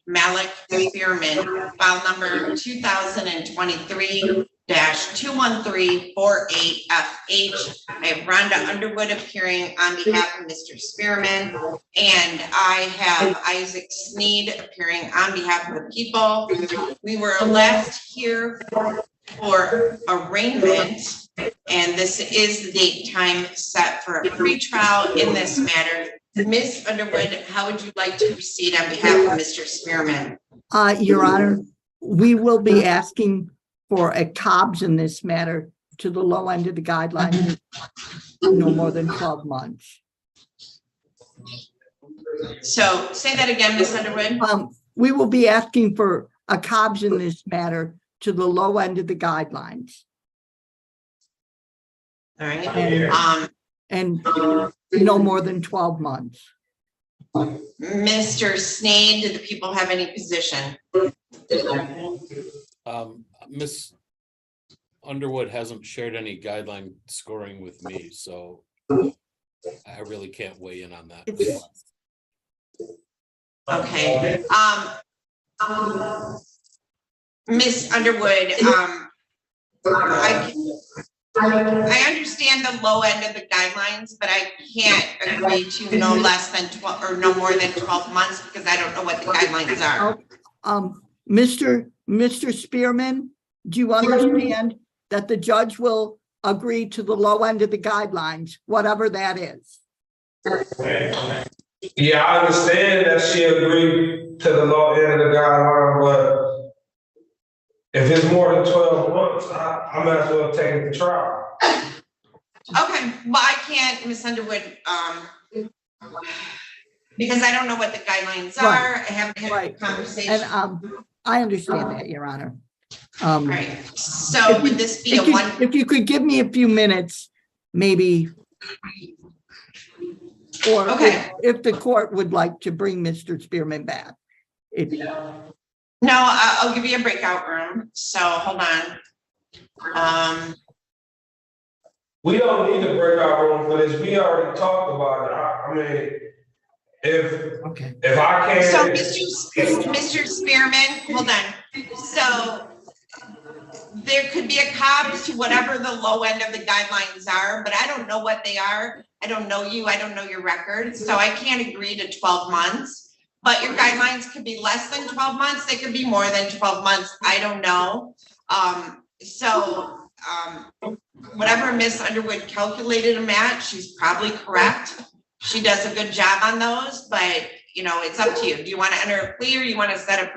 Malik Spearman, file number 2023-21348FH. I have Rhonda Underwood appearing on behalf of Mr. Spearman, and I have Isaac Sneed appearing on behalf of the people. We were last here for arraignment, and this is the date time set for a pretrial in this matter. Ms. Underwood, how would you like to proceed on behalf of Mr. Spearman? Your Honor, we will be asking for a COBS in this matter to the low end of the guidelines, no more than 12 months. So say that again, Ms. Underwood. We will be asking for a COBS in this matter to the low end of the guidelines. All right. And no more than 12 months. Mr. Sneed, do the people have any position? Miss Underwood hasn't shared any guideline scoring with me, so I really can't weigh in on that. Okay. Miss Underwood, I understand the low end of the guidelines, but I can't agree to no less than 12 or no more than 12 months because I don't know what the guidelines are. Mr. Spearman, do you understand that the judge will agree to the low end of the guidelines, whatever that is? Yeah, I understand that she agreed to the low end of the guideline, but if it's more than 12 months, I might as well take it to trial. Okay, well, I can't, Ms. Underwood, because I don't know what the guidelines are. I haven't had a conversation. And I understand that, Your Honor. All right, so would this be if you could give me a few minutes, maybe, or okay. if the court would like to bring Mr. Spearman back. No, I'll give you a breakout room. So hold on. We don't need a breakout room for this. We already talked about it. I mean, if I can. So Mr. Spearman, hold on. So there could be a COBS to whatever the low end of the guidelines are, but I don't know what they are. I don't know you. I don't know your record. So I can't agree to 12 months. But your guidelines could be less than 12 months. They could be more than 12 months. I don't know. Whatever Ms. Underwood calculated them at, she's probably correct. She does a good job on those, but you know, it's up to you. Do you want to enter a plea or you want to set up?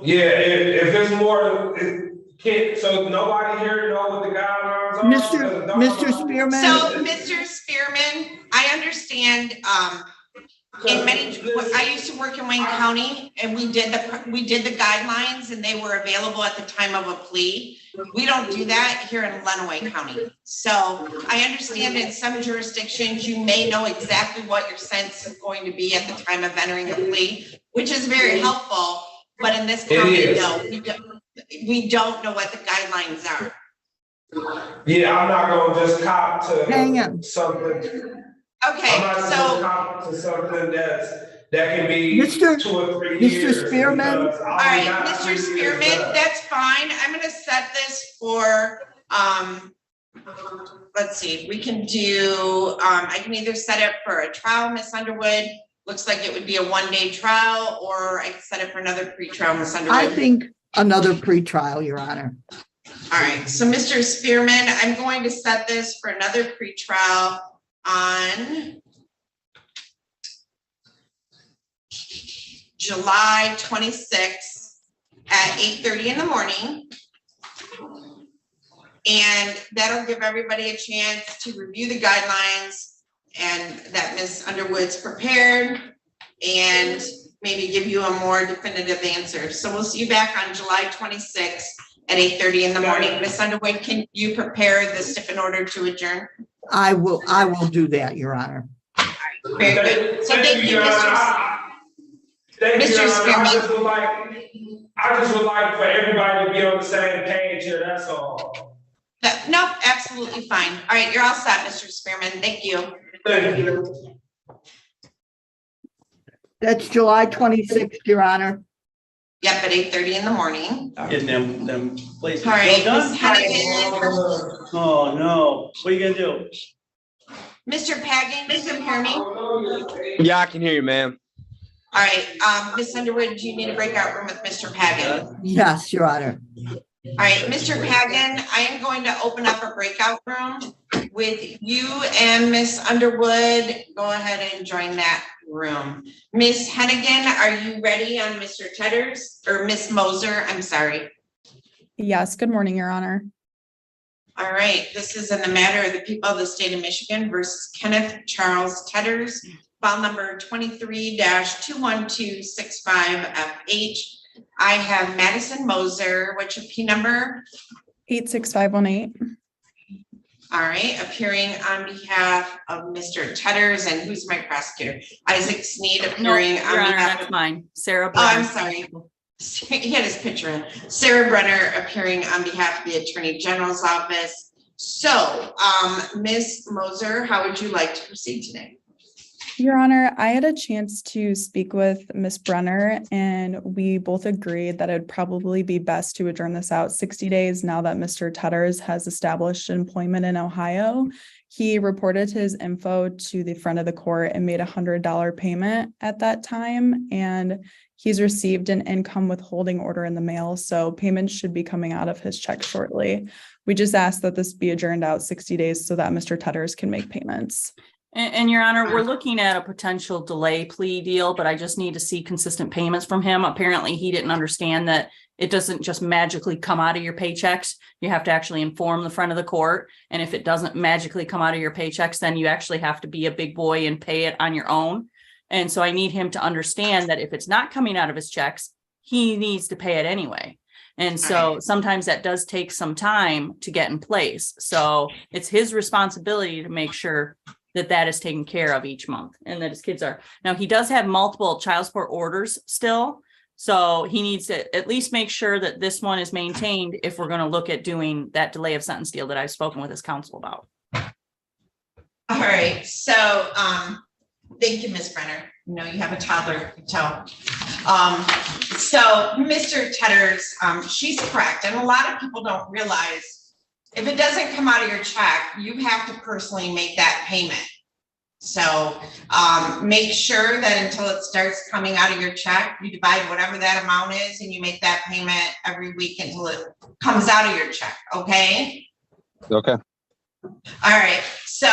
Yeah, if it's more, so nobody here know what the guidelines are? Mr. Spearman. So Mr. Spearman, I understand, I used to work in Wayne County and we did the guidelines and they were available at the time of a plea. We don't do that here in Lenawee County. So I understand in some jurisdictions, you may know exactly what your sentence is going to be at the time of entering a plea, which is very helpful. But in this county, no, we don't know what the guidelines are. Yeah, I'm not going to just cop to something. Okay, I'm not so cop to something that can be Mr. 2 or 3 years. Mr. Spearman. All right, Mr. Spearman, that's fine. I'm going to set this for, let's see, we can do, I can either set it for a trial, Ms. Underwood. Looks like it would be a 1-day trial, or I can set it for another pre-trial, Ms. Underwood. I think another pre-trial, Your Honor. All right, so Mr. Spearman, I'm going to set this for another pre-trial on July 26th at 8:30 in the morning. And that'll give everybody a chance to review the guidelines and that Ms. Underwood's prepared and maybe give you a more definitive answer. So we'll see you back on July 26th at 8:30 in the morning. Ms. Underwood, can you prepare the stiffen order to adjourn? I will do that, Your Honor. All right, very good. So thank you, Mr. Spearman. I just would like for everybody to be on the same page here, that's all. Nope, absolutely fine. All right, you're all set, Mr. Spearman. Thank you. Thank you. That's July 26th, Your Honor. Yep, at 8:30 in the morning. Getting them places All right, still Ms. done? Hennigan, Oh, no. What are you gonna do? Mr. Pagan, can you hear me? All Yeah, I can hear you, ma'am. right, Ms. Underwood, do you need a breakout room with Mr. Pagan? Yes, Your Honor. All right, Mr. Pagan, I am going to open up a breakout room with you and Ms. Underwood. Go ahead and join that room. Ms. Hennigan, are you ready on Mr. Tatters or Ms. Moser? I'm sorry. Yes, good morning, Your Honor. All right, this is in the matter of the people of the state of Michigan versus Kenneth Charles Tatters, file number 23-21265FH. I have Madison Moser. What's your P number? 86518. All right, appearing on behalf of Mr. Tatters, and who's my prosecutor? Isaac Sneed No, appearing Your on Honor, behalf that's of. mine. Sarah. Oh, I'm Brennan. sorry. He had his picture in. Sarah Brenner appearing on behalf of the Attorney General's office. So, Ms. Moser, how would you like to proceed today? Your Honor, I had a chance to speak with Ms. Brenner, and we both agreed that it'd probably be best to adjourn this out 60 days now that Mr. Tatters has established employment in Ohio. He reported his info to the front of the court and made $100 payment at that time, and he's received an income withholding order in the mail, so payments should be coming out of his check shortly. We just asked that this be adjourned out 60 days so that Mr. Tatters can make payments. And Your Honor, we're looking at a potential delay plea deal, but I just need to see consistent payments from him. Apparently, he didn't understand that it doesn't just magically come out of your paychecks. You have to actually inform the front of the court. And if it doesn't magically come out of your paychecks, then you actually have to be a big boy and pay it on your own. And so I need him to understand that if it's not coming out of his checks, he needs to pay it anyway. And so sometimes that does take some time to get in place. So it's his responsibility to make sure that that is taken care of each month and that his kids are. Now, he does have multiple child support orders still. So he needs to at least make sure that this one is maintained if we're going to look at doing that delay of sentence deal that I've spoken with his counsel about. All right, so, thank you, Ms. Brenner. You know, you have a toddler, you can tell. So Mr. Tatters, she's correct. And a lot of people don't realize if it doesn't come out of your check, you have to personally make that payment. So make sure that until it starts coming out of your check, you divide whatever that amount is and you make that payment every week until it comes out of your check, okay? Okay. All right, so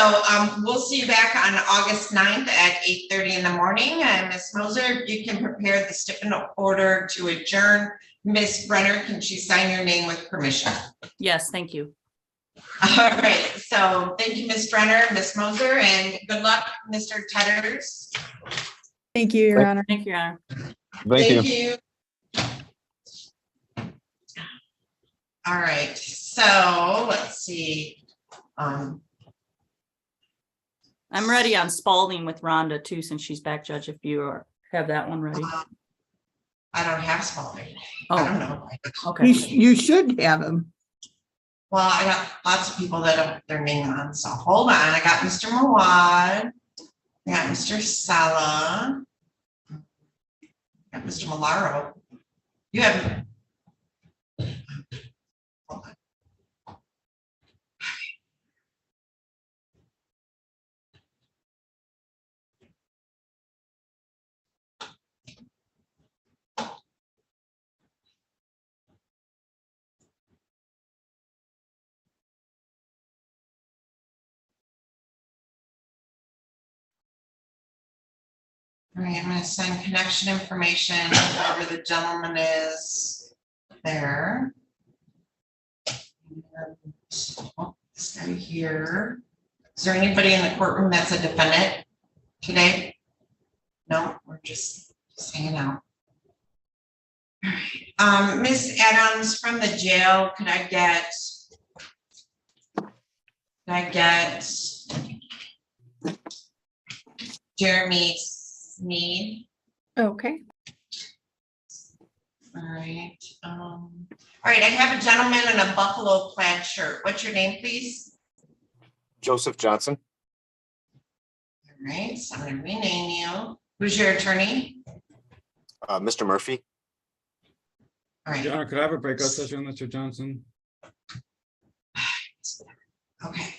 we'll see you back on August 9th at 8:30 in the morning. And Ms. Moser, if you can prepare the stipend order to adjourn. Ms. Brenner, can she sign your name with permission? Yes, thank you. All right, so thank you, Ms. Brenner, Ms. Moser, and good luck, Mr. Tatters. Thank you, Your Honor. Thank you, Your Honor. Thank you. All right, so let's see. I'm ready on Spalding with Rhonda too, since she's back, Judge, if you have that one ready. I don't have Spalding. I don't Oh, know. okay. You should have him. Well, I got lots of people that have their name on, so hold on. I got Mr. Mawad. I got Mr. Sala. I got Mr. Malaro. You have. Hold on. All right, I'm gonna send connection information, whoever the gentleman is there. And, oh, this guy here. Is there anybody in the courtroom that's a defendant today? No, we're just hanging out. All right, Ms. Adams from the jail, could I get Jeremy Sneed? Okay. All right, all right, I have a gentleman in a buffalo plaid shirt. What's your name, please? Joseph Johnson. All right, so I'm gonna rename you. Who's your attorney? Mr. Murphy. All right, Your Honor, could I have a breakout session, Mr. Johnson? okay.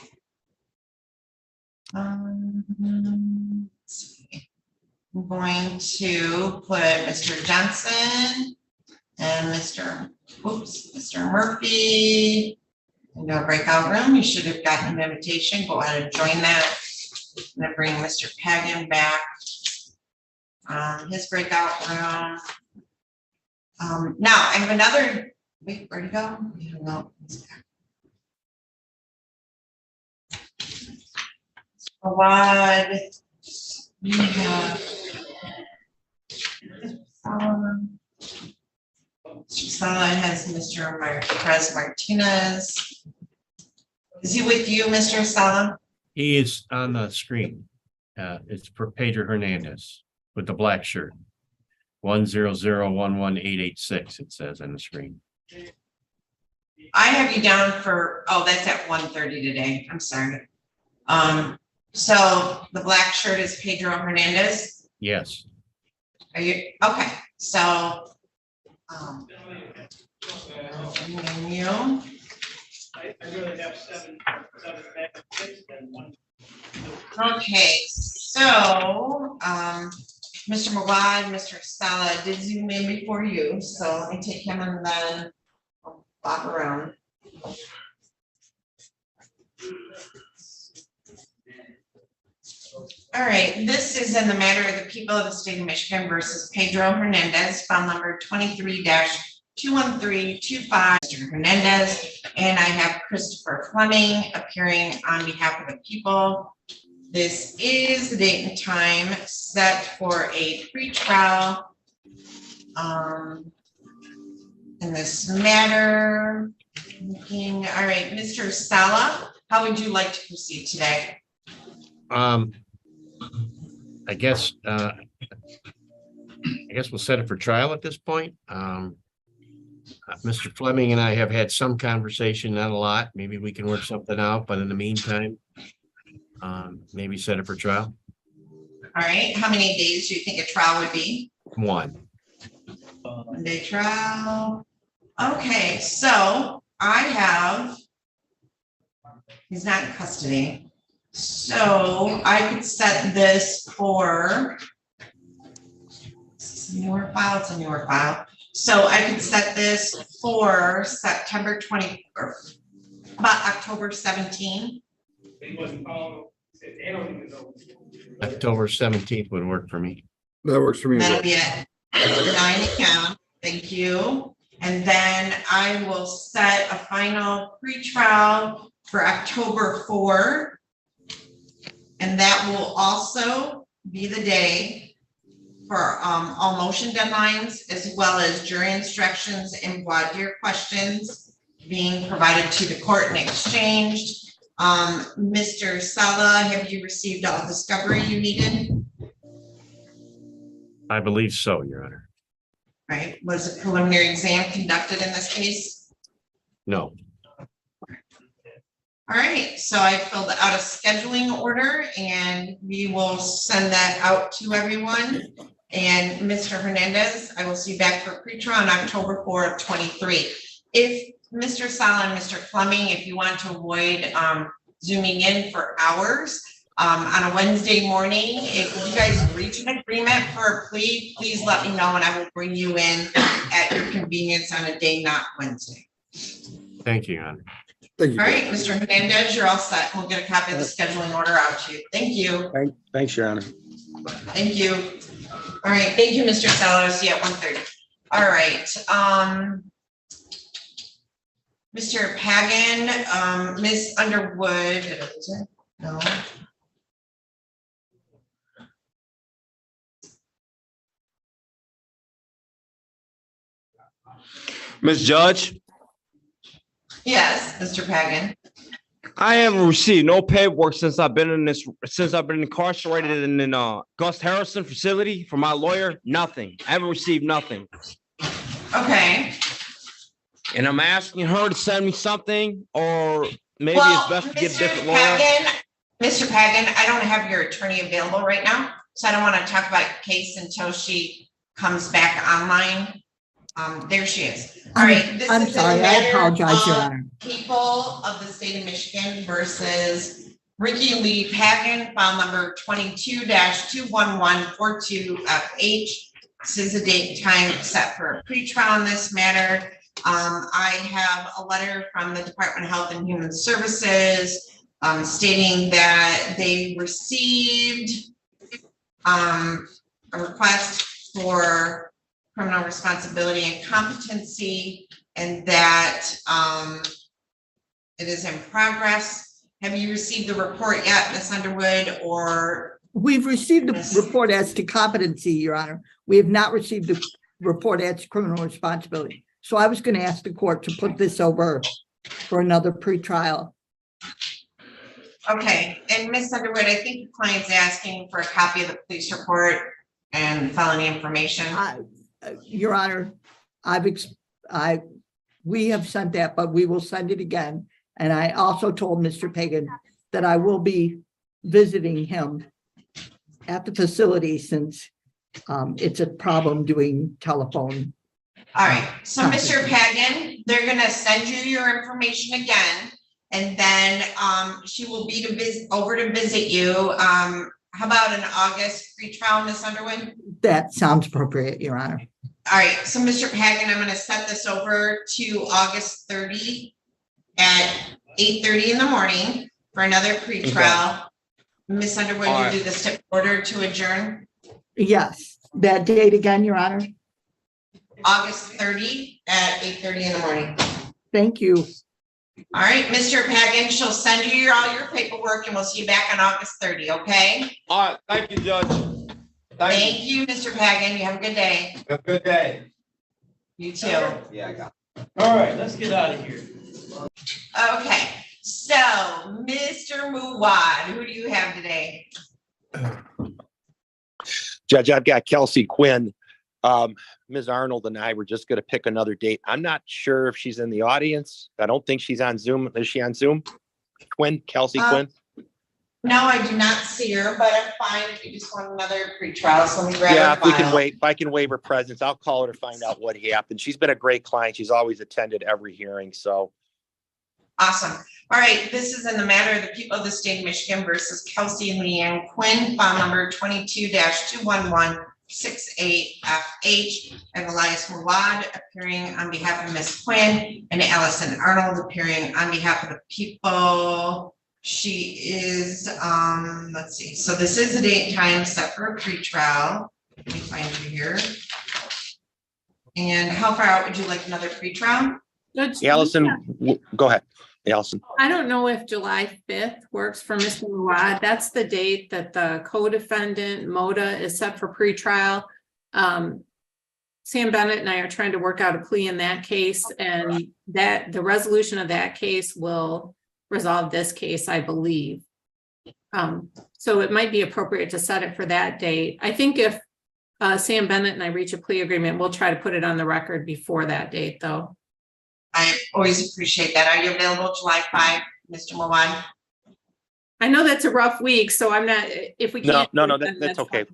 Let's see. I'm going to put Mr. Johnson and Mr. Murphy into a breakout room. You should have gotten an invitation. Go ahead and join that. I'm gonna bring Mr. Pagan back. His breakout room. Now I have another, wait, where'd he go? I don't know. He's back. Squad. We have Sala has Mr. Perez Martinez. Is he with you, Mr. Sala? He is on the screen. It's for Pedro Hernandez with the black shirt. 100118886, it says on the screen. I have you down for, oh, that's at 1:30 today. I'm sorry. So the black shirt is Pedro Hernandez. Yes. Are you okay? So you. I really have seven six, and one. Okay, so Mr. Mawad, Mr. Sala did zoom in before you, so let me take him and then I'll bob around. All right, this is in the matter of the people of the state of Michigan versus Pedro Hernandez, file number 23-21325, Mr. Hernandez, and I have Christopher Fleming appearing on behalf of the people. This is the date and time set for a pretrial in this matter. All right, Mr. Sala, how would you like to proceed today? I guess we'll set it for trial at this point. Mr. Fleming and I have had some conversation, not a lot. Maybe we can work something out, but in the meantime, maybe set it for trial. All right, how many days do you think a trial would be? One. 1 day trial. Okay, so I have, he's not in custody. So I could set this for, it's a newer file, it's a newer file. So I could set this for September 20, or about October 17. October 17th would work for me. That works for me. That'll be at 9 a.m. Thank you. And then I will set a final pretrial for October 4. And that will also be the day for all motion deadlines, as well as jury instructions and voir dire questions being provided to the court and exchanged. Mr. Sala, have you received all discovery you needed? I believe so, Your Honor. Right, was a preliminary exam conducted in this case? No. All right, so I filled out a scheduling order and we will send that out to everyone. And Mr. Hernandez, I will see you back for pretrial on October 4 of 23. If Mr. Sala and Mr. Fleming, if you want to avoid zooming in for hours on a Wednesday morning, if you guys reach an agreement for a plea, please let me know and I will bring you in at your convenience on a day not Wednesday. Thank you, Your Honor. Thank you. All right, Mr. Hernandez, you're all set. We'll get a copy of the scheduling order out to you. Thank you. Thanks, Your Honor. Thank you. All right, thank you, Mr. Seller. See you at 1:30. All right. Mr. Pagan, Ms. Underwood, no. Ms. Judge, Yes, Mr. Pagan. I haven't received no paperwork since I've been incarcerated in Gus Harrison facility for my lawyer. Nothing. I haven't received nothing. Okay. And I'm asking her to send me something, or maybe it's Well, best to get a Mr. different lawyer. Pagan, Mr. Pagan, I don't have your attorney available right now. so I don't want to talk about the case until she comes back online. There she is. All right. This I'm is a sorry, I matter apologize, Your of Honor. People of the state of Michigan versus Ricky Lee Pagan, file number 22-21142FH. This is a date and time set for a pretrial in this matter. I have a letter from the Department of Health and Human Services stating that they received a request for criminal responsibility and competency, and that it is in progress. Have you received the report yet, Ms. Underwood, or? We've received the report as to competency, Your Honor. We have not received the report as to criminal responsibility. So I was going to ask the court to put this over for another pretrial. Okay, and Ms. Underwood, I think the client's asking for a copy of the police report and felony information. Your Honor, we have sent that, but we will send it again. And I also told Mr. Pagan that I will be visiting him at the facility since it's a problem doing telephone. All right, so Mr. Pagan, they're gonna send you your information again, and then she will be over to visit you. How about an August pretrial, Ms. Underwood? That sounds appropriate, Your Honor. All right, so Mr. Pagan, I'm gonna set this over to August 30 at 8:30 in the morning for another pretrial. Ms. Underwood, you do the step order to adjourn? Yes, that date again, Your Honor. August 30 at 8:30 in the morning. Thank you. All right, Mr. Pagan, she'll send you all your paperwork and we'll see you back on August 30, okay? All right, thank you, Judge. Thank you, Mr. Pagan. You have a good day. Have a good day. You too. Yeah, I got it. All right, let's get out of here. Okay, so Mr. Muwad, who do you have today? Judge, I've got Kelsey Quinn. Ms. Arnold and I were just going to pick another date. I'm not sure if she's in the audience. I don't think she's on Zoom. Is she on Zoom? Quinn, Kelsey Quinn? No, I do not see her, but I'm fine if you just want another pretrial. So let me grab Yeah, her if we can file. wait, if I can waive her presence, I'll call her to find out what happened. She's been a great client. She's always attended every hearing, so. Awesome. All right, this is in the matter of the people of the state of Michigan versus Kelsey and Leanne Quinn, file number 22-21168FH. And Elias Muwad appearing on behalf of Ms. Quinn, and Allison Arnold appearing on behalf of the people. She is, let's see, so this is a date and time set for a pretrial. Let me find you here. And how far out would you like another pretrial? Allison, go ahead. Allison. I don't know if July 5th works for Mr. Muwad. That's the date that the co-defendant Moda is set for pretrial. Sam Bennett and I are trying to work out a plea in that case, and that the resolution of that case will resolve this case, I believe. So it might be appropriate to set it for that date. I think if Sam Bennett and I reach a plea agreement, we'll try to put it on the record before that date, though. I always appreciate that. Are you available July 5, Mr. Muwad? I know that's a rough week, so I'm not, if we can't. No, that's okay.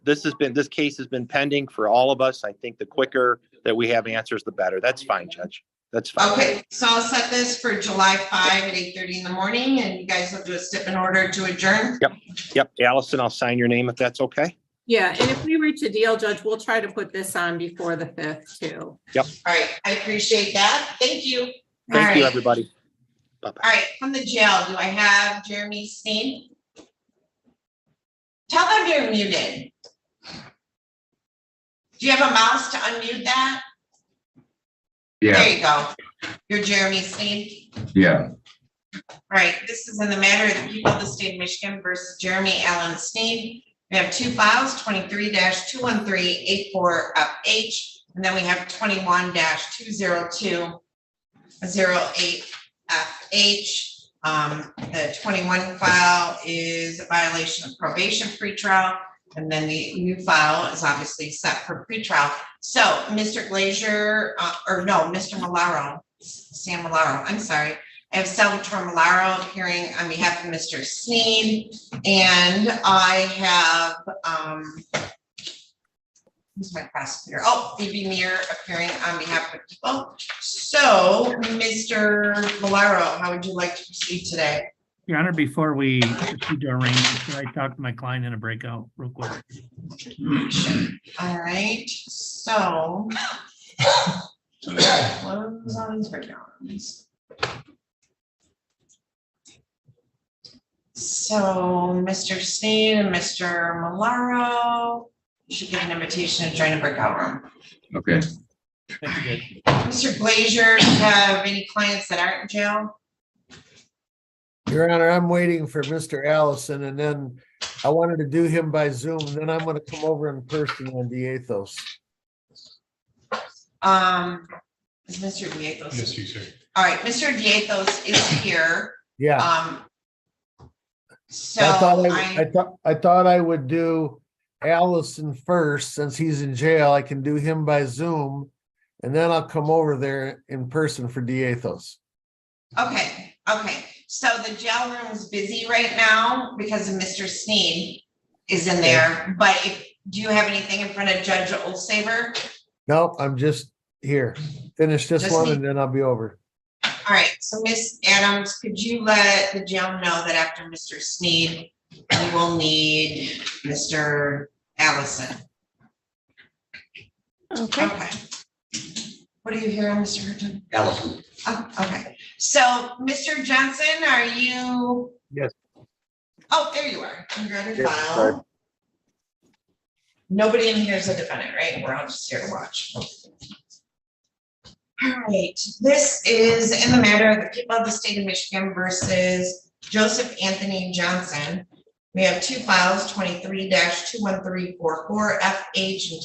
This case has been pending for all of us. I think the quicker that we have answers, the better. That's fine, Judge. That's fine. Okay, so I'll set this for July 5 at 8:30 in the morning, and you guys will do a step in order to adjourn. Yep. Allison, I'll sign your name if that's okay. Yeah, and if we reach a deal, Judge, we'll try to put this on before the 5th too. Yep. All right, I appreciate that. Thank you. Thank you, everybody. All right, from the jail, do I have Jeremy Steen? Tell them you're muted. Do you have a mouse to unmute that? Yeah, There you go. You're Jeremy Steen. yeah. All right, this is in the matter of the people of the state of Michigan versus Jeremy Allen Steen. We have two files, 23-21384FH, and then we have 21-20208FH. The 21 file is a violation of probation pretrial, and then the new file is obviously set for pretrial. So Mr. Glazier, Mr. Malaro, Sam Malaro, I'm sorry. I have Salvatore Malaro appearing on behalf of Mr. Sneed, and I have, who's my prosecutor? Oh, Phoebe Meir appearing on behalf of people. So, Mr. Malaro, how would you like to proceed today? Your Honor, before we proceed to arraignment, should I talk to my client in a breakout real quick? All right, so. Close on these breakdowns. So, Mr. Steen and Mr. Malaro, you should get an invitation to join a breakout room. Okay. Thank you, Judge. Mr. Glazier, do you have any clients that aren't in jail? Your Honor, I'm waiting for Mr. Allison, and then I wanted to do him by Zoom, and then I'm gonna come over in person on Diethos. Is Mr. Diethos? Yes, you, sir. All right, Mr. Diethos is here. Yeah, So I thought I would do Allison first, since he's in jail. I can do him by Zoom, and then I'll come over there in person for Diethos. okay. So the jail room is busy right now because of Mr. Sneed is in there, but do you have anything in front of Judge Olsaver? Nope, I'm just here. Finish this Just one me. and then I'll be over. All right, so Miss Adams, could you let the jail know that after Mr. Sneed, we will need Mr. Allison? Okay. Okay. What are you hearing, Mr. Hurton? Allison. Oh, okay, so Mr. Johnson, are you? Yes. Oh, there you are. I'm going to Yes, file. sorry. Nobody in here is a defendant, right? We're all just here to watch. All right, this is in the matter of the people of the state of Michigan versus Joseph Anthony Johnson. We have two files, 23-21344 FH and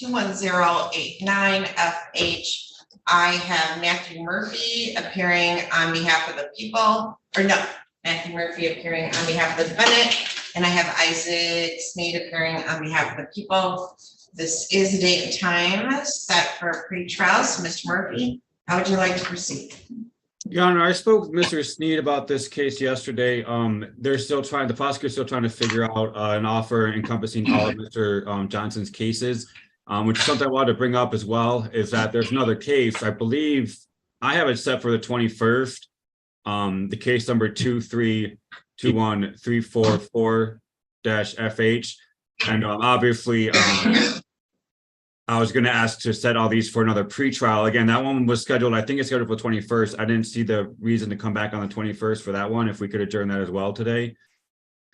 22-21089 FH. I have Matthew Murphy appearing on behalf of the people, or no, Matthew Murphy appearing on behalf of the defendant, and I have Isaac Sneed appearing on behalf of the people. This is a date and time set for pre-trial. So, Mr. Murphy, how would you like to proceed? Your Honor, I spoke with Mr. Sneed about this case yesterday. The prosecutor's still trying to figure out an offer encompassing all of Mr. Johnson's cases, which is something I wanted to bring up as well, is that there's another case. I believe I have it set for the 21st. The case number 2321344-FH. And obviously, I was going to ask to set all these for another pre-trial. Again, that one was scheduled, I think it's scheduled for the 21st. I didn't see the reason to come back on the 21st for that one. If we could adjourn that as well today.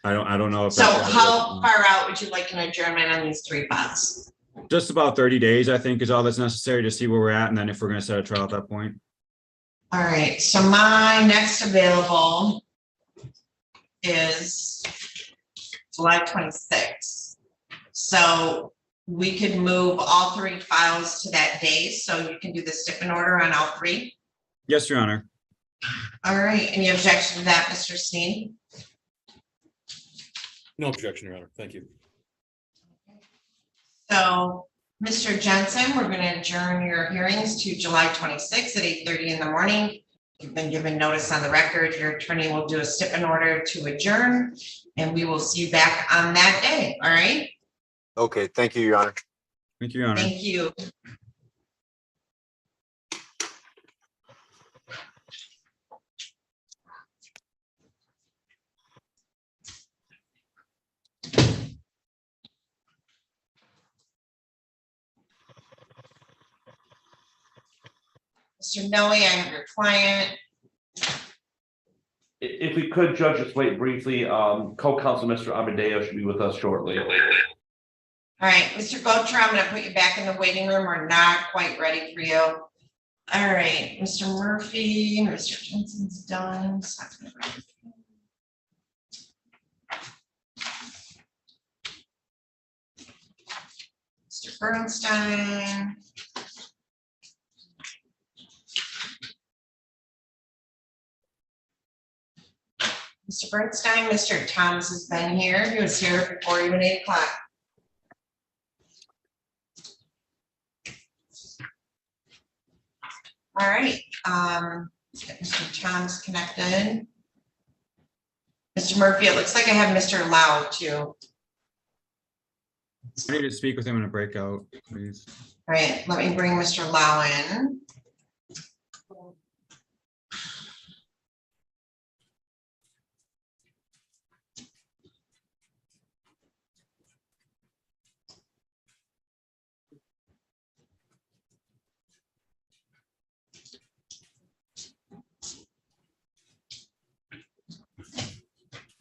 I don't know if. So how far out would you like an adjournment on these three files? Just about 30 days, I think, is all that's necessary to see where we're at. And then if we're going to set a trial at that point. All right, so my next available is July 26th. So we could move all three files to that day, so you can do the stipend order on all three. Yes, Your Honor. All right, any objection to that, Mr. Steen? No objection, Your Honor. Thank you. So, Mr. Jensen, we're going to adjourn your hearings to July 26th at 8:30 in the morning. You've been given notice on the record. Your attorney will do a stipend order to adjourn, and we will see you back on that day. All right? Okay, thank you, Your Honor. Thank you, Your Honor. Thank you. Mr. Noe, I have your client. If we could, Judge, just wait briefly. Co-counsel Mr. Amadeo should be with us shortly. All right, Mr. Gotra, I'm gonna put you back in the waiting room. We're not quite ready for you. All right, Mr. Murphy, Mr. Jensen's done. Mr. Bernstein. Mr. Bernstein, Mr. Thomas has been here. He was here before even 8 o'clock. All right, Let's get Mr. Tom's connected. Mr. Murphy, it looks like I have Mr. Lau too. I need to speak with him in a breakout, please. All right, let me bring Mr. Lau in.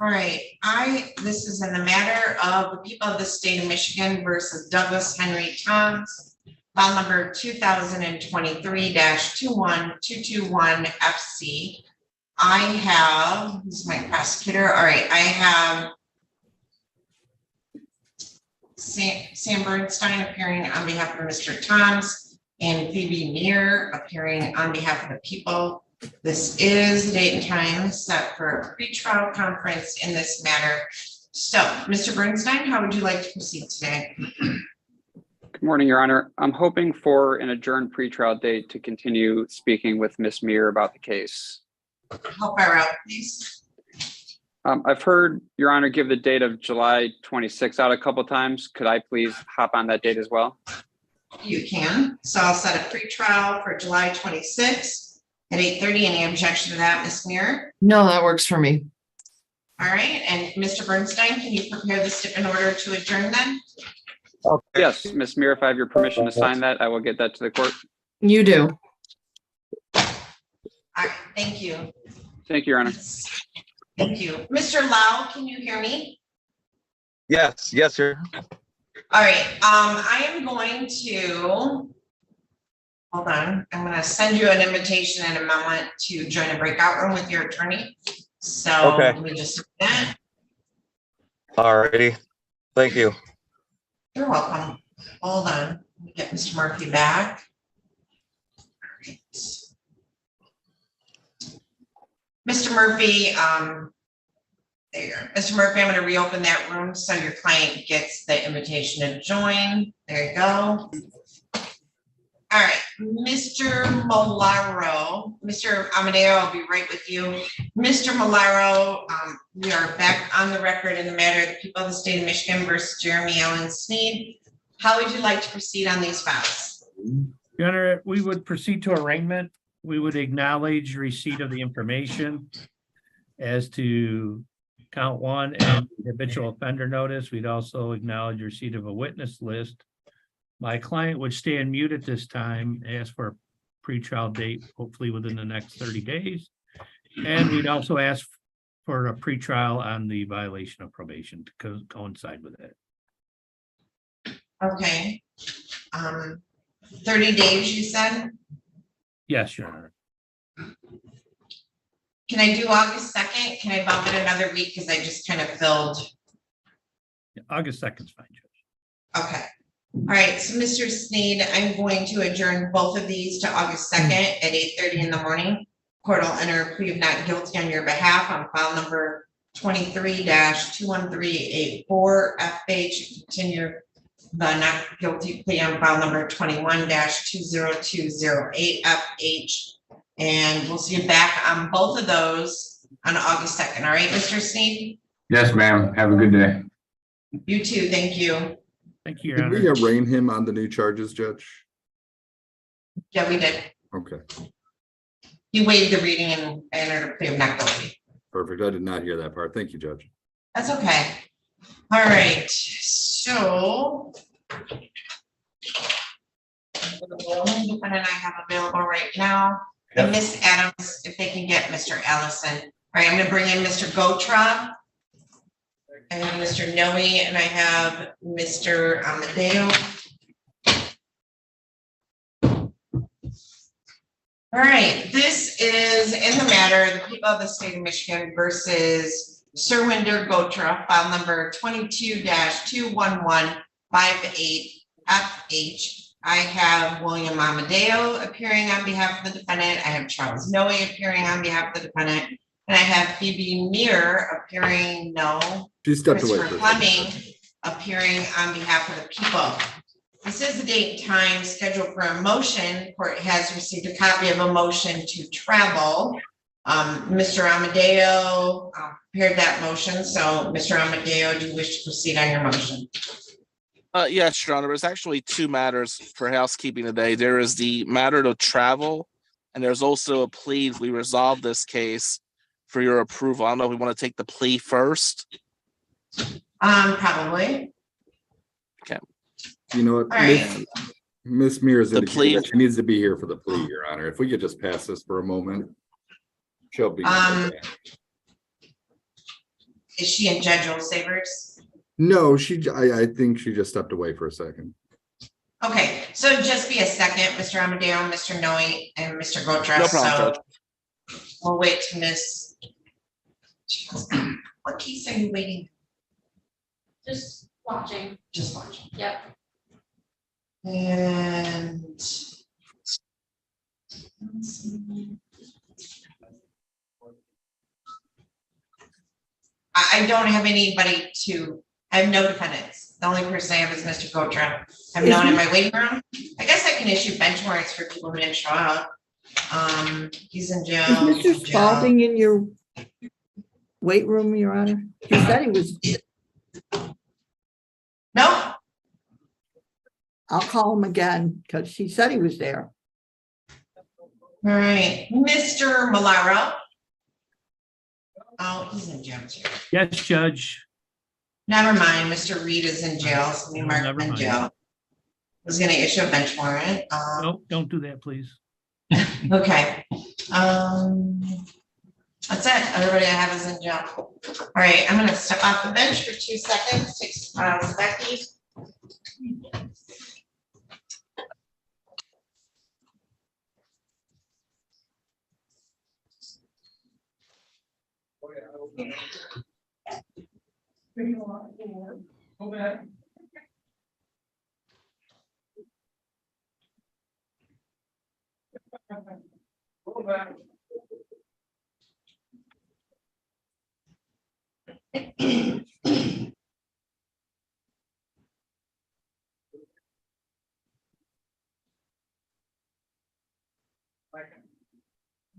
All right, this is in the matter of the people of the state of Michigan versus Douglas Henry Toms, file number 2023-21221 FC. I have, who's my prosecutor? All right, I have Sam Bernstein appearing on behalf of Mr. Toms and Phoebe Meir appearing on behalf of the people. This is the date and time set for a pretrial conference in this matter. So, Mr. Bernstein, how would you like to proceed today? Good morning, Your Honor. I'm hoping for an adjourned pretrial date to continue speaking with Ms. Meir about the case. How far out, please? I've heard Your Honor give the date of July 26th out a couple times. Could I please hop on that date as well? You can. So I'll set a pretrial for July 26th. At 8:30, any objection to that, Ms. Meir? No, that works for me. All right, and Mr. Bernstein, can you prepare the stip in order to adjourn then? Yes, Ms. Meir, if I have your permission to sign that, I will get that to the court. You do. All right, thank you. Thank you, Your Honor. Thank you. Mr. Lau, can you hear me? Yes, sir. All right, I am going to, hold on, I'm gonna send you an invitation in a moment to join a breakout room with your attorney. So Okay. let me just do that. Alrighty. Thank you. You're welcome. Hold on, let me get Mr. Murphy back. All right. Mr. Murphy, there you go. Mr. Murphy, I'm gonna reopen that room so your client gets the invitation to join. There you go. All right, Mr. Malaro, Mr. Amadeo, I'll be right with you. Mr. Malaro, we are back on the record in the matter of the people of the state of Michigan versus Jeremy Allen Sneed. How would you like to proceed on these files? Your Honor, we would proceed to arraignment. We would acknowledge receipt of the information as to count one and habitual offender notice. We'd also acknowledge receipt of a witness list. My client would stand mute at this time, ask for a pretrial date, hopefully within the next 30 days. And we'd also ask for a pretrial on the violation of probation to coincide with it. Okay. 30 days, you said? Yes, Your Honor. Can I do August 2nd? Can I bump it another week? Because I just kind of filled. August 2nd is fine, Judge. Okay. All right, so Mr. Sneed, I'm going to adjourn both of these to August 2nd at 8:30 in the morning. Court will enter a plea of not guilty on your behalf on file number 23-21384 FH. Continue the not guilty plea on file number 21-20208 FH. And we'll see you back on both of those on August 2nd. All right, Mr. Sneed? Yes, ma'am. Have a good day. You too. Thank you. Thank you, Your Did Honor. we arraign him on the new charges, Judge? Yeah, we did. Okay, You waived the reading and entered a plea of not guilty. perfect. I did not hear that part. Thank you, Judge. That's okay. All right, so. The only defendant I have available right now, and Miss Adams, if they can get Mr. Allison. All right, I'm gonna bring in Mr. Gotra. I have Mr. Noe and I have Mr. Amadeo. All right, this is in the matter of the people of the state of Michigan versus Surwinder Gotra, file number 22-21158 FH. I have William Amadeo appearing on behalf of the defendant. I have Charles Noe appearing on behalf of the defendant. And I have Phoebe Meir appearing, no. She stepped away. Christopher Fleming appearing on behalf of the people. This is the date and time scheduled for a motion. Court has received a copy of a motion to travel. Mr. Amadeo prepared that motion. So Mr. Amadeo, do you wish to proceed on your motion? Yes, Your Honor. There's actually two matters for housekeeping today. There is the matter to travel, and there's also a plea. We resolve this case for your approval. I don't know if we want to take the plea first. Probably. Okay. You know what? All right. Miss Mears The indicated plea- that she needs to be here for the plea, Your Honor. If we could just pass this for a moment. She'll be. Is she in Judge Savers? No, I think she just stepped away for a second. Okay, so just be a second, Mr. Amadeo, Mr. Noe, and Mr. Gotra. No problem, So we'll wait to Miss. What case are you waiting? Just watching. Just watching. Yep. And. I don't have anybody I have no defendants. The only person I have is Mr. Gotra. I'm known in my waiting room. I guess I can issue bench warrants for people who didn't show up. He's in jail. Is Mr. Spalding in your weight room, Your Honor? He said he was. No. I'll call him again because he said he was there. All right, Mr. Malaro. Oh, he's in jail too. Yes, Judge. Never mind, Mr. Reed is in jail, so we mark him Never in mind. jail. Was gonna issue a bench warrant. Nope, don't do that, please. Okay. That's it. Everybody I have is in jail. All right, I'm gonna step off the bench for 2 seconds. Take Becky. Go back. Go back.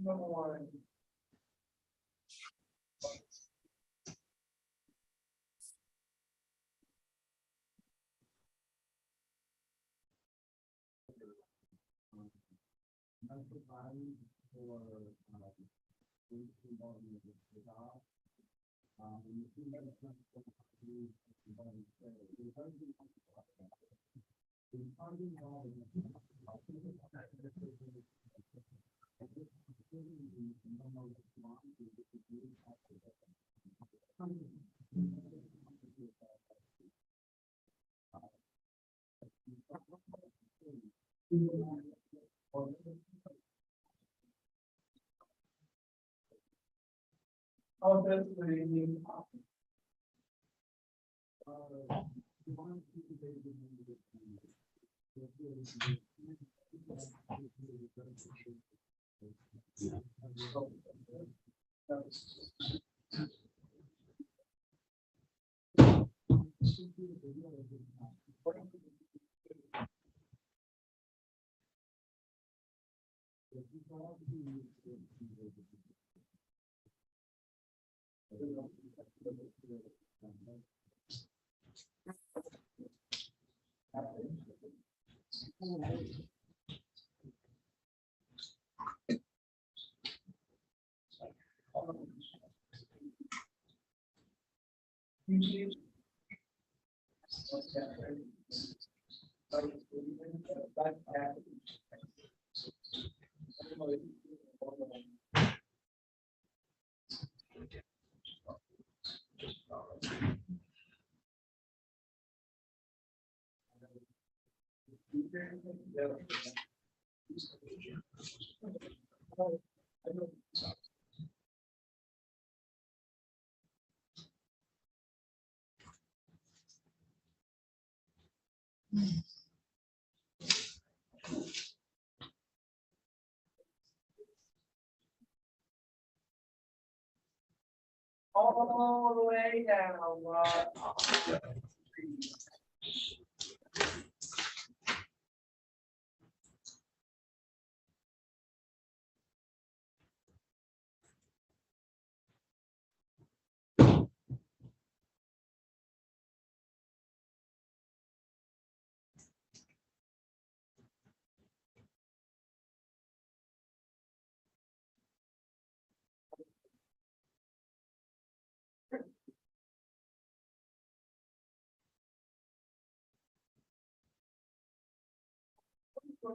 Number one. All the way down. So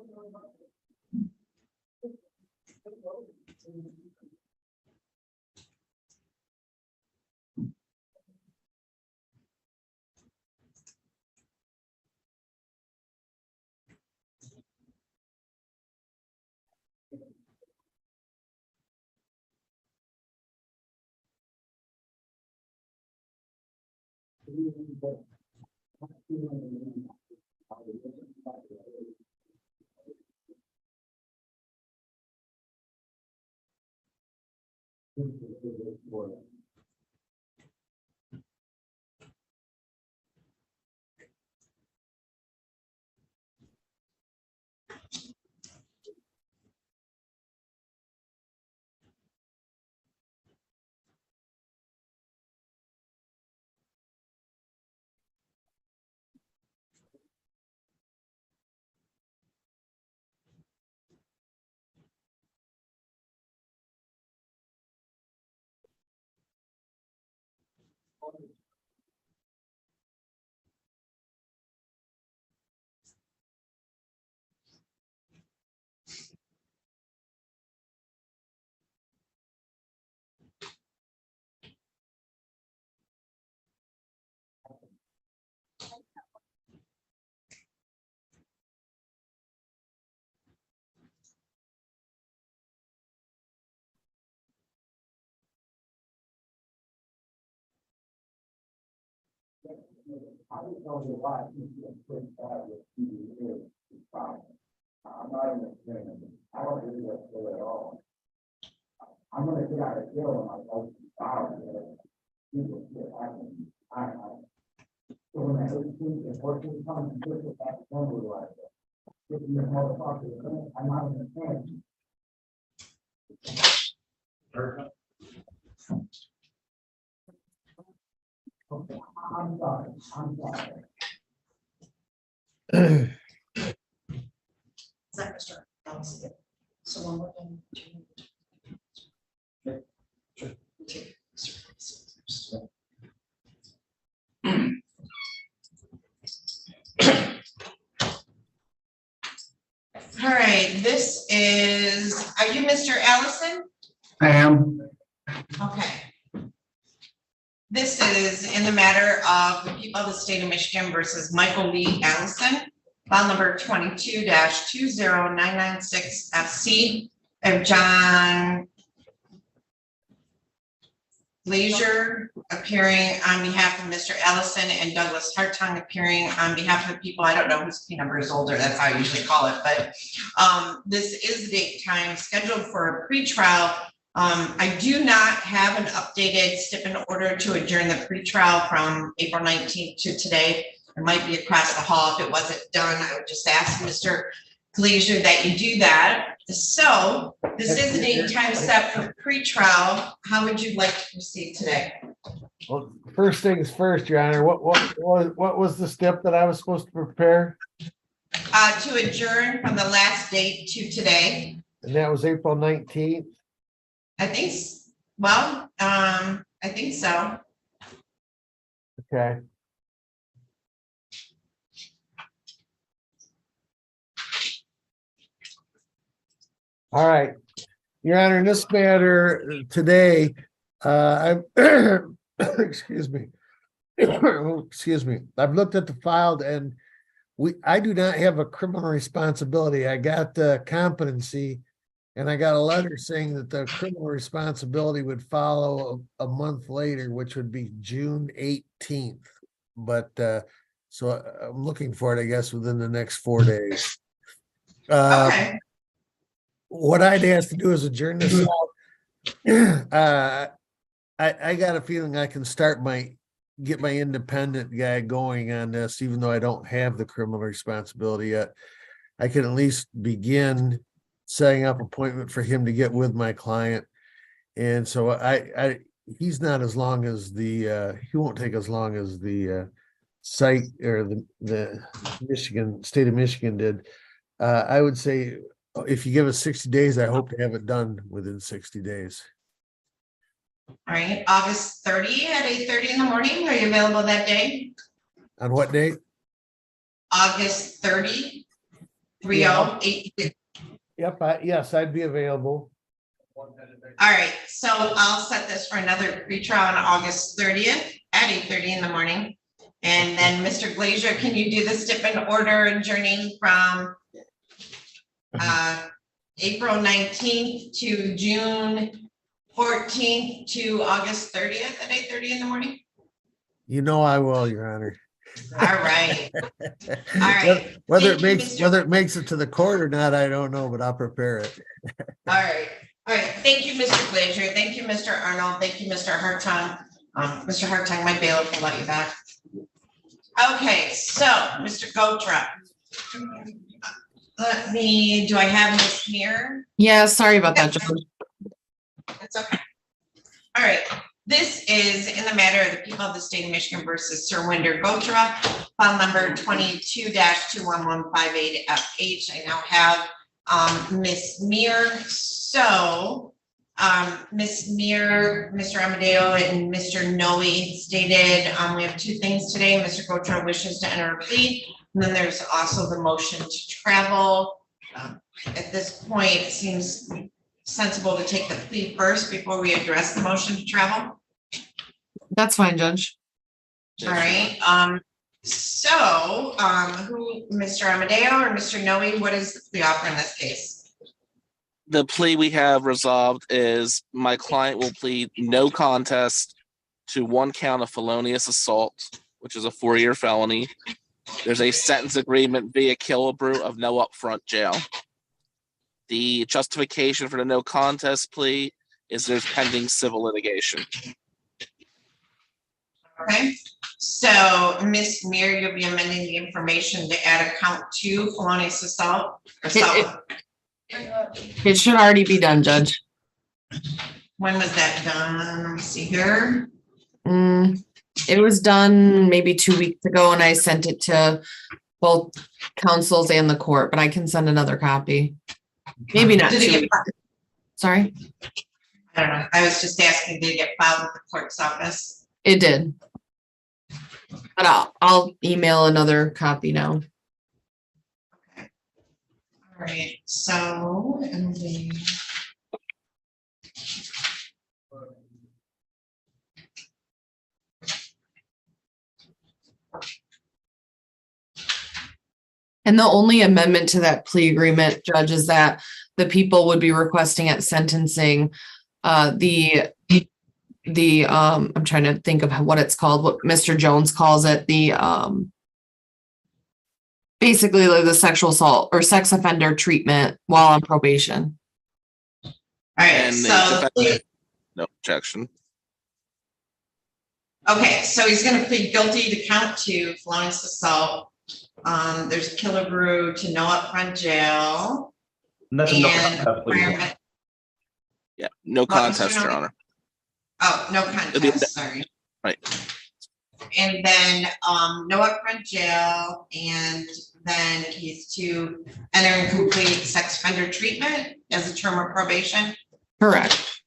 one more thing. All right, this is, are you Mr. Allison? I am. Okay. This is in the matter of the people of the state of Michigan versus Michael Lee Allison, file number 22-20996 FC of John Leisure appearing on behalf of Mr. Allison and Douglas Hartung appearing on behalf of the people. I don't know whose P number is older. That's how I usually call it, but this is the date time scheduled for a pretrial. I do not have an updated stipend order to adjourn the pretrial from April 19th to today. It might be across the hall. If it wasn't done, I would just ask Mr. Leisure that you do that. So this is the date and time set for pretrial. How would you like to proceed today? Well, first things first, Your Honor, what was the step that I was supposed to prepare? To adjourn from the last date to today. And that was April 19th? I think, well, I think so. Okay. All right, Your Honor, in this matter today, I'm, excuse me, excuse me, I've looked at the file and I do not have a criminal responsibility. I got the competency and I got a letter saying that the criminal responsibility would follow a month later, which would be June 18th. But so I'm looking for it, I guess, within the next 4 days. Okay. What I'd ask to do is adjourn this out. I got a feeling I can get my independent guy going on this, even though I don't have the criminal responsibility yet. I can at least begin setting up appointment for him to get with my client. And so he's not as long as he won't take as long as the site or the state of Michigan did. I would say, if you give us 60 days, I hope to have it done within 60 days. All right, August 30 at 8:30 in the morning. Are you available that day? On what date? August 30. 30-8. Yep, yes, I'd be available. All right, so I'll set this for another pretrial on August 30th at 8:30 in the morning. And then Mr. Glazier, can you do the stipend order adjourning from April 19th to June 14th to August 30th at 8:30 in the morning? You know I will, Your Honor. All right. All right. Whether Thank you, it makes it to the court or not, I don't know, but I'll prepare it. All right. All right. Thank you, Mr. Glazier. Thank you, Mr. Arnold. Thank you, Mr. Hartung. Mr. Hartung, my bailiff will let you back. Okay, so Mr. Gotra. Do I have Ms. Meir? Yeah, sorry about that, Judge. That's okay. All right. This is in the matter of the people of the state of Michigan versus Sir Winder Gotra, file number 22-21158FH. I now have Ms. Meir. So Ms. Meir, Mr. Amadeo, and Mr. Noe stated we have two things today. Mr. Gotra wishes to enter a plea, and then there's also the motion to travel. At this point, it seems sensible to take the plea first before we address the motion to travel. That's fine, Judge. All right. Who, Mr. Amadeo or Mr. Noe, what is the plea offer in this case? The plea we have resolved is my client will plead no contest to one count of felonious assault, which is a 4-year felony. There's a sentence agreement via Killebrew of no upfront jail. The justification for the no contest plea is there's pending civil litigation. Okay, so Ms. Meir, you'll be amending the information to add a count 2 felonious assault. It should already be done, Judge. When was that done? Let me see here. It was done maybe 2 weeks ago, and I sent it to both councils and the court, but I can send another copy. Maybe not. Did it 2 get weeks. Sorry? I don't know. I was just asking, did it get filed with the clerk's office? It did. But I'll email another copy now. All right, so, and then. And the only amendment to that plea agreement, Judge, is that the people would be requesting at sentencing, I'm trying to think of what it's called, what Mr. Jones calls it, basically like the sexual assault or sex offender treatment while on probation. All right, And so, no objection. okay, so he's gonna plead guilty to count 2 felonious assault. There's Killebrew to no upfront jail. That's And no contest plea. requirement- Yeah, no contest, Your Honor. Oh, no contest, sorry. Right. And then, no upfront jail, and then he's to enter and complete sex offender treatment as a term of probation. Correct.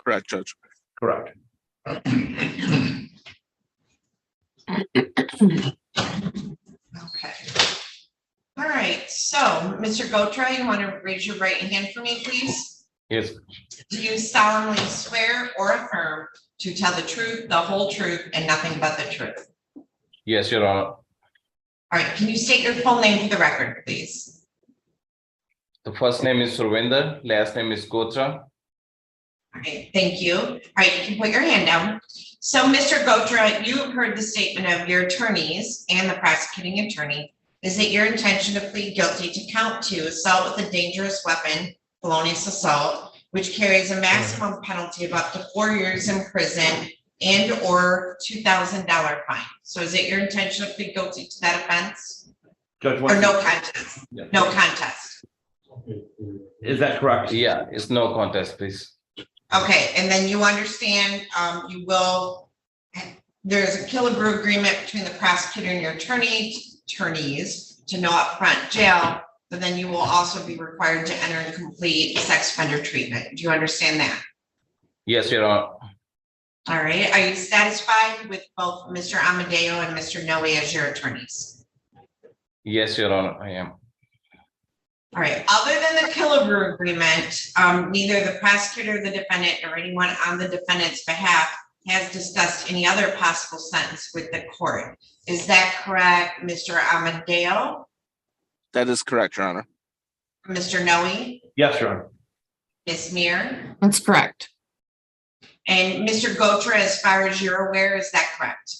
Correct, Judge. Correct. Okay. All right, so, Mr. Gotra, you want to raise your right hand for me, please? Yes. Do you solemnly swear or affirm to tell the truth, the whole truth, and nothing but the truth? Yes, Your Honor. All right, can you state your full name for the record, please? The first name is Surwinder, last name is Gotra. All right, thank you. All right, you can put your hand down. So, Mr. Gotra, you have heard the statement of your attorneys and the prosecuting attorney. Is it your intention to plead guilty to count 2, assault with a dangerous weapon, felonious assault, which carries a maximum penalty of up to 4 years in prison and or $2,000 fine? So is it your intention to plead guilty to that offense? Judge, Or no contest? Yeah. No contest. Is that correct? Yeah, it's no contest, please. Okay, and then you understand, you will, there's a Killebrew agreement between the prosecutor and your attorneys to no upfront jail, but then you will also be required to enter and complete sex offender treatment. Do you understand that? Yes, Your Honor. All right, are you satisfied with both Mr. Amadeo and Mr. Noe as your attorneys? Yes, Your Honor, I am. All right, other than the Killebrew agreement, neither the prosecutor, the defendant, nor anyone on the defendant's behalf has discussed any other possible sentence with the court. Is that correct, Mr. Amadeo? That is correct, Your Honor. Mr. Noe? Yes, Your Honor. Ms. Meir? That's correct. And Mr. Gotra, as far as you're aware, is that correct?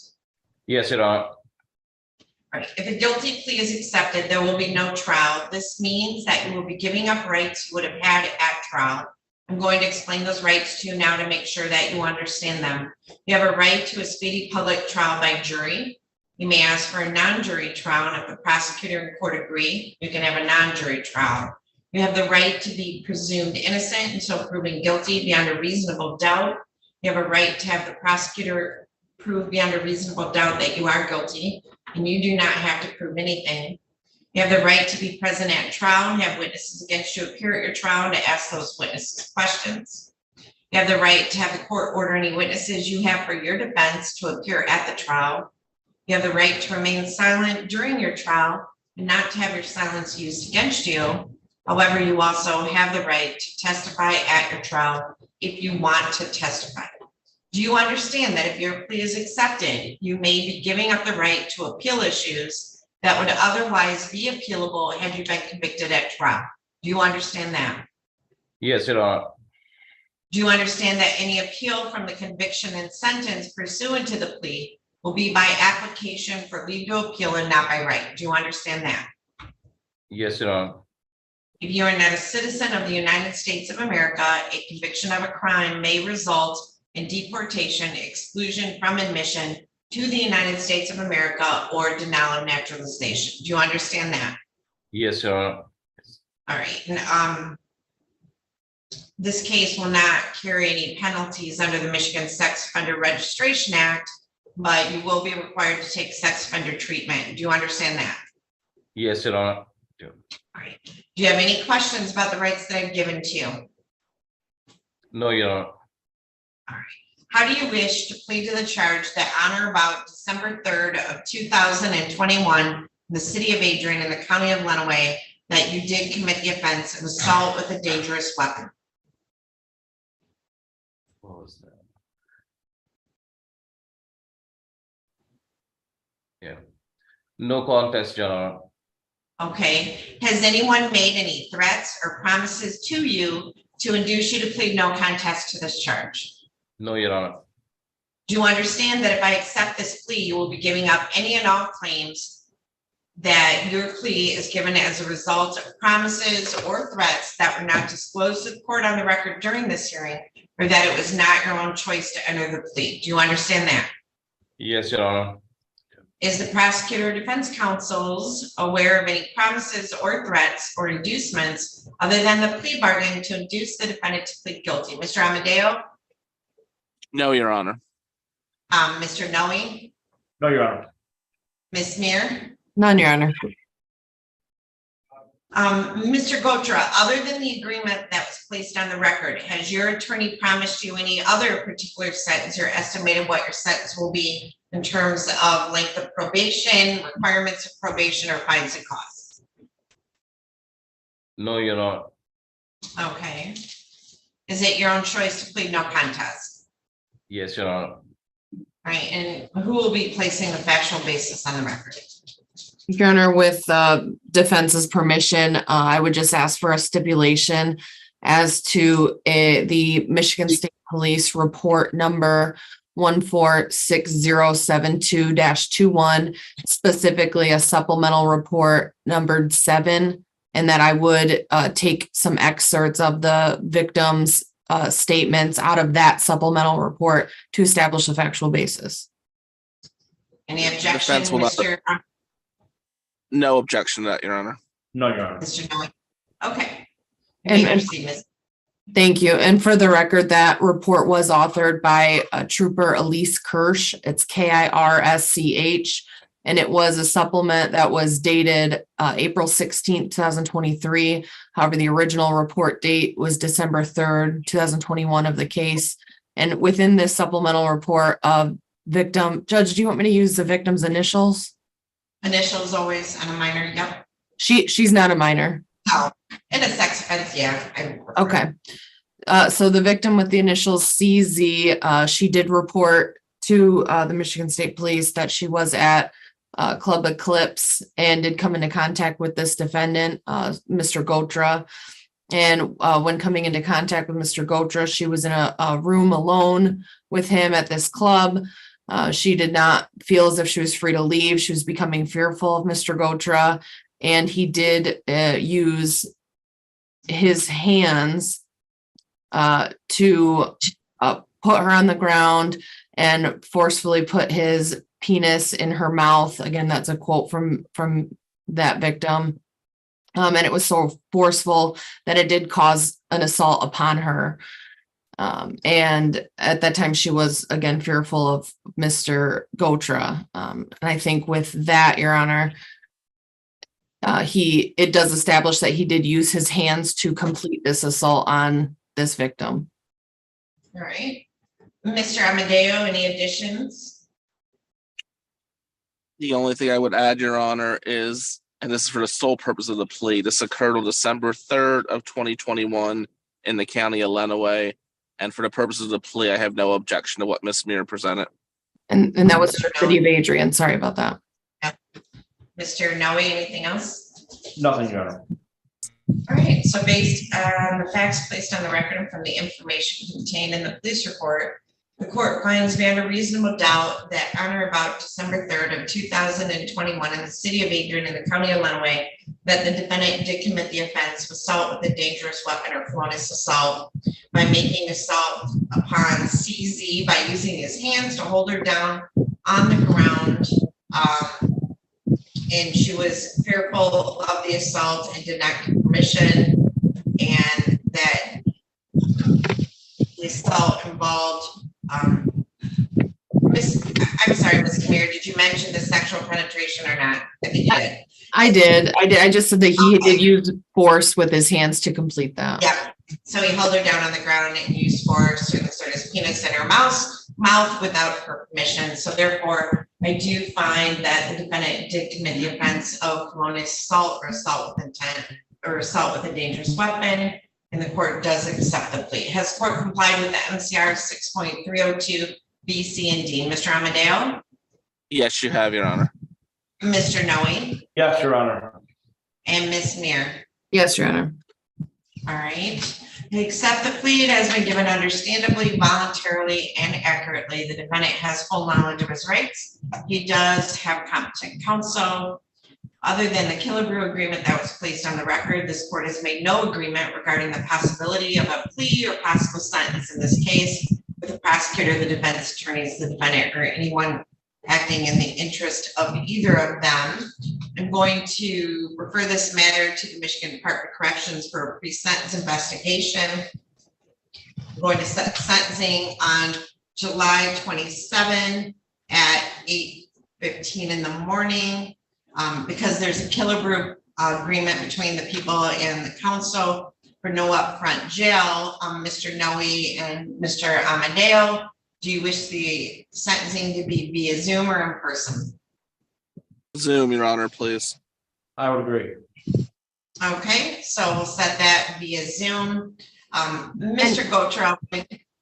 Yes, Your Honor. All right, if a guilty plea is accepted, there will be no trial. This means that you will be giving up rights you would have had at trial. I'm going to explain those rights to you now to make sure that you understand them. You have a right to a speedy public trial by jury. You may ask for a non-jury trial, and if the prosecutor and court agree, you can have a non-jury trial. You have the right to be presumed innocent until proven guilty beyond a reasonable doubt. You have a right to have the prosecutor prove beyond a reasonable doubt that you are guilty, and you do not have to prove anything. You have the right to be present at trial and have witnesses against you appear at your trial and to ask those witnesses questions. You have the right to have the court order any witnesses you have for your defense to appear at the trial. You have the right to remain silent during your trial and not to have your silence used against you. However, you also have the right to testify at your trial if you want to testify. Do you understand that if your plea is accepted, you may be giving up the right to appeal issues that would otherwise be appealable had you been convicted at trial? Do you understand that? Yes, Your Honor. Do you understand that any appeal from the conviction and sentence pursuant to the plea will be by application for leave to appeal and not by right? Do you understand that? Yes, Your Honor. If you are not a citizen of the United States of America, a conviction of a crime may result in deportation, exclusion from admission to the United States of America, or denial of naturalization. Do you understand that? Yes, Your Honor. All right. And, this case will not carry any penalties under the Michigan Sex Offender Registration Act, but you will be required to take sex offender treatment. Do you understand that? Yes, Your Honor. All right. Do you have any questions about the rights that I've given to you? No, Your Honor. All right. How do you wish to plead to the charge that on or about December 3rd of 2021, in the city of Adrian in the county of Lenawee, that you did commit the offense of assault with a dangerous weapon? What was that? Yeah. No contest, Your Honor. Okay. Has anyone made any threats or promises to you to induce you to plead no contest to this charge? No, Your Honor. Do you understand that if I accept this plea, you will be giving up any and all claims that your plea is given as a result of promises or threats that were not disclosed to the court on the record during this hearing, or that it was not your own choice to enter the plea? Do you understand that? Yes, Your Honor. Is the prosecutor or defense counsels aware of any promises or threats or inducements other than the plea bargain to induce the defendant to plead guilty? Mr. Amadeo? No, Your Honor. Mr. Noe? No, Your Honor. Ms. Meir? None, Your Honor. Mr. Gotra, other than the agreement that was placed on the record, has your attorney promised you any other particular sentence or estimated what your sentence will be in terms of length of probation, requirements of probation, or fines and costs? No, Your Honor. Okay. Is it your own choice to plead no contest? Yes, Your Honor. Right, and who will be placing the factual basis on the record? Your Honor, with defense's permission, I would just ask for a stipulation as to the Michigan State Police report number 146072-21, specifically a supplemental report numbered 7, and that I would take some excerpts of the victim's statements out of that supplemental report to establish a factual basis. Any objection, Defense will not- Mr. No objection to that, Your Honor. No, Your Honor. Mr. Noe? Okay. And- You may proceed, Ms. Thank you. And for the record, that report was authored by Trooper Elise Kirsch. It's KIRSCH. And it was a supplement that was dated April 16th, 2023. However, the original report date was December 3rd, 2021 of the case. And within this supplemental report of victim, Judge, do you want me to use the victim's initials? Initials always on a minor, yep. She's not a minor. Oh, in a sex offense, yeah. Okay. So the victim with the initials CZ, she did report to the Michigan State Police that she was at Club Eclipse and did come into contact with this defendant, Mr. Gotra. And when coming into contact with Mr. Gotra, she was in a room alone with him at this club. She did not feel as if she was free to leave. She was becoming fearful of Mr. Gotra, and he did use his hands to put her on the ground and forcefully put his penis in her mouth. Again, that's a quote from that victim. And it was so forceful that it did cause an assault upon her. And at that time, she was again fearful of Mr. Gotra. And I think with that, Your Honor, it does establish that he did use his hands to complete this assault on this victim. All right. Mr. Amadeo, any additions? The only thing I would add, Your Honor, is, and this is for the sole purpose of the plea, this occurred on December 3rd of 2021 in the county of Lenawee. And for the purposes of the plea, I have no objection to what Ms. Meir presented. And that was the city of Adrian. Sorry about that. Yep. Mr. Noe, anything else? Nothing, Your Honor. All right, so based on the facts placed on the record and from the information contained in the police report, the court finds beyond a reasonable doubt that on or about December 3rd of 2021 in the city of Adrian in the county of Lenawee, that the defendant did commit the offense of assault with a dangerous weapon or felonious assault by making assault upon CZ by using his hands to hold her down on the ground. And she was fearful of the assault and did not give permission, and that the assault involved I'm sorry, Ms. Meir, did you mention the sexual penetration or not? I think you did. I did. I just said that he did use force with his hands to complete that. Yeah. So he held her down on the ground and used force to insert his penis in her mouth without her permission. So therefore, I do find that the defendant did commit the offense of felonious assault or assault with intent or assault with a dangerous weapon, and the court does accept the plea. Has court complied with the MCR 6.302 B, C, and D? Mr. Amadeo? Yes, you have, Your Honor. Mr. Noe? Yes, Your Honor. And Ms. Meir? Yes, Your Honor. All right. Accept the plea. It has been given understandably, voluntarily, and accurately. The defendant has full knowledge of his rights. He does have competent counsel. Other than the Killebrew agreement that was placed on the record, this court has made no agreement regarding the possibility of a plea or possible sentence in this case with the prosecutor, the defense attorneys, the defendant, or anyone acting in the interest of either of them. I'm going to refer this matter to the Michigan Department of Corrections for a pre-sentence investigation. I'm going to set sentencing on July 27 at 8:15 in the morning. Because there's a Killebrew agreement between the people and the council for no upfront jail, Mr. Noe and Mr. Amadeo, do you wish the sentencing to be via Zoom or in person? Zoom, Your Honor, please. I would agree. Okay, so we'll set that via Zoom. Mr. Gotra,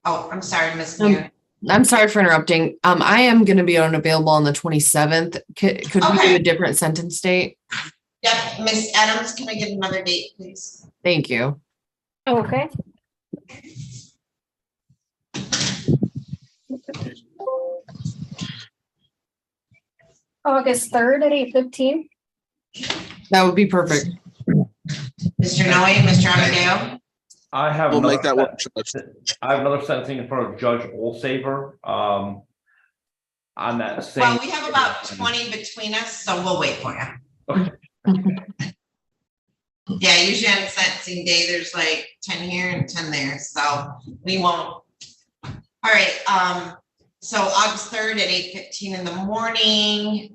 oh, I'm sorry, Ms. Meir. I'm sorry for interrupting. I am going to be unavailable on the 27th. Could we do a different sentence date? Yep, Ms. Adams, can I get another date, please? Thank you. Okay. August 3rd at 8:15. That would be perfect. Mr. Noe, Mr. Amadeo? I have. We'll make that work. I have another sentencing in front of Judge Olsaver, on that same. Well, we have about 20 between us, so we'll wait for you. Yeah, usually on sentencing day, there's like 10 here and 10 there, so we won't. All right, so August 3rd at 8:15 in the morning.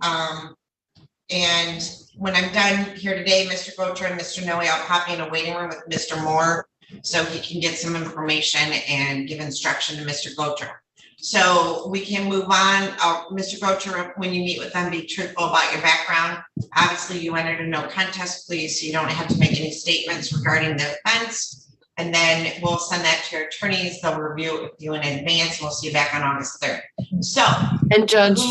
And when I'm done here today, Mr. Gotra and Mr. Noe, I'll pop you in a waiting room with Mr. Moore so he can get some information and give instruction to Mr. Gotra. So we can move on. Mr. Gotra, when you meet with them, be truthful about your background. Obviously, you entered a no contest plea, so you don't have to make any statements regarding the offense. And then we'll send that to your attorneys. They'll review it with you in advance. We'll see you back on August 3rd. So. And Judge,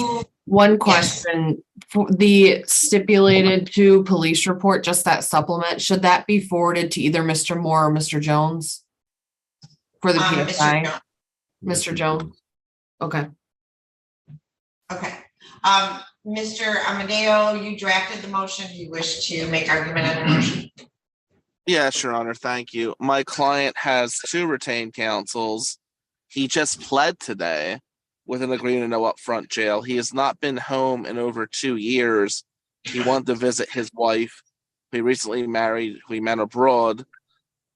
one question, for the stipulated to police report, just that supplement, should that be forwarded to either Mr. Moore or Mr. Jones? For the PSI? Mr. Jones? Okay. Okay. Mr. Amadeo, you drafted the motion. Do you wish to make argument on the motion? Yes, Your Honor, thank you. My client has 2 retained counsels. He just pled today with an agreement to no upfront jail. He has not been home in over 2 years. He wanted to visit his wife, who he recently married, who he met abroad.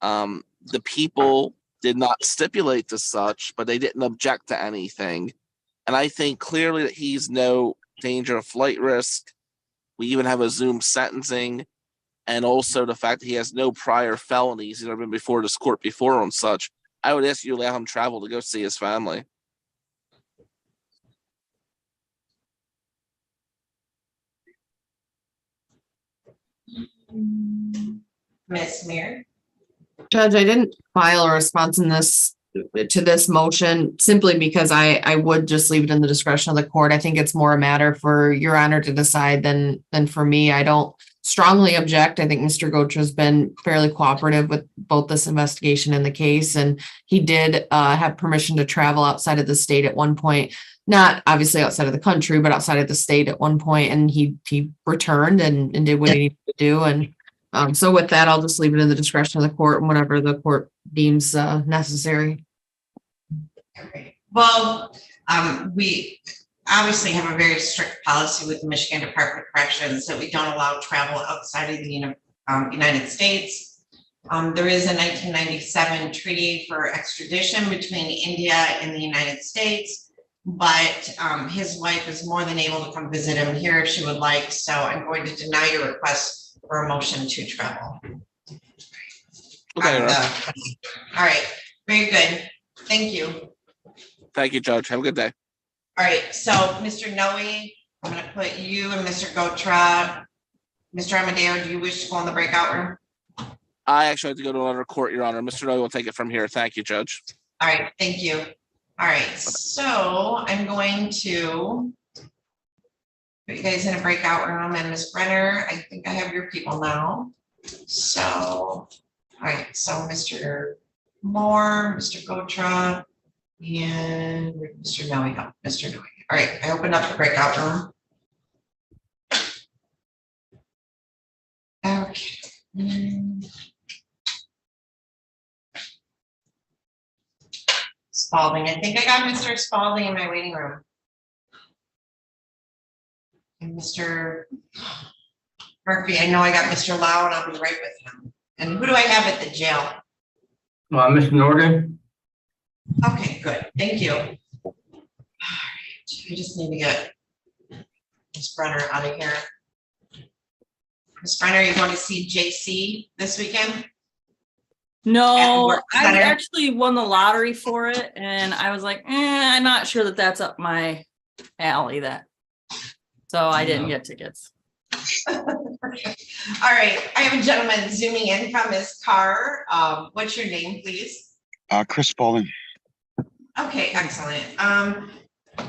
The people did not stipulate to such, but they didn't object to anything. And I think clearly that he's no danger of flight risk. We even have a Zoom sentencing. And also the fact that he has no prior felonies. He's never been before this court before on such. I would ask you to allow him travel to go see his family. Ms. Meir? Judge, I didn't file a response in this to this motion simply because I would just leave it in the discretion of the court. I think it's more a matter for Your Honor to decide than for me. I don't strongly object. I think Mr. Gotra has been fairly cooperative with both this investigation and the case, and he did have permission to travel outside of the state at one point, not obviously outside of the country, but outside of the state at one point, and he returned and did what he needed to do. And so with that, I'll just leave it in the discretion of the court and whatever the court deems necessary. Well, we obviously have a very strict policy with the Michigan Department of Corrections that we don't allow travel outside of the United States. There is a 1997 treaty for extradition between India and the United States, but his wife is more than able to come visit him here if she would like. So I'm going to deny your request for a motion to travel. Okay. All right, very good. Thank you. Thank you, Judge. Have a good day. All right, so Mr. Noe, I'm gonna put you and Mr. Gotra. Mr. Amadeo, do you wish to go in the breakout room? I actually have to go to another court, Your Honor. Mr. Noe will take it from here. Thank you, Judge. All right, thank you. All right, so I'm going to put you guys in a breakout room, and Ms. Brenner, I think I have your people now. So, all right, so Mr. Moore, Mr. Gotra, and Mr. Noe, no, Mr. Noe. All right, I opened up the breakout room. Okay. Spalding, I think I got Mr. Spalding in my waiting room. And Mr. Murphy, I know I got Mr. Lau, and I'll be right with him. And who do I have at the jail? Mr. Norton? Okay, good, thank you. All right, I just need to get Ms. Brenner out of here. Ms. Brenner, you going to see JC this weekend? No, Work I Center? actually won the lottery for it, and I was like, I'm not sure that that's up my alley. So I didn't get tickets. All right, I have a gentleman zooming in from his car. What's your name, please? Chris Spalding. Okay, excellent.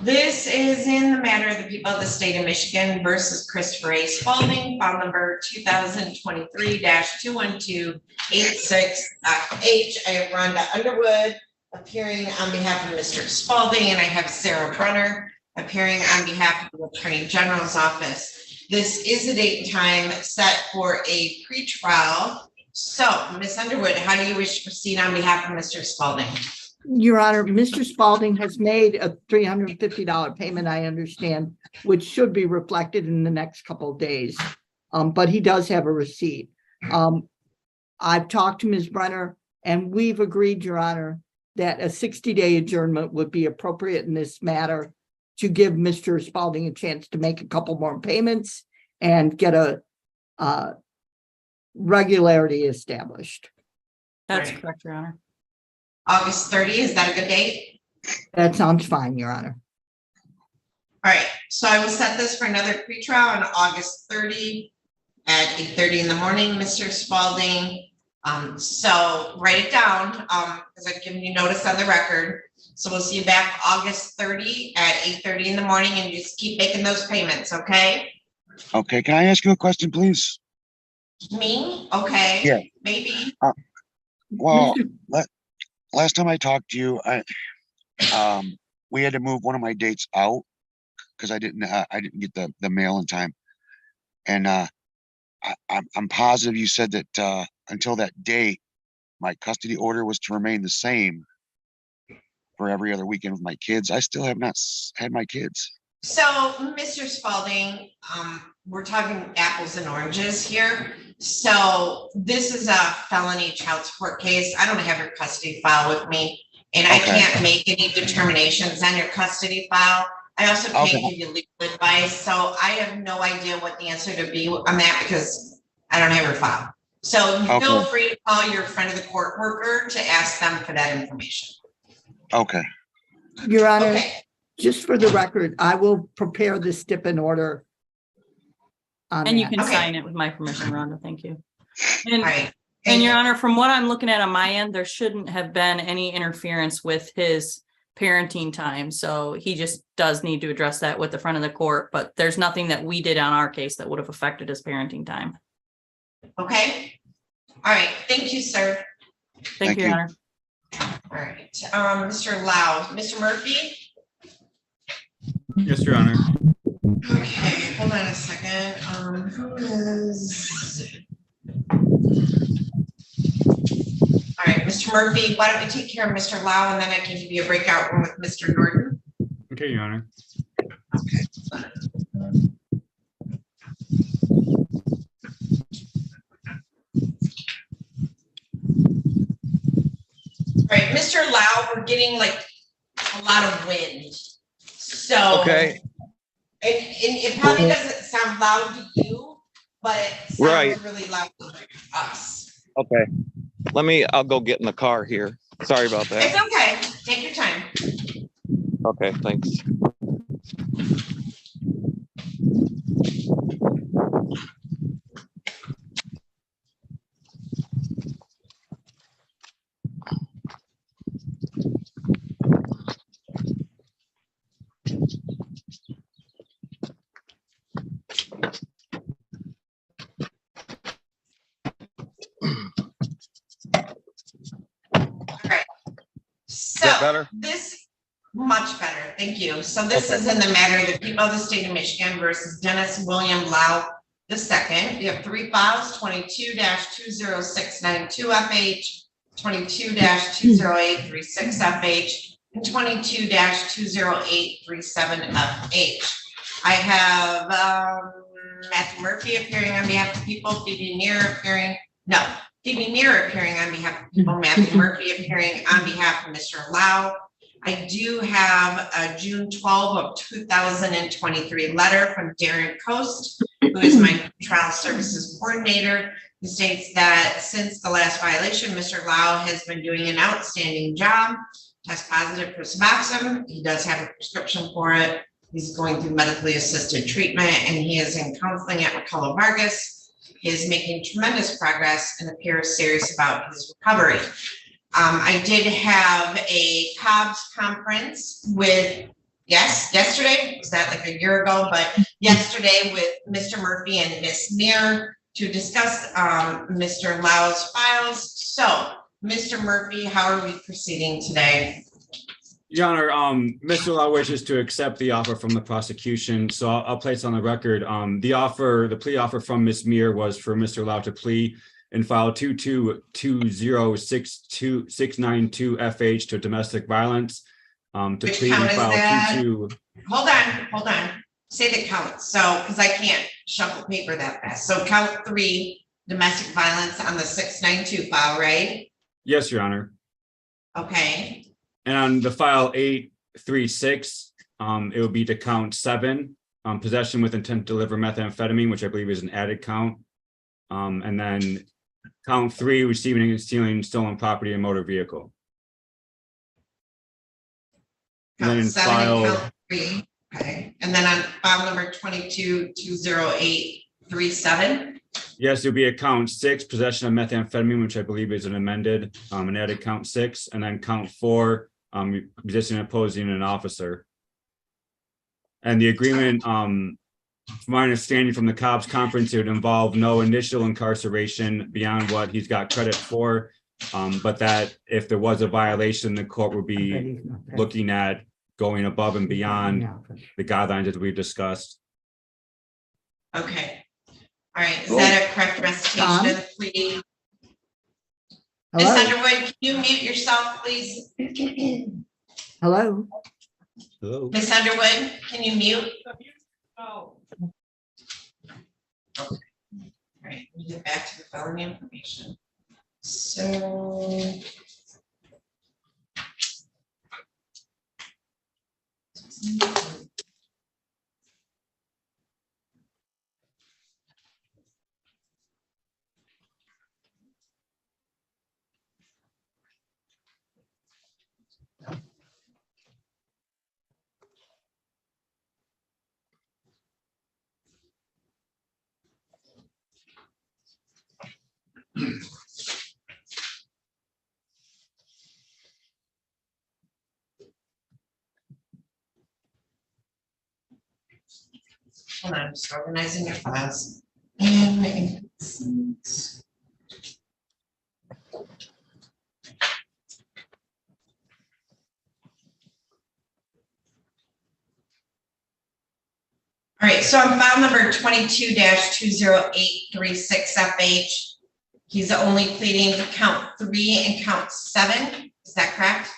This is in the matter of the people of the state of Michigan versus Christopher A. Spalding, file number 2023-21286H. I have Rhonda Underwood appearing on behalf of Mr. Spalding, and I have Sarah Brunner appearing on behalf of the Attorney General's office. This is a date and time set for a pretrial. So, Ms. Underwood, how do you wish to proceed on behalf of Mr. Spalding? Your Honor, Mr. Spalding has made a $350 payment, I understand, which should be reflected in the next couple of days. But he does have a receipt. I've talked to Ms. Brenner, and we've agreed, Your Honor, that a 60-day adjournment would be appropriate in this matter to give Mr. Spalding a chance to make a couple more payments and get a regularity established. That's correct, Your Honor. August 30, is that a good date? That sounds fine, Your Honor. All right, so I will set this for another pretrial on August 30 at 8:30 in the morning, Mr. Spalding. So write it down, because I've given you notice on the record. So we'll see you back August 30 at 8:30 in the morning, and just keep making those payments, okay? Okay, can I ask you a question, please? Me? Okay. Yeah. Maybe. Well, last time I talked to you, we had to move one of my dates out because I didn't get the mail in time, and I'm positive you said that until that date, my custody order was to remain the same for every other weekend with my kids. I still have not had my kids. So, Mr. Spalding, we're talking apples and oranges here. So this is a felony child support case. I don't have your custody file with me, and I can't make any determinations on your custody file. I also can't give you legal advice, so I have no idea what the answer to be on that because I don't have your file. So feel free to call your friend of the court worker to ask them for that information. Okay. Your Honor, just for the record, I will prepare the stipend order. And you can sign it with my permission, Rhonda. Thank you. And Your Honor, from what I'm looking at on my end, there shouldn't have been any interference with his parenting time. So he just does need to address that with the front of the court, but there's nothing that we did on our case that would have affected his parenting time. Okay. All right. Thank you, sir. Thank you, Your Honor. All right. Mr. Lau, Mr. Murphy. Yes, Your Honor. Okay, hold on a second. Who is? All right, Mr. Murphy, why don't we take care of Mr. Lau, and then I can give you a breakout room with Mr. Norton. Okay, Your Honor. All right, Mr. Lau, we're getting like a lot of wind. So it probably doesn't sound loud to you, but it sounds really loud to us. Okay. I'll go get in the car here. Sorry about that. It's okay. Take your time. Okay, thanks. So this much better. Thank you. So this is in the matter of the people of the state of Michigan versus Dennis William Lau II. We have three files, 22-20692FH, 22-20836FH, and 22-20837FH. I have Matthew Murphy appearing on behalf of people, Phoebe Neer appearing on behalf of people, Matthew Murphy appearing on behalf of Mr. Lau. I do have a June 12 of 2023 letter from Darren Coast, who is my trial services coordinator, who states that since the last violation, Mr. Lau has been doing an outstanding job, test positive for Suboxone. He does have a prescription for it. He's going through medically assisted treatment, and he is in counseling at McCullough Vargas. He is making tremendous progress and appears serious about his recovery. I did have a Cobb's conference with, yesterday, was that like a year ago, but yesterday with Mr. Murphy and Miss Meir to discuss Mr. Lau's files. So, Mr. Murphy, how are we proceeding today? Your Honor, Mr. Lau wishes to accept the offer from the prosecution, so I'll place on the record, the plea offer from Ms. Meir was for Mr. Lau to plea in file 22-20692FH to domestic violence, to plead in file 22. Hold on. Say the count, so, because I can't shuffle paper that fast. So count 3, domestic violence on the 692 file, right? Yes, Your Honor. Okay. And on the file 836, it would be to count 7, possession with intent to deliver methamphetamine, which I believe is an added count. And then count 3, receiving and stealing stolen property and motor vehicle. And then count in 7 and file, count 3, okay, and then on file number 22-20837. yes, there'll be a count 6, possession of methamphetamine, which I believe is an amended, and added count 6, and then count 4, resisting and opposing an officer. And the agreement, from my understanding from the cops conference, it would involve no initial incarceration beyond what he's got credit for. But that if there was a violation, the court would be looking at going above and beyond the guidelines that we've discussed. Okay. All right, is that a correct recitation of the plea? Ms. Hello? Underwood, can you mute yourself, please? Hello? Hello? Ms. Underwood, can you mute? Okay. All right, we get back to the felony information. So. Hold on, I'm just organizing your files. All right, so on file number 22-20836FH, he's only pleading to count 3 and count 7. Is that correct?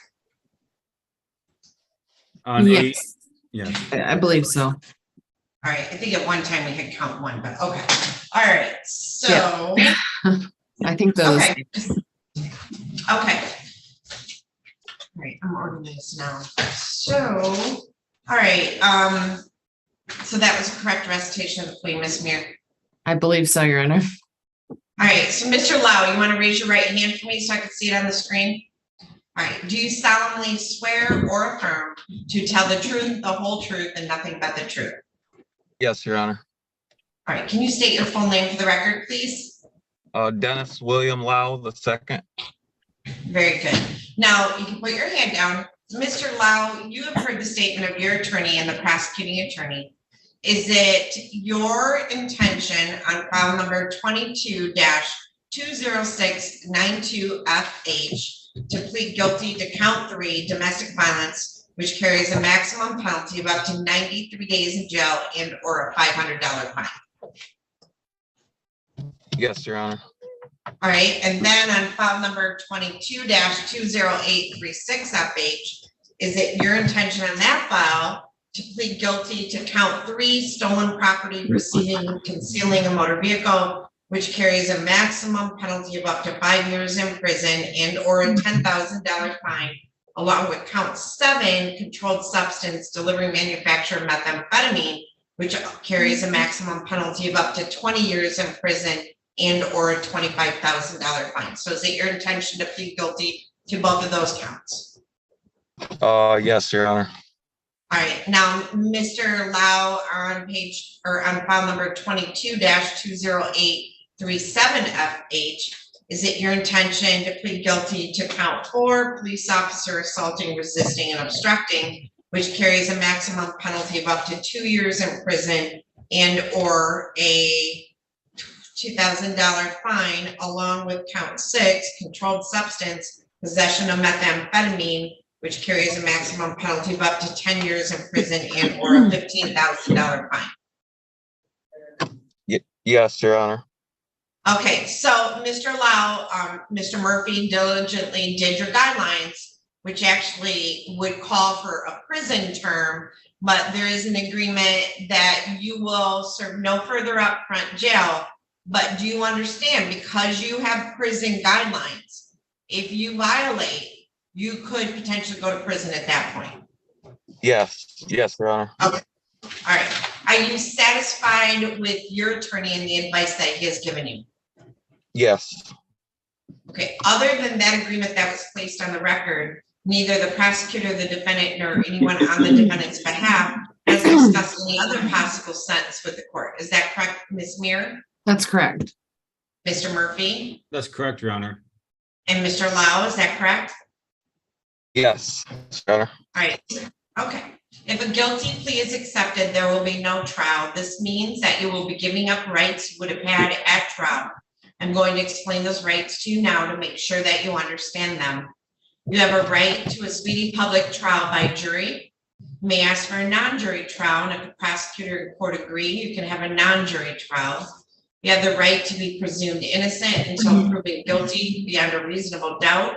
On Yes. 8, yes. I believe so. All right, I think at one time we had count 1, but okay. All right, so. I think those. Okay. Okay. All right, I'm organized now. So, all right, so that was a correct recitation of the plea, Ms. Muir. I believe so, Your Honor. All right, so Mr. Lau, you want to raise your right hand for me so I can see it on the screen? All right, do you solemnly swear or affirm to tell the truth, the whole truth, and nothing but the truth? Yes, Your Honor. All right, can you state your full name for the record, please? Dennis William Lau II. Very good. Now, you can put your hand down. Mr. Lau, you have heard the statement of your attorney and the prosecuting attorney. Is it your intention on file number 22-20692FH to plead guilty to count 3 domestic violence, which carries a maximum penalty of up to 93 days in jail and or a $500 fine? Yes, Your Honor. All right, and then on file number 22-20836FH, is it your intention on that file to plead guilty to count 3 stolen property, receiving and concealing a motor vehicle, which carries a maximum penalty of up to 5 years in prison and or a $10,000 fine, along with count 7, controlled substance, delivery, manufacture of methamphetamine, which carries a maximum penalty of up to 20 years in prison and or a $25,000 fine? So is it your intention to plead guilty to both of those counts? Yes, Your Honor. All right, now, Mr. Lau, on page or on file number 22-20837FH, is it your intention to plead guilty to count 4, police officer assaulting, resisting, and obstructing, which carries a maximum penalty of up to 2 years in prison and or a $2,000 fine, along with count 6, controlled substance, possession of methamphetamine, which carries a maximum penalty of up to 10 years in prison and or a $15,000 fine? Yes, Your Honor. Okay, so Mr. Lau, Mr. Murphy diligently did your guidelines, which actually would call for a prison term, but there is an agreement that you will serve no further upfront jail. But do you understand, because you have prison guidelines, if you violate, you could potentially go to prison at that point? Yes, Your Honor. Okay, all right. Are you satisfied with your attorney and the advice that he has given you? Yes. Okay, other than that agreement that was placed on the record, Neither the prosecutor, the defendant, nor anyone on the defendant's behalf has discussed any other possible sentence with the court. Is that correct, Ms. Muir? That's correct. Mr. Murphy? That's correct, Your Honor. And Mr. Lau, is that correct? Yes, Your Honor. All right, okay. If a guilty plea is accepted, there will be no trial. This means that you will be giving up rights you would have had at trial. I'm going to explain those rights to you now to make sure that you understand them. You have a right to a speedy public trial by jury. You may ask for a non-jury trial, and if the prosecutor and court agree, you can have a non-jury trial. You have the right to be presumed innocent until proven guilty beyond a reasonable doubt.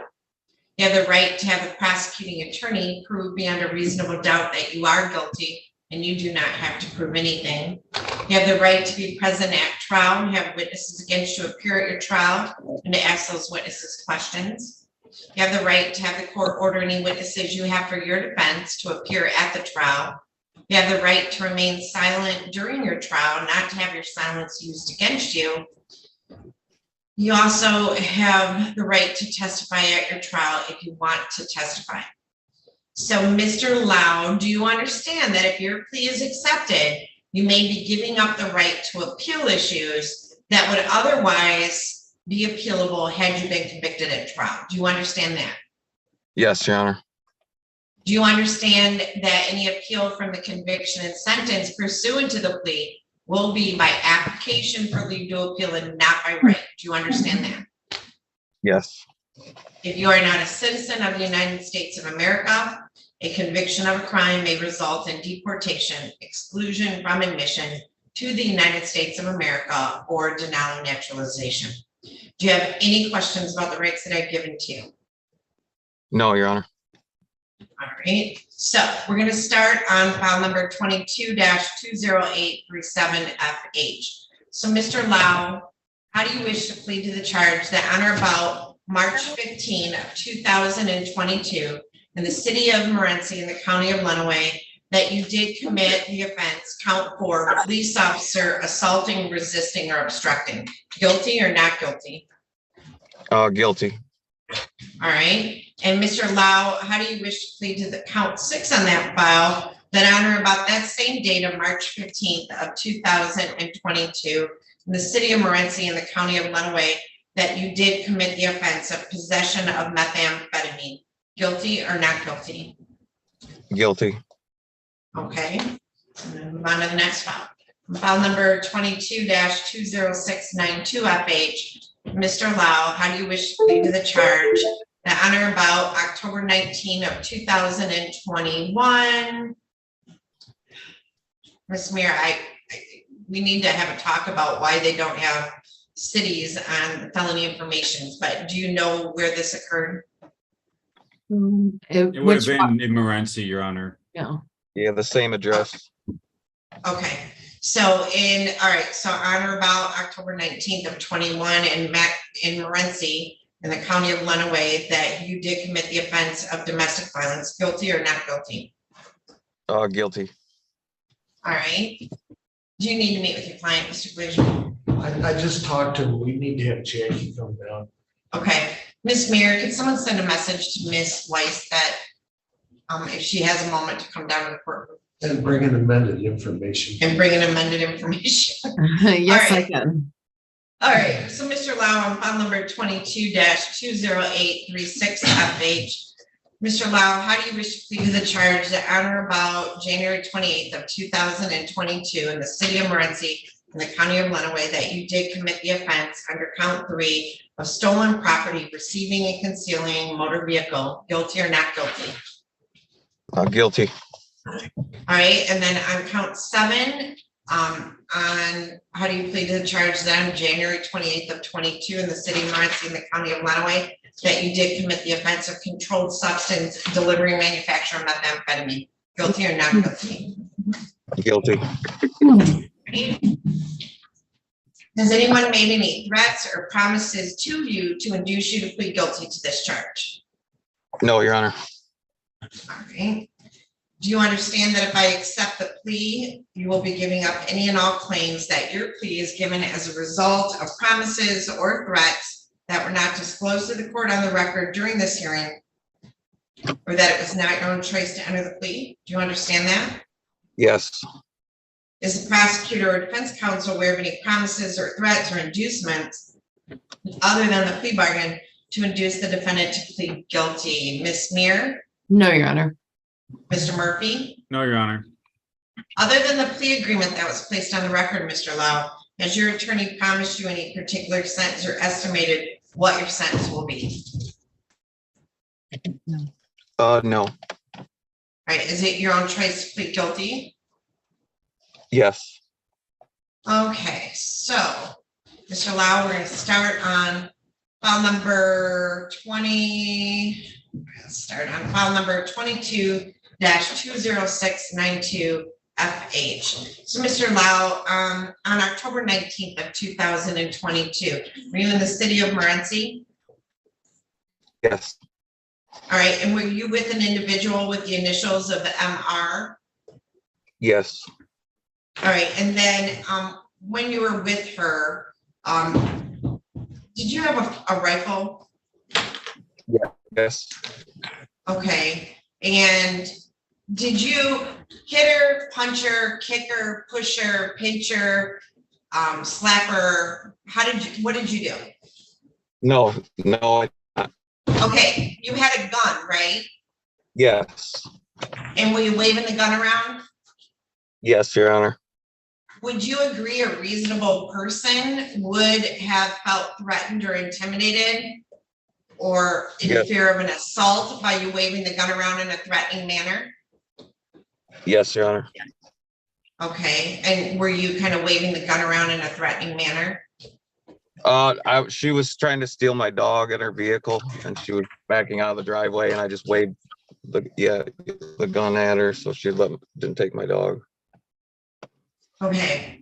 You have the right to have a prosecuting attorney prove beyond a reasonable doubt that you are guilty, and you do not have to prove anything. You have the right to be present at trial and have witnesses against you appear at your trial and to ask those witnesses questions. You have the right to have the court order any witnesses you have for your defense to appear at the trial. You have the right to remain silent during your trial, not to have your silence used against you. You also have the right to testify at your trial if you want to testify. So, Mr. Lau, do you understand that if your plea is accepted, you may be giving up the right to appeal issues that would otherwise be appealable had you been convicted at trial? Do you understand that? Yes, Your Honor. Do you understand that any appeal from the conviction and sentence pursuant to the plea will be by application for leave to appeal and not by right? Do you understand that? Yes. If you are not a citizen of the United States of America, a conviction of a crime may result in deportation, exclusion from admission to the United States of America, or denial of naturalization. Do you have any questions about the rights that I've given to you? No, Your Honor. All right, so we're going to start on file number 22-20837FH. So, Mr. Lau, how do you wish to plead to the charge that on or about March 15 of 2022 in the city of Morenci in the county of Lenawee that you did commit the offense, count 4, police officer assaulting, resisting, or obstructing? Guilty or not guilty? Guilty. All right. And Mr. Lau, how do you wish to plead to the count 6 on that file that on or about that same date of March 15th of 2022 in the city of Morenci in the county of Lenawee that you did commit the offense of possession of methamphetamine? Guilty or not guilty? Guilty. Okay. And then move on to the next file. File number 22-20692FH. Mr. Lau, how do you wish to plead to the charge that on or about October 19 of 2021? Ms. Mayor, we need to have a talk about why they don't have cities on felony information, but do you know where this occurred? It would have been in Morenci, Your Honor. Yeah. Yeah, the same address. Okay, so all right, so on or about October 19th of 21 in Morenci in the county of Lenawee that you did commit the offense of domestic violence. Guilty or not guilty? Guilty. All right. Do you need to meet with your client, Mr. Glazier? I just talked to him. We need to have Jackie come down. Okay, Ms. Mayor, could someone send a message to Ms. Weiss that if she has a moment to come down to the courtroom? And bring in amended information. And bring in amended information. Yes, All right. I can. All right, so Mr. Lau, on file number 22-20836FH. Mr. Lau, how do you wish to plead to the charge that on or about January 28th of 2022 in the city of Morenci in the county of Lenawee that you did commit the offense under count 3 of stolen property, receiving and concealing a motor vehicle? Guilty or not guilty? Guilty. All right, and then on count 7, on how do you plead to the charge that on January 28th of 22 in the city of Morenci in the county of Lenawee that you did commit the offense of controlled substance delivery, manufacture of methamphetamine? Guilty or not guilty? Guilty. Has anyone made any threats or promises to you to induce you to plead guilty to this charge? No, Your Honor. All right. Do you understand that if I accept the plea, you will be giving up any and all claims that your plea is given as a result of promises or threats that were not disclosed to the court on the record during this hearing, or that it was not your own choice to enter the plea? Do you understand that? Yes, Is the prosecutor or defense counsel aware of any promises or threats or inducements other than the plea bargain to induce the defendant to plead guilty? Ms. Meir, No, Your Honor. Mr. Murphy? No, Your Honor. Other than the plea agreement that was placed on the record, Mr. Lau, has your attorney promised you any particular sentence or estimated what your sentence will be? no, All right, is it your own choice to plead guilty? yes, Okay, so, Mr. Lau, we're gonna start on file number 20. Let's start on file number 22-20692 FH. So, Mr. Lau, on October 19th of 2022, were you in the city of Morenci? yes, All right, and were you with an individual with the initials of MR? yes, All right, and then when you were with her, did you have a rifle? yes, Okay, and did you hit her, punch her, kick her, push her, pinch her, slap her? What did you do? no, Okay, you had a gun, right? yes, And were you waving the gun around? yes, Your Honor. Would you agree a reasonable person would have felt threatened or intimidated or in Yes. fear of an assault by you waving the gun around in a threatening manner? Yes, Your Honor. Okay, and were you kind of waving the gun around in a threatening manner? She was trying to steal my dog in her vehicle and she was backing out of the driveway and I just waved the gun at her, so she didn't take my dog. Okay,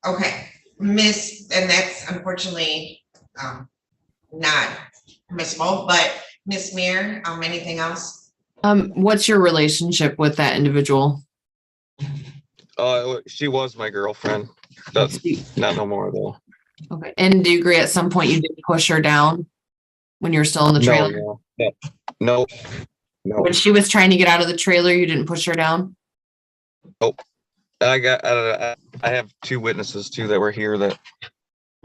okay, Miss, and that's unfortunately, not permissible, but Miss Meir, anything else? What's your relationship with that individual? She was my girlfriend. That's not no more though. Okay. And do you agree at some point you did push her down when you were still in the trailer? No. When she was trying to get out of the trailer, you didn't push her down? Nope. I have two witnesses too that were here that.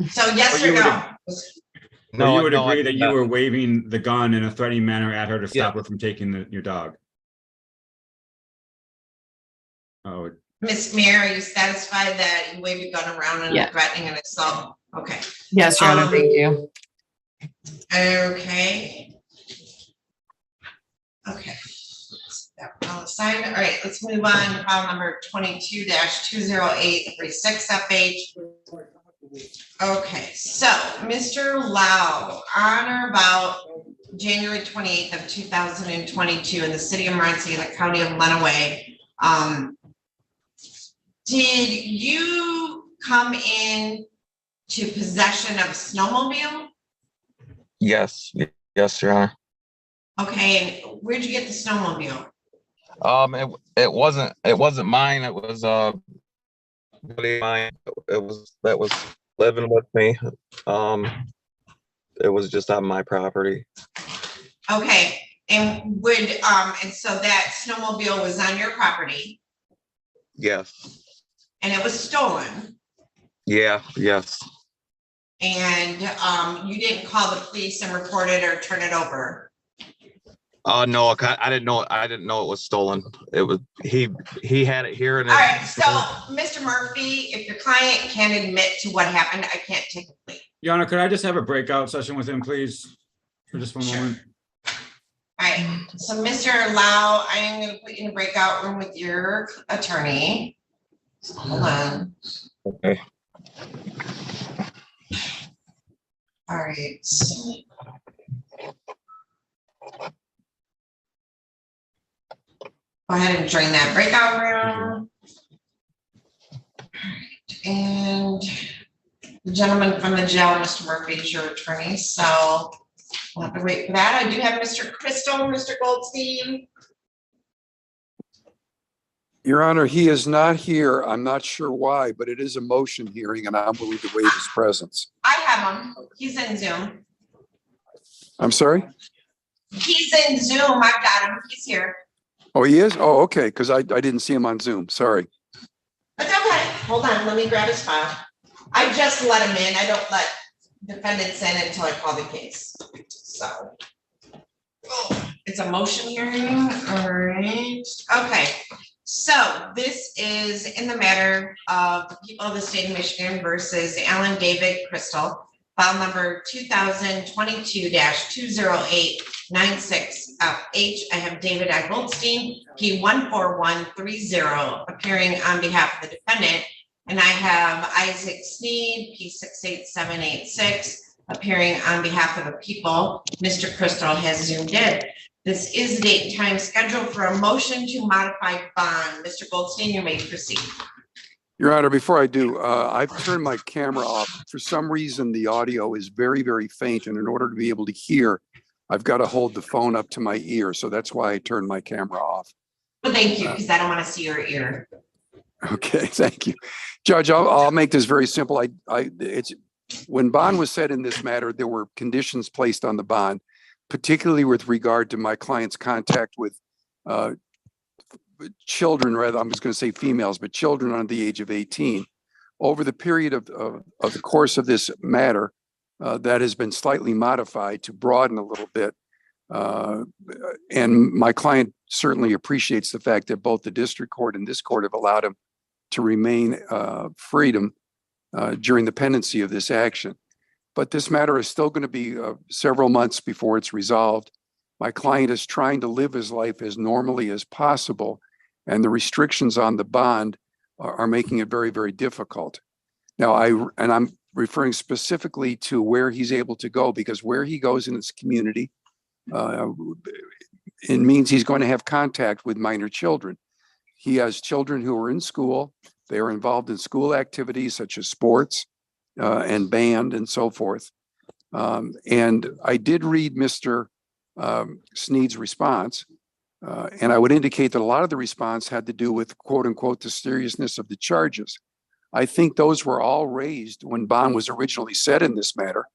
So yes or no? No, you would no, agree I that did you not. were waving the gun in a threatening manner at her to stop her from taking your dog. Oh, Miss Meir, are you satisfied that you waved a gun around in a threatening and assault? Okay. Yes, Your Honor, thank you. Okay. Okay. That file aside. All right, let's move on to file number 22-20836 FH. Okay, so Mr. Lau, on or about January 28th of 2022 in the city of Morenci, in the county of Lenawee, did you come in to possession of a snowmobile? Yes, Your Honor. Okay, and where'd you get the snowmobile? It wasn't mine. It was buddy of mine. That was living with me. It was just on my property. Okay, and and so that snowmobile was on your property Yes. and it was stolen, Yeah. Yes. and you didn't call the police and report it or turn it over? No, I didn't know. I didn't know it was stolen. It was he had it here. And All right, so Mr. Murphy, if your client can't admit to what happened, I can't take a plea. Your Honor, could I just have a breakout session with him, please? For just one moment. All right, so Mr. Lau, I am going to put you in a breakout room with your attorney. So hold on. Okay. All right. Go ahead and join that breakout room. And the gentleman from the jail, Mr. Murphy, is your attorney, so we'll have to wait for that. I do have Mr. Crystal, Mr. Goldstein. Your Honor, he is not here. I'm not sure why, but it is a motion hearing and I'm willing to waive his presence. I have him. He's in Zoom. I'm sorry? He's he's in Zoom. I've got him. He's here. Oh, he is? Oh, okay, because I didn't see him on Zoom. Sorry. That's okay. Hold on. Let me grab his file. I just let him in. I don't let defendants in until I call the case. So it's a motion hearing. All right. Okay. So this is in the matter of the people of the state of Michigan versus Alan David Crystal, file number 2022-20896H. I have David I. Goldstein, P14130, appearing on behalf of the defendant. And I have Isaac Sneed, P68786, appearing on behalf of the people. Mr. Crystal has zoomed in. This is the date and time scheduled for a motion to modify bond. Mr. Goldstein, you may proceed. Your Honor, before I do, I've turned my camera off. For some reason, the audio is very, very faint. And in order to be able to hear, I've got to hold the phone up to my ear. So that's why I turned my camera off. Well, thank you, because I don't want to see your ear. Okay, thank you. Judge, I'll make this very simple. It's when bond was set in this matter, there were conditions placed on the bond, particularly with regard to my client's contact with children, rather, I'm just going to say females, but children under the age of 18. Over the period of the course of this matter, that has been slightly modified to broaden a little bit. And my client certainly appreciates the fact that both the district court and this court have allowed him to remain freedom during the pendency of this action. But this matter is still going to be several months before it's resolved. My client is trying to live his life as normally as possible, and the restrictions on the bond are making it very, very difficult. Now, I'm referring specifically to where he's able to go, because where he goes in his community, it means he's going to have contact with minor children. He has children who are in school. They are involved in school activities such as sports and band and so forth. And I did read Mr. Sneed's response, and I would indicate that a lot of the response had to do with, quote unquote, the seriousness of the charges. I think those were all raised when bond was originally set in this matter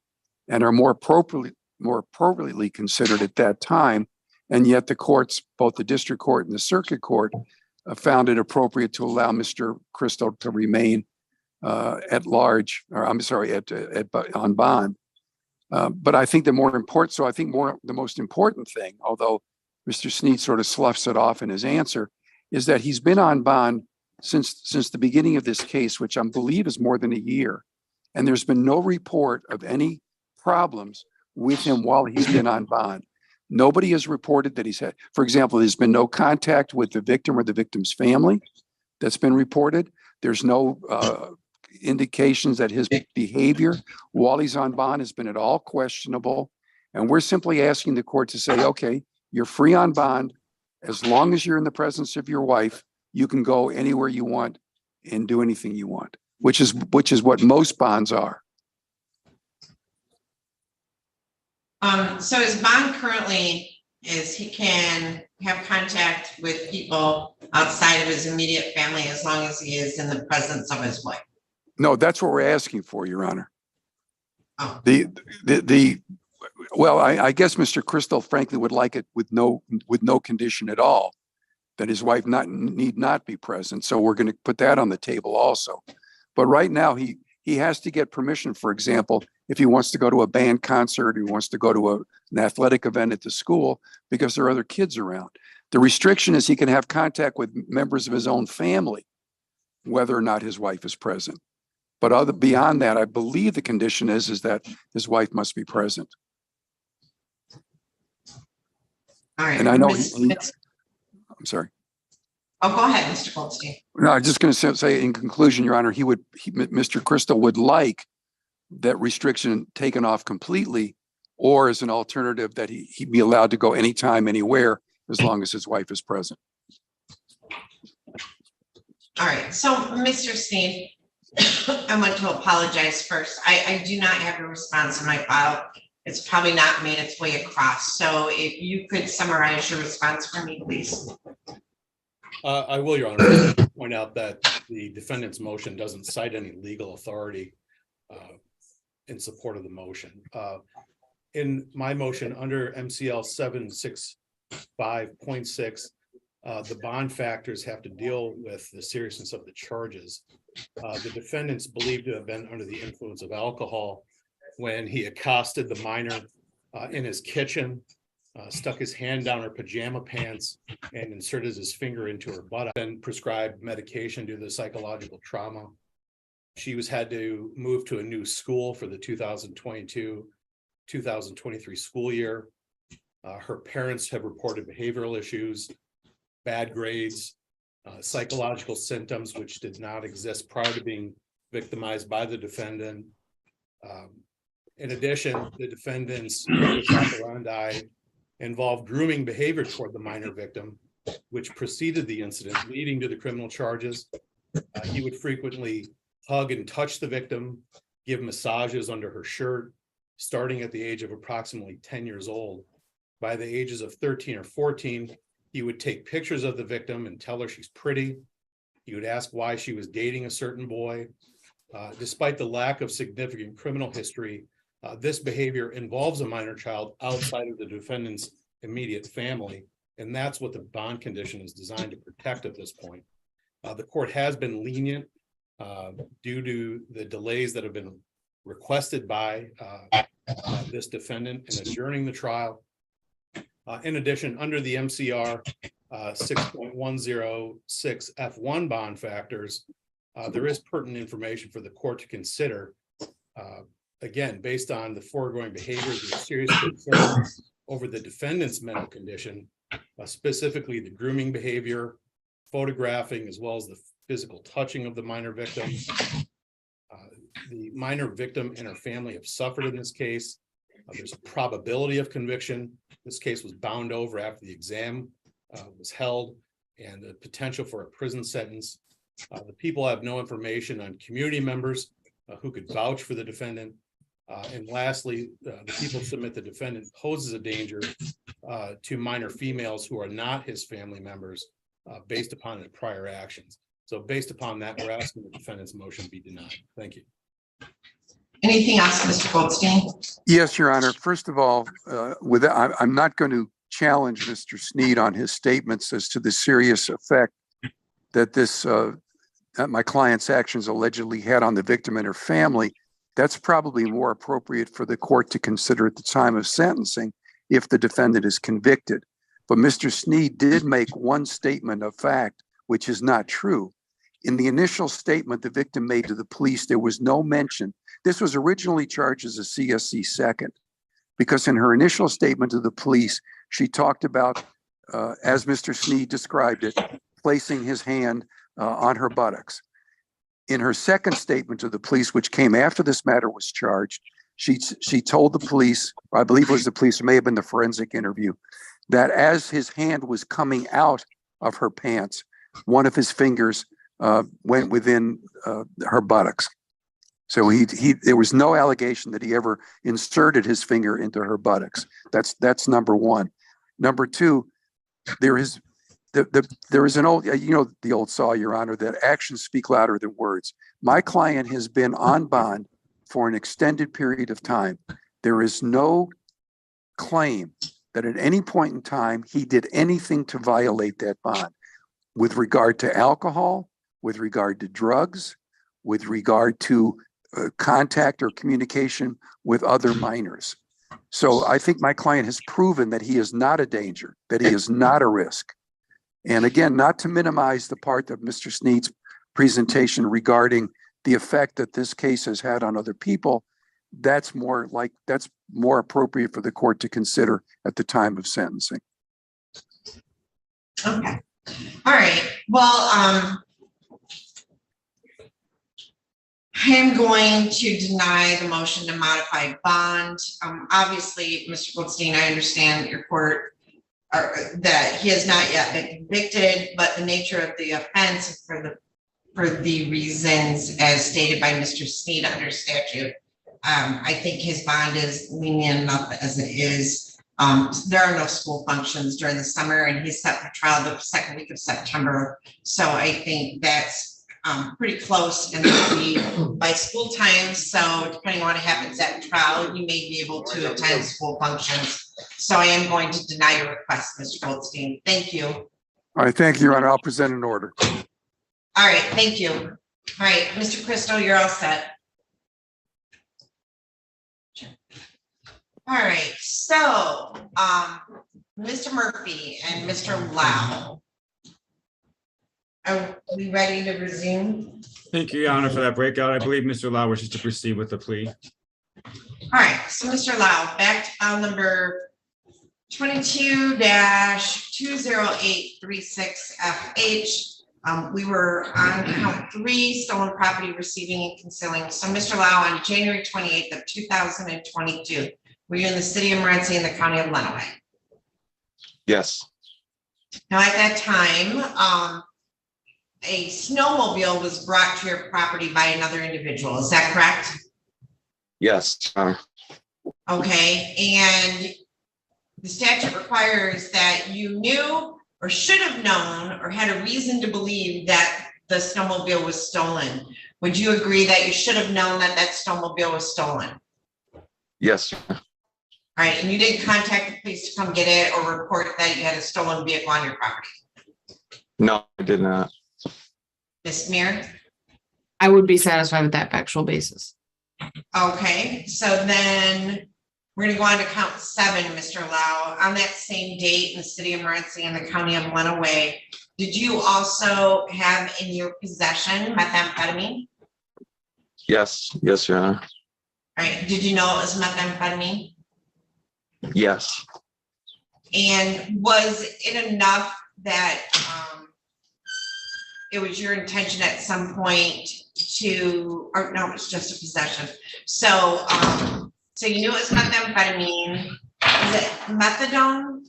and are more appropriately considered at that time. And yet the courts, both the district court and the circuit court, found it appropriate to allow Mr. Crystal to remain at large, or I'm sorry, on bond. But I think the most important thing, although Mr. Sneed sort of sloughs it off in his answer, is that he's been on bond since the beginning of this case, which I believe is more than a year. And there's been no report of any problems with him while he's been on bond. Nobody has reported that he's had, for example, there's been no contact with the victim or the victim's family that's been reported. There's no indications that his behavior while he's on bond has been at all questionable. And we're simply asking the court to say, okay, you're free on bond. As long as you're in the presence of your wife, you can go anywhere you want and do anything you want, which is what most bonds are. So his bond currently is he can have contact with people outside of his immediate family as long as he is in the presence of his wife. No, that's what we're asking for, Your Honor. Oh. Well, I guess Mr. Crystal frankly would like it with no condition at all, that his wife need not be present. So we're going to put that on the table also. But right now he has to get permission, for example, if he wants to go to a band concert, he wants to go to an athletic event at the school, because there are other kids around. The restriction is he can have contact with members of his own family, whether or not his wife is present. But beyond that, I believe the condition is that his wife must be present. All right. And I know I'm sorry. Oh, go ahead, Mr. Goldstein. No, I'm just going to say in conclusion, Your Honor, Mr. Crystal would like that restriction taken off completely, or as an alternative that he be allowed to go anytime, anywhere, as long as his wife is present. All right. So, Mr. Steen, I want to apologize first. I do not have a response in my file. It's probably not made its way across. So if you could summarize your response for me, please. I will, Your Honor. Point out that the defendant's motion doesn't cite any legal authority in support of the motion. in my motion under MCL 765.6, the bond factors have to deal with the seriousness of the charges. The defendant's believed to have been under the influence of alcohol when he accosted the minor in his kitchen, stuck his hand down her pajama pants and inserted his finger into her butt, then prescribed medication due to the psychological trauma. She had to move to a new school for the 2022-2023 school year. Her parents have reported behavioral issues, bad grades, psychological symptoms which did not exist prior to being victimized by the defendant. In addition, the defendant's modus operandi involved grooming behavior toward the minor victim, which preceded the incident, leading to the criminal charges. He would frequently hug and touch the victim, give massages under her shirt, starting at the age of approximately 10 years old. By the ages of 13 or 14, he would take pictures of the victim and tell her she's pretty. He would ask why she was dating a certain boy. Despite the lack of significant criminal history, this behavior involves a minor child outside of the defendant's immediate family, and that's what the bond condition is designed to protect at this point. The court has been lenient due to the delays that have been requested by this defendant in adjourning the trial. In addition, under the MCR 6.106 F1 bond factors, there is pertinent information for the court to consider. Again, based on the foregoing behaviors of serious concern over the defendant's mental condition, specifically the grooming behavior, photographing, as well as the physical touching of the minor victim. The minor victim and her family have suffered in this case. There's a probability of conviction. This case was bound over after the exam was held, and the potential for a prison sentence. The people have no information on community members who could vouch for the defendant. And lastly, the people submit the defendant poses a danger to minor females who are not his family members based upon the prior actions. So based upon that, we're asking the defendant's motion be denied. Thank you. Anything else, Mr. Goldstein? Yes, Your Honor. First of all, I'm not going to challenge Mr. Sneed on his statements as to the serious effect that that my client's actions allegedly had on the victim and her family. That's probably more appropriate for the court to consider at the time of sentencing if the defendant is convicted. But Mr. Sneed did make one statement of fact, which is not true. In the initial statement the victim made to the police, there was no mention. This was originally charged as a CSC second, because in her initial statement to the police, she talked about, as Mr. Sneed described it, placing his hand on her buttocks. In her second statement to the police, which came after this matter was charged, she told the police, I believe it was the police, it may have been the forensic interview, that as his hand was coming out of her pants, one of his fingers went within her buttocks. So there was no allegation that he ever inserted his finger into her buttocks. That's number one. Number two, there is an old, the old saw, Your Honor, that actions speak louder than words. My client has been on bond for an extended period of time. There is no claim that at any point in time he did anything to violate that bond with regard to alcohol, with regard to drugs, with regard to contact or communication with other minors. So I think my client has proven that he is not a danger, that he is not a risk. And again, not to minimize the part of Mr. Sneed's presentation regarding the effect that this case has had on other people, that's more appropriate for the court to consider at the time of sentencing. Okay. All right. Well, I'm going to deny the motion to modify bond. Obviously, Mr. Goldstein, I understand your court that he has not yet been convicted, but the nature of the offense for the reasons as stated by Mr. Steen under statute, I think his bond is lenient enough as it is. There are no school functions during the summer, and he's set for trial the second week of September. So I think that's pretty close and it'll be by school time. So depending on what happens at trial, you may be able to attend school functions. So I am going to deny your request, Mr. Goldstein. Thank you. All right, thank you, Your Honor. I'll present an order. All right, thank you. All right, Mr. Crystal, you're all set. All right, so, Mr. Murphy and Mr. Lau. Are we ready to resume? Thank you, Your Honor, for that breakout. I believe Mr. Lau wishes to proceed with the plea. All right, so Mr. Lau, back to file number 22-20836FH. We were on count 3, stolen property receiving and concealing. So Mr. Lau, on January 28th of 2022, were you in the city of Morenci in the county of Lenawee? Yes, Now, at that time, a snowmobile was brought to your property by another individual. Is that correct? yes, Your Honor. Okay, and the statute requires that you knew or should have known or had a reason to believe that the snowmobile was stolen. Would you agree that you should have known that that snowmobile was stolen? Yes, Your Honor. All right, and you didn't contact the police to come get it or report that you had a stolen vehicle on your property? No, I did not. Ms. Meir? I would be satisfied with that factual basis. Okay, so then we're gonna go on to count 7, Mr. Lau. On that same date in the city of Morenci and the county of Lenawee, did you also have in your possession methamphetamine? Yes, yes, Your Honor. All right, did you know it was methamphetamine? Yes, And was it enough that it was your intention at some point to, or no, it was just a possession. So, so you knew it was methamphetamine. Is it methadone?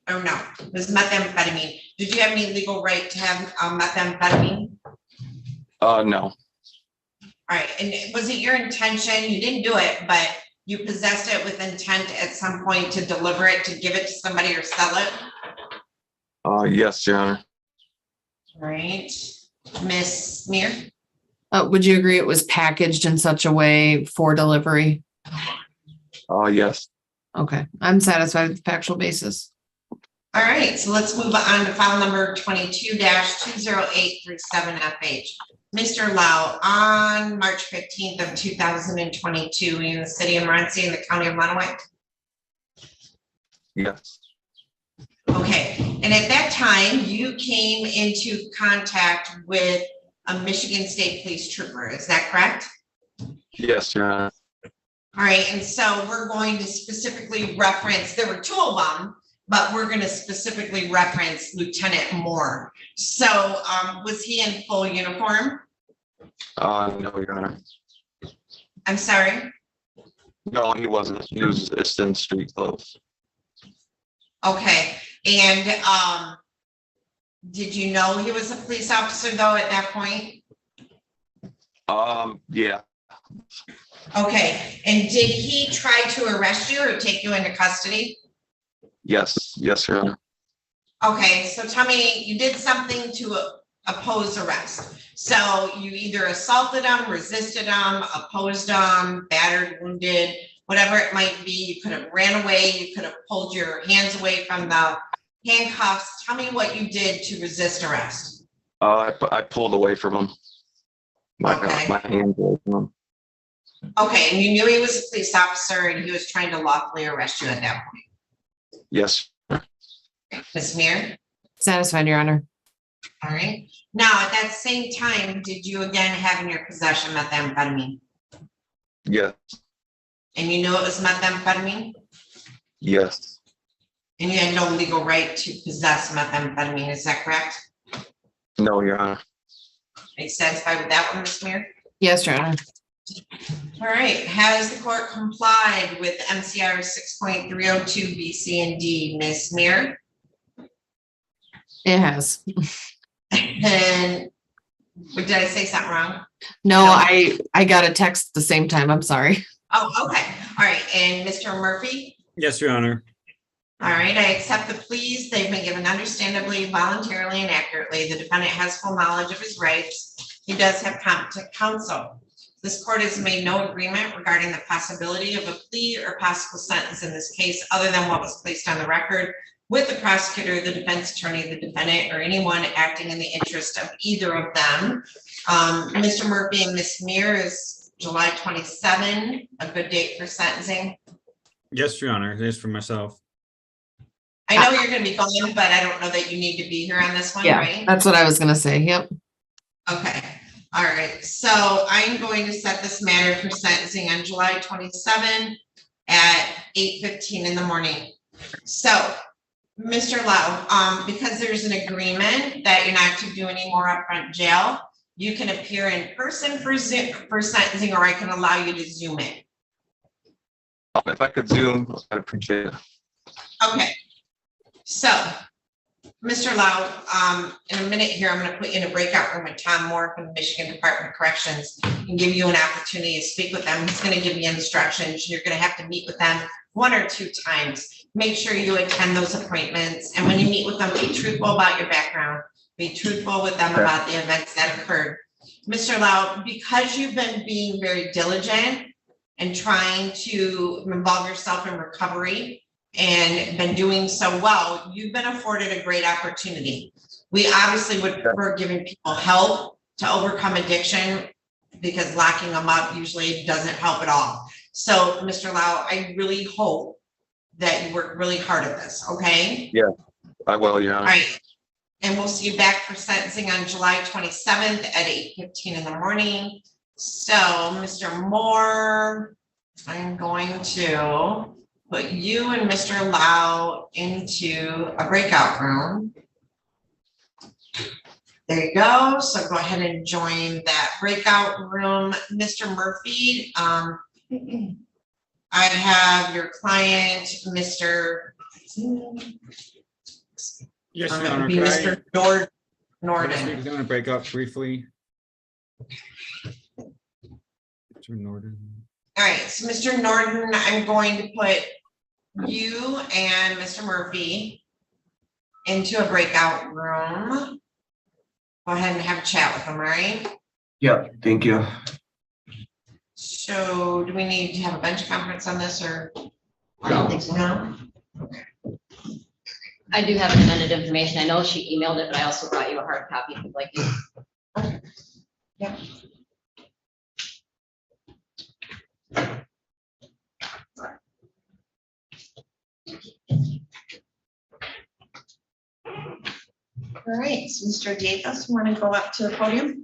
Or no, it was methamphetamine. Did you have any legal right to have methamphetamine? no, All right, and was it your intention, you didn't do it, but you possessed it with intent at some point to deliver it, to give it to somebody or sell it? yes, Your Honor. All right, Ms. Meir? Would you agree it was packaged in such a way for delivery? Yes, Okay, I'm satisfied with the factual basis. All right, so let's move on to file number 22-20837FH. Mr. Lau, on March 15th of 2022, were you in the city of Morenci in the county of Lenawee? yes, Okay, and at that time, you came into contact with a Michigan State Police trooper, is that correct? yes, Your Honor. All right, and so we're going to specifically reference, there were 2 of them, but we're going to specifically reference Lieutenant Moore. So was he in full uniform? No, Your Honor. I'm sorry? No, he wasn't. He was just in street clothes. Okay, and did you know he was a police officer though at that point? Yeah, Okay, and did he try to arrest you or take you into custody? yes, yes, Your Honor. Okay, so tell me, you did something to oppose arrest. So you either assaulted him, resisted him, opposed him, battered, wounded, whatever it might be. You could have ran away. You could have pulled your hands away from the handcuffs. Tell me what you did to resist arrest. I pulled away from him. My hands away from him. Okay, and you knew he was a police officer and he was trying to lawfully arrest you at that point. Yes. Ms. Meir? Satisfied, Your Honor. All right. Now, at that same time, did you again have in your possession methamphetamine? Yes. And you knew it was methamphetamine? Yes. And you had no legal right to possess methamphetamine, is that correct? No, Your Honor. Are you satisfied with that one, Ms. Meir? Yes, Your Honor. All right, has the court complied with MCR 6.302 B, C, and D, Ms. Meir? It has. And did I say something wrong? No, I got a text at the same time. I'm sorry. Oh, okay. All right, and Mr. Murphy? Yes, Your Honor. All right, I accept the pleas. They've been given understandably, voluntarily, and accurately. The defendant has full knowledge of his rights. He does have competent counsel. This court has made no agreement regarding the possibility of a plea or possible sentence in this case, other than what was placed on the record with the prosecutor, the defense attorney, the defendant, or anyone acting in the interest of either of them. Mr. Murphy and Ms. Meir, is July 27 a good date for sentencing? Yes, Your Honor, it is for myself. I know you're gonna be gone, but I don't know that you need to be here on this one, Yeah, right? that's what I was gonna say. Yep. Okay, all right, so I'm going to set this matter for sentencing on July 27 at 8:15 in the morning. So, Mr. Lau, because there's an agreement that you're not to do any more upfront jail, you can appear in person for sentencing, or I can allow you to Zoom in. If I could Zoom, I'd appreciate it. Okay, so, Mr. Lau, in a minute here, I'm gonna put you in a breakout room with Tom Moore from the Michigan Department of Corrections and give you an opportunity to speak with them. He's gonna give you instructions. You're gonna have to meet with them 1 or 2 times. Make sure you attend those appointments. And when you meet with them, be truthful about your background. Be truthful with them about the events that occurred. Mr. Lau, because you've been being very diligent and trying to involve yourself in recovery and been doing so well, you've been afforded a great opportunity. We obviously would prefer giving people help to overcome addiction, because locking them up usually doesn't help at all. So, Mr. Lau, I really hope that you work really hard at this, okay? Yeah, I will, Your All Honor. right, and we'll see you back for sentencing on July 27th at 8:15 in the morning. So, Mr. Moore, I'm going to put you and Mr. Lau into a breakout room. There you go. So go ahead and join that breakout room. Mr. Murphy, I have your client, Mr. Yes, Your It'd Honor. be Could Mr. I Norton. speak to break up briefly? Mr. Norton. All right, so Mr. Norton, I'm going to put you and Mr. Murphy into a breakout room. Go ahead and have a chat with them, all right? Yeah, thank you. So do we need to have a bench conference on this, or? I don't think so. No? I do have amended information. I know she emailed it, but I also brought you a hard copy if you'd like it. Yep. All right, so Mr. Diethos, you want to go up to the podium?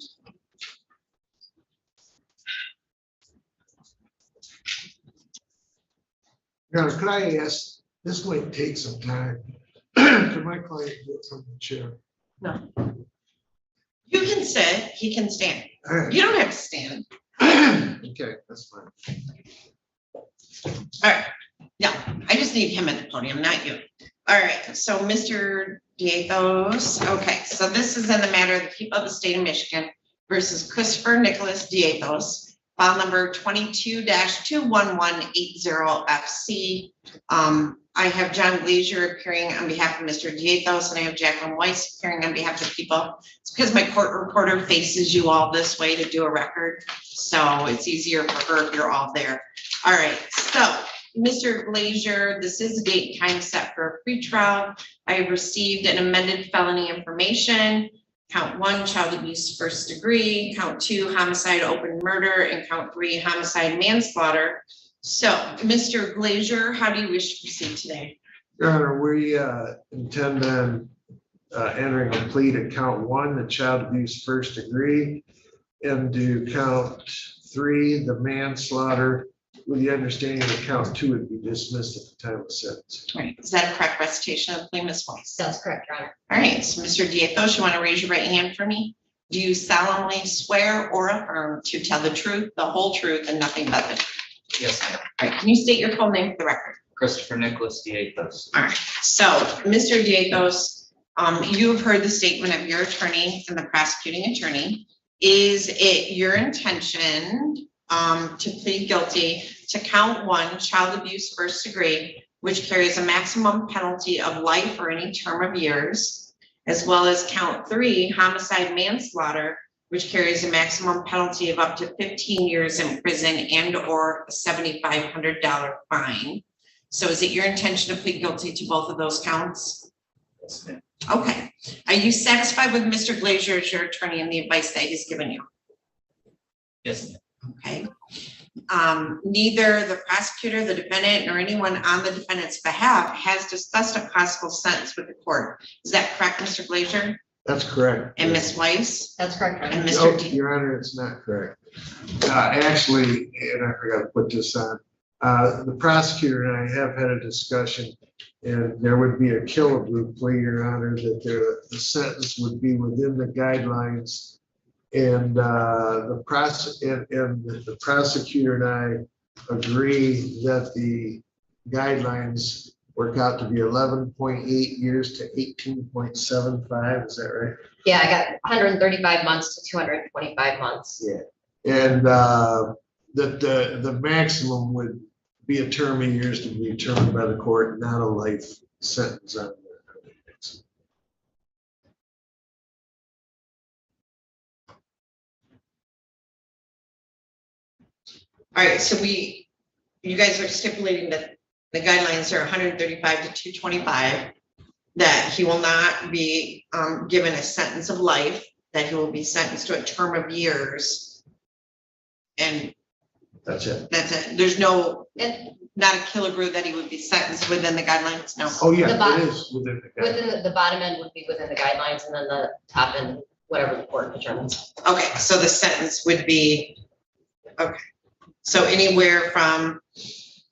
Now, could I ask, this might take some time. Could my client do it from the chair? No. You can sit, he can stand. All right. You don't have to stand. Okay, that's fine. All right, no, I just need him at the podium, not you. All right, so Mr. Diethos, okay, so this is in the matter of the people of the state of Michigan versus Christopher Nicholas Diethos, file number 22-21180FC. I have John Glazier appearing on behalf of Mr. Diethos, and I have Jacqueline Weiss appearing on behalf of the people. It's because my court reporter faces you all this way to do a record, so it's easier for her if you're all there. All right, so Mr. Glazier, this is a date and time set for a pretrial. I have received an amended felony information. Count 1, child abuse first degree. Count 2, homicide open murder. And count 3, homicide manslaughter. So, Mr. Glazier, how do you wish to proceed today? Your Honor, we intend on entering a plea to count 1, the child abuse first degree, and to count 3, the manslaughter, with the understanding that count 2 would be dismissed at the time of sentence. Right. Is that a correct recitation of the plea, Ms. Weiss? That's correct, Your Honor. All right, so Mr. Diethos, you want to raise your right hand for me? Do you solemnly swear or affirm to tell the truth, the whole truth, and nothing but the truth? Yes, I am. All right, can you state your full name for the record? Christopher Nicholas Diethos. All right, so Mr. Diethos, you have heard the statement of your attorney and the prosecuting attorney. Is it your intention to plead guilty to count 1, child abuse first degree, which carries a maximum penalty of life or any term of years, as well as count 3, homicide manslaughter, which carries a maximum penalty of up to 15 years in prison and or a $7,500 fine. So is it your intention to plead guilty to both of those counts? Yes, ma'am. Okay. Are you satisfied with Mr. Glazier as your attorney and the advice that he's given you? Yes, ma'am. Okay. Neither the prosecutor, the defendant, nor anyone on the defendant's behalf has discussed a possible sentence with the court. Is that correct, Mr. Glazier? That's correct. And Ms. Weiss? That's correct. And Oh, Mr. D? Your Honor, it's not correct. Actually, and I forgot to put this on, the prosecutor and I have had a discussion, and there would be a killable plea, Your Honor, that the sentence would be within the guidelines. And the prosecutor and I agree that the guidelines work out to be 11.8 years to 18.75. Is that right? Yeah, I got 135 months to 225 months. Yeah. And that the maximum would be a term of years to be determined by the court, not a life sentence on it. All right, so you guys are stipulating that the guidelines are 135 to 225, that he will not be given a sentence of life, that he will be sentenced to a term of years. And that's it. That's it. There's not a kilogram that he would be sentenced within the guidelines, no? Oh, yeah, The bottom- it is within the guidelines. Within the bottom end would be within the guidelines, and then the top end, whatever the court determines. Okay, so the sentence would be, okay. So anywhere from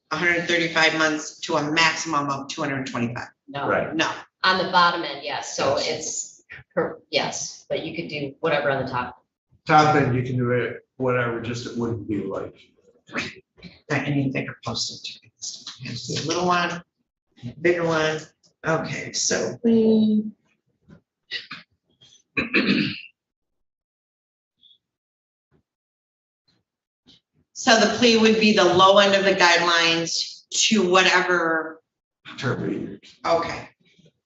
135 months to a maximum of 225. No. Right. No. On the bottom end, yes. So it's, yes, but you could do whatever on the top. Top end, you can do it, whatever, just it wouldn't be life. I need a bigger post-it. Here's the little one, bigger one. Okay, so. So the plea would be the low end of the guidelines to whatever. Term of years. Okay,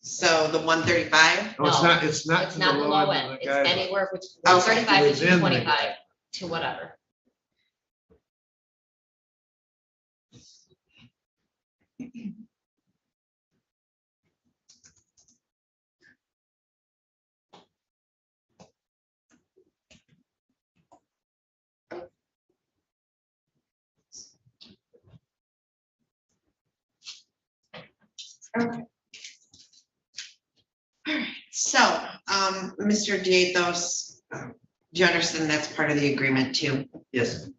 so the 135? No, it's not, it's not. It's to not the low end. of the It's guidelines. anywhere which Okay. 135 to Within the 225 to whatever. Okay. All right, so, Mr. Diethos, do you understand that's part of the agreement too? Yes.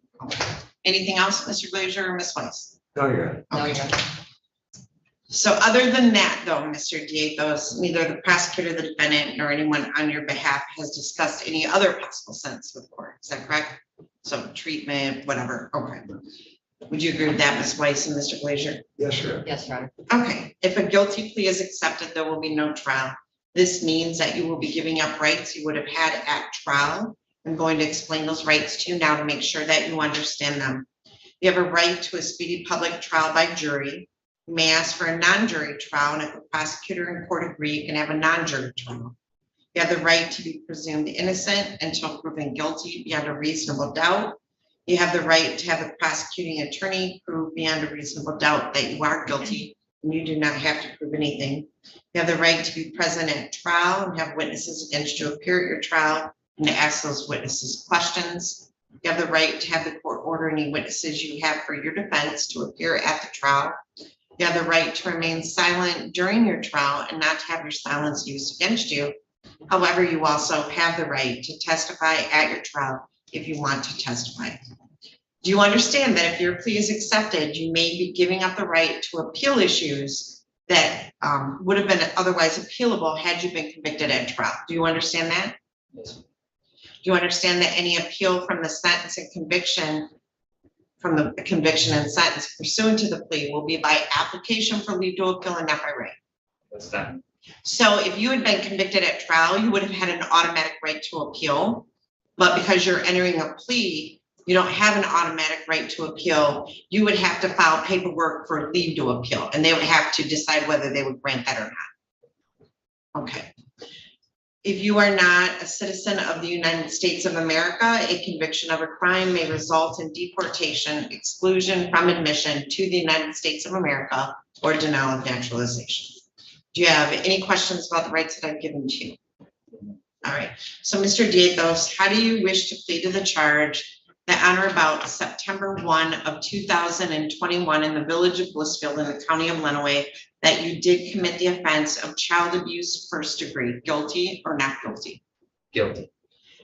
Anything else, Mr. Glazier or Ms. Weiss? No, you're right. No, you're right. So other than that, though, Mr. Diethos, neither the prosecutor, the defendant, nor anyone on your behalf has discussed any other possible sentence with court. Is that correct? So treatment, whatever. Okay. Would you agree with that, Ms. Weiss and Mr. Glazier? Yes, sir. Yes, Your Honor. Okay. If a guilty plea is accepted, there will be no trial. This means that you will be giving up rights you would have had at trial. I'm going to explain those rights to you now to make sure that you understand them. You have a right to a speedy public trial by jury. You may ask for a non-jury trial, and if the prosecutor and court agree, you can have a non-jury trial. You have the right to be presumed innocent until proven guilty beyond a reasonable doubt. You have the right to have a prosecuting attorney prove beyond a reasonable doubt that you are guilty, and you do not have to prove anything. You have the right to be present at trial and have witnesses against you appear at your trial and to ask those witnesses questions. You have the right to have the court order any witnesses you have for your defense to appear at the trial. You have the right to remain silent during your trial and not to have your silence used against you. However, you also have the right to testify at your trial if you want to testify. Do you understand that if your plea is accepted, you may be giving up the right to appeal issues that would have been otherwise appealable had you been convicted at trial? Do you understand that? Yes. Do you understand that any appeal from the sentence and conviction, from the conviction and sentence pursuant to the plea will be by application for leave to appeal and not by right? That's done. So if you had been convicted at trial, you would have had an automatic right to appeal. But because you're entering a plea, you don't have an automatic right to appeal. You would have to file paperwork for leave to appeal, and they would have to decide whether they would grant that or not. Okay. If you are not a citizen of the United States of America, a conviction of a crime may result in deportation, exclusion from admission to the United States of America, or denial of naturalization. Do you have any questions about the rights that I've given to you? All right, so Mr. Diethos, how do you wish to plead to the charge that on or about September 1 of 2021 in the village of Blissfield in the county of Lenawee, that you did commit the offense of child abuse first degree, guilty or not guilty? Guilty.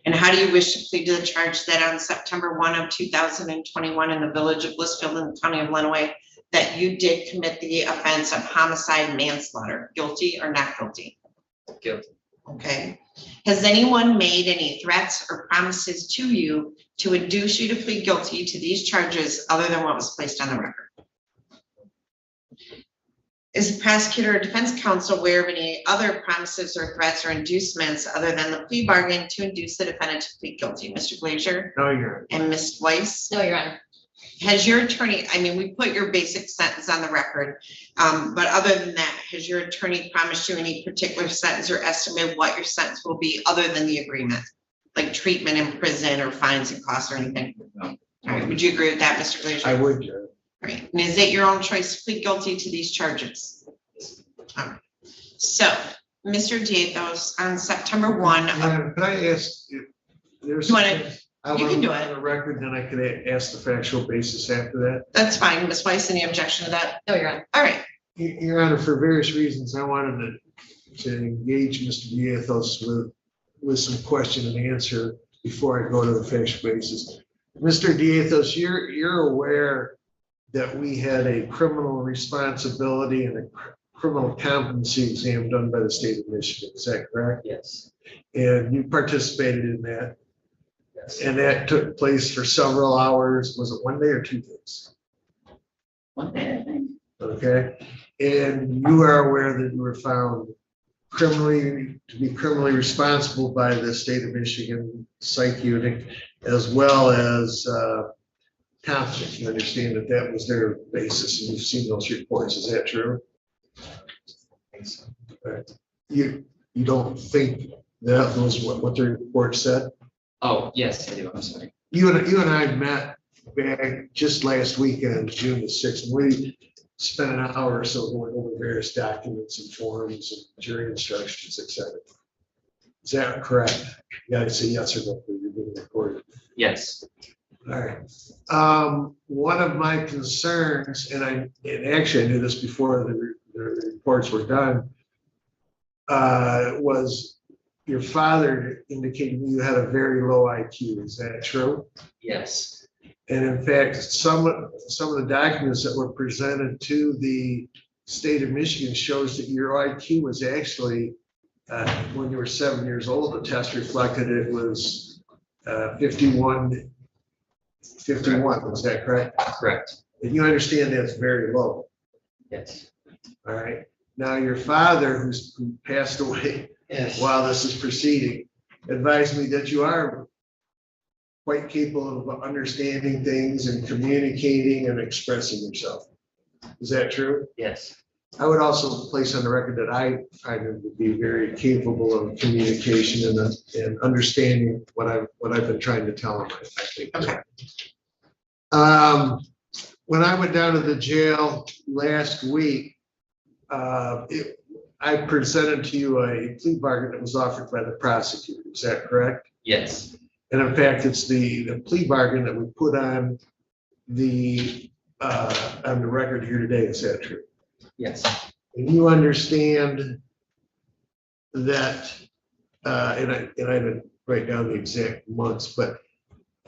And how do you wish to plead to the charge that on September 1 of 2021 in the village of Blissfield in the county of Lenawee, that you did commit the offense of homicide manslaughter, guilty or not guilty? Guilty. Okay. Has anyone made any threats or promises to you to induce you to plead guilty to these charges other than what was placed on the record? Is the prosecutor or defense counsel aware of any other promises or threats or inducements other than the plea bargain to induce the defendant to plead guilty? Mr. Glazier? No, Your Honor. And Ms. Weiss? No, Your Honor. Has your attorney, I mean, we put your basic sentence on the record, but other than that, has your attorney promised you any particular sentence or estimate what your sentence will be other than the agreement? Like treatment in prison or fines and costs or anything? No. All right, would you agree with that, Mr. Glazier? I would, Your Honor. All right, and is it your own choice to plead guilty to these charges? All right, so, Mr. Diethos, on September 1 of, Your Honor, can I ask if there's? You wanna- I you want can to do put it. on the record, then I could ask the factual basis after that. that's fine, Ms. Weiss, any objection to that? No, Your Honor. All right, Your Honor, for various reasons, I wanted to engage Mr. Diethos with some question and answer before I go to the factual basis. Mr. Diethos, you're aware that we had a criminal responsibility and a criminal competency exam done by the state of Michigan, is that correct? Yes. And you participated in that, Yes. and that took place for several hours. Was it one day or 2 days? One day, I think. Okay, and you are aware that you were found to be criminally responsible by the state of Michigan psych unit, as well as competent. You understand that that was their basis, and you've seen those reports. Is that true? Right. You don't think that was what their report said? Oh, yes, I do. I'm sorry. You and I met back just last weekend, June the 6th. And we spent an hour or so going over various documents and forms and jury instructions, et cetera. Is that correct? You gotta say yes or no, because you're being recorded. Yes. All right. One of my concerns, and actually I knew this before the reports were done, was your father indicated you had a very low IQ. Is that true? Yes. And in fact, some of the documents that were presented to the state of Michigan shows that your IQ was actually, when you were 7 years old, the test reflected it was 51. 51, was that correct? Correct. And you understand that's very low. Yes. All right. Now, your father, who passed away while this is proceeding, advised me that you are quite capable of understanding things and communicating and expressing yourself. Is that true? Yes. I would also place on the record that I find him to be very capable of communication and understanding what I've been trying to tell him. I think. Okay. When I went down to the jail last week, I presented to you a plea bargain that was offered by the prosecutor. Is that correct? Yes. And in fact, it's the plea bargain that we put on the record here today. Is that true? Yes. And you understand that, and I didn't write down the exact months, but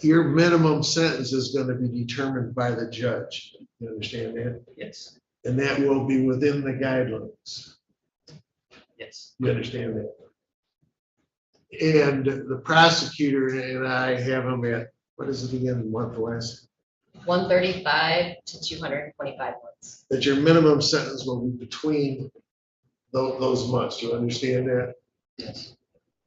your minimum sentence is going to be determined by the judge. You understand that? Yes. And that will be within the guidelines. Yes. You understand that? And the prosecutor and I have them at, what is it again, month less? 135 to 225 months. That your minimum sentence will be between those months. Do you understand that? Yes.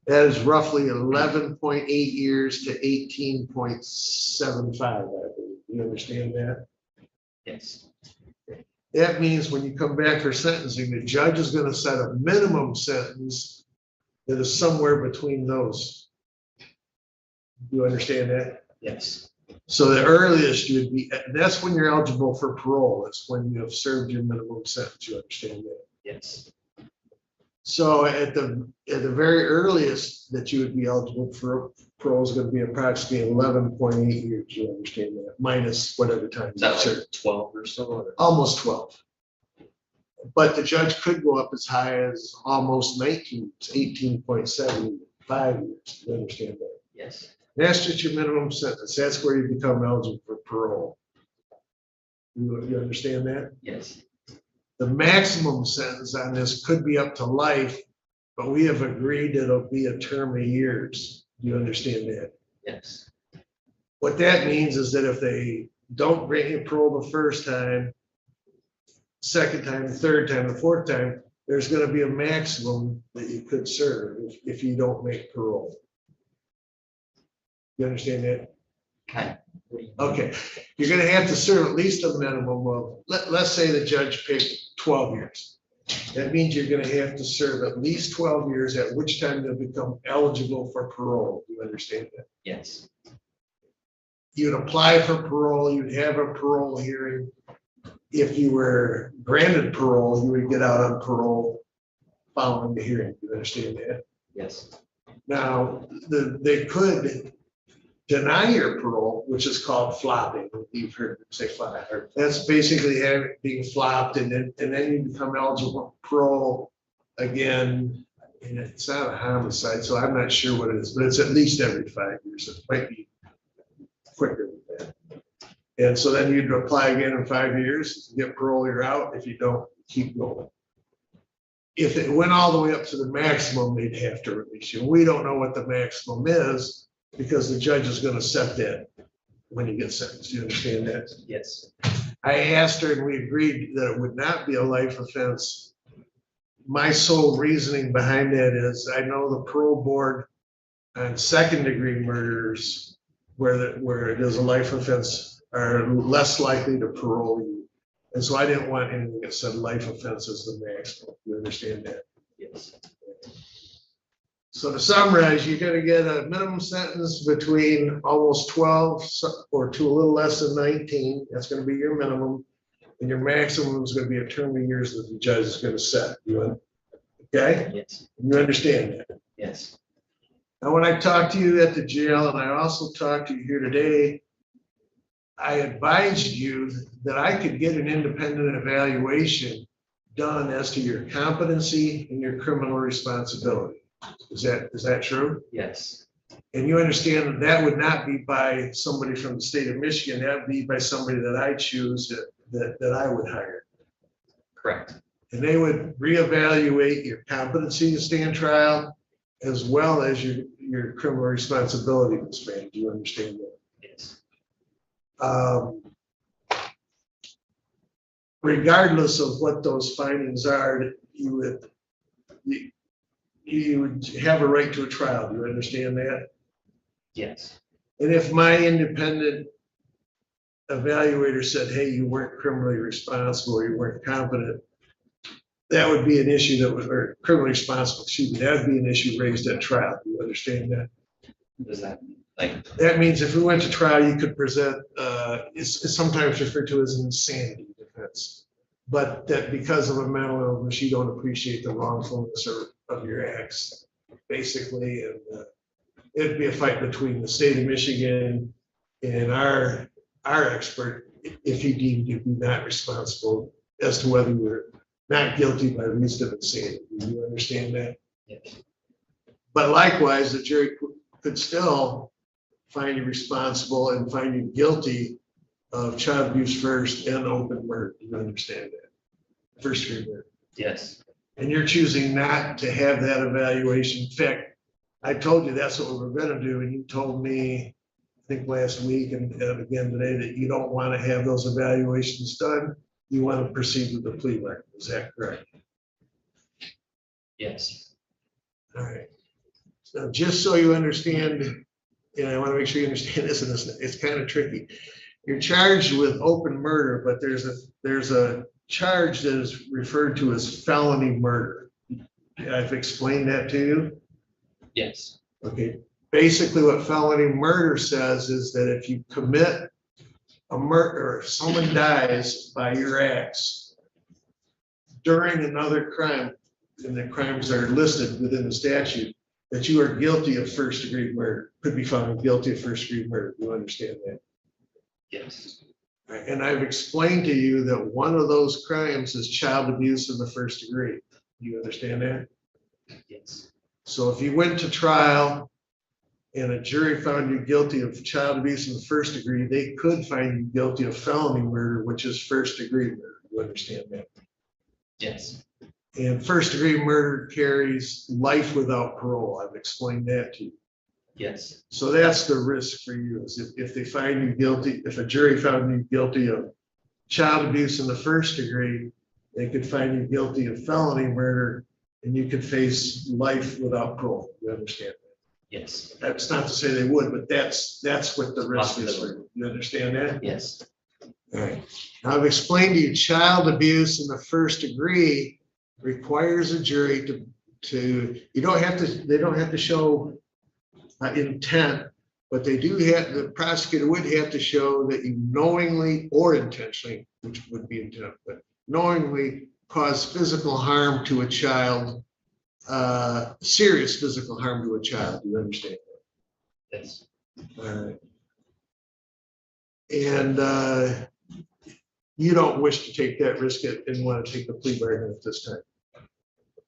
That is roughly 11.8 years to 18.75, I believe. You understand that? Yes. That means when you come back for sentencing, the judge is going to set a minimum sentence that is somewhere between those. You understand that? Yes. So the earliest you would be, that's when you're eligible for parole. That's when you have served your minimum sentence. You understand that? Yes. So at the very earliest that you would be eligible for parole is going to be approximately 11.8 years. You understand that? Minus whatever time. Is that you like served. 12 or so? Or? Almost 12. But the judge could go up as high as almost 19, 18.75 years. You understand that? Yes. That's just your minimum sentence. That's where you become eligible for parole. You understand that? Yes. The maximum sentence on this could be up to life, but we have agreed it'll be a term of years. You understand that? Yes. What that means is that if they don't grant you parole the first time, second time, third time, the fourth time, there's going to be a maximum that you could serve if you don't make parole. You understand that? Okay. Okay, you're gonna have to serve at least a minimum of, let's say the judge picked 12 years. That means you're gonna have to serve at least 12 years, at which time you'll become eligible for parole. You understand that? Yes. You'd apply for parole, you'd have a parole hearing. If you were granted parole, you would get out on parole following the hearing. You understand that? Yes. Now, they could deny your parole, which is called flopping. You've heard them say flop. That's basically being flopped, and then you become eligible for parole again. And it's not a homicide, so I'm not sure what it is, but it's at least every 5 years. It might be quicker than that. And so then you'd apply again in 5 years, get parole, you're out. If you don't, keep going. If it went all the way up to the maximum, they'd have to release you. We don't know what the maximum is, because the judge is going to set that when you get sentenced. You understand that? Yes. I asked her and we agreed that it would not be a life offense. My sole reasoning behind that is I know the parole board on second degree murders where it is a life offense are less likely to parole you. And so I didn't want anything that said life offense is the maximum. You understand that? Yes. So to summarize, you're going to get a minimum sentence between almost 12 or to a little less than 19. That's going to be your minimum. And your maximum is going to be a term of years that the judge is going to set. Okay? Yes. You understand that? Yes. Now, when I talked to you at the jail, and I also talked to you here today, I advised you that I could get an independent evaluation done as to your competency and your criminal responsibility. Is that true? Yes. And you understand that would not be by somebody from the state of Michigan, that would be by somebody that I choose that I would hire. Correct. And they would reevaluate your competency to stand trial as well as your criminal responsibility to stand. Do you understand that? Yes. Regardless of what those findings are, you would have a right to a trial. Do you understand that? Yes. And if my independent evaluator said, hey, you weren't criminally responsible, you weren't competent, that would be an issue or criminally responsible, excuse me, that would be an issue raised at trial. Do you understand that? What does that mean? Like, that means if we went to trial, you could present, it's sometimes referred to as an insanity defense. But that because of a mental illness, you don't appreciate the wrongfulness of your acts, basically. And it'd be a fight between the state of Michigan and our expert if he deemed you to be not responsible as to whether you're not guilty by reason of insanity. Do you understand that? yes. But likewise, the jury could still find you responsible and find you guilty of child abuse first and open murder. Do you understand that? First degree murder. Yes. And you're choosing not to have that evaluation. In fact, I told you that's what we were going to do, and you told me, I think last week and again today, that you don't want to have those evaluations done. You want to proceed with the plea record. Is that correct? Yes. All right. So just so you understand, and I want to make sure you understand this, and it's kind of tricky. You're charged with open murder, but there's a charge that is referred to as felony murder. I've explained that to you. Yes. Okay, basically what felony murder says is that if you commit a murder, if someone dies by your acts during another crime, and the crimes are listed within the statute, that you are guilty of first degree murder, could be found guilty of first degree murder. You understand that? Yes. And I've explained to you that one of those crimes is child abuse in the first degree. You understand that? Yes. So if you went to trial and a jury found you guilty of child abuse in the first degree, they could find you guilty of felony murder, which is first degree murder. You understand that? Yes. And first degree murder carries life without parole. I've explained that to you. Yes. So that's the risk for you, is if they find you guilty, if a jury found you guilty of child abuse in the first degree, they could find you guilty of felony murder and you could face life without parole. You understand that? Yes. That's not to say they would, but that's what the risk is for you. You understand that? Yes. All right. Now I've explained to you, child abuse in the first degree requires a jury to, they don't have to show intent, but they do have, the prosecutor would have to show that you knowingly or intentionally, which would be intent, but knowingly cause physical harm to a child, serious physical harm to a child. You understand that? Yes. All right. And you don't wish to take that risk and want to take the plea bargain at this time.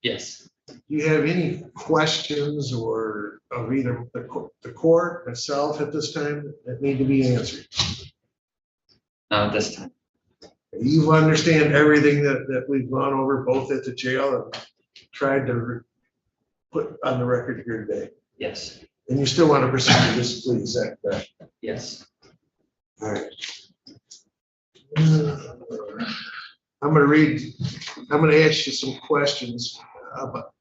Yes. Do you have any questions or of either the court itself at this time that need to be answered? Not this time. You understand everything that we've gone over both at the jail and tried to put on the record here today. Yes. And you still want to proceed with this plea, is that correct? Yes. All right. I'm going to ask you some questions about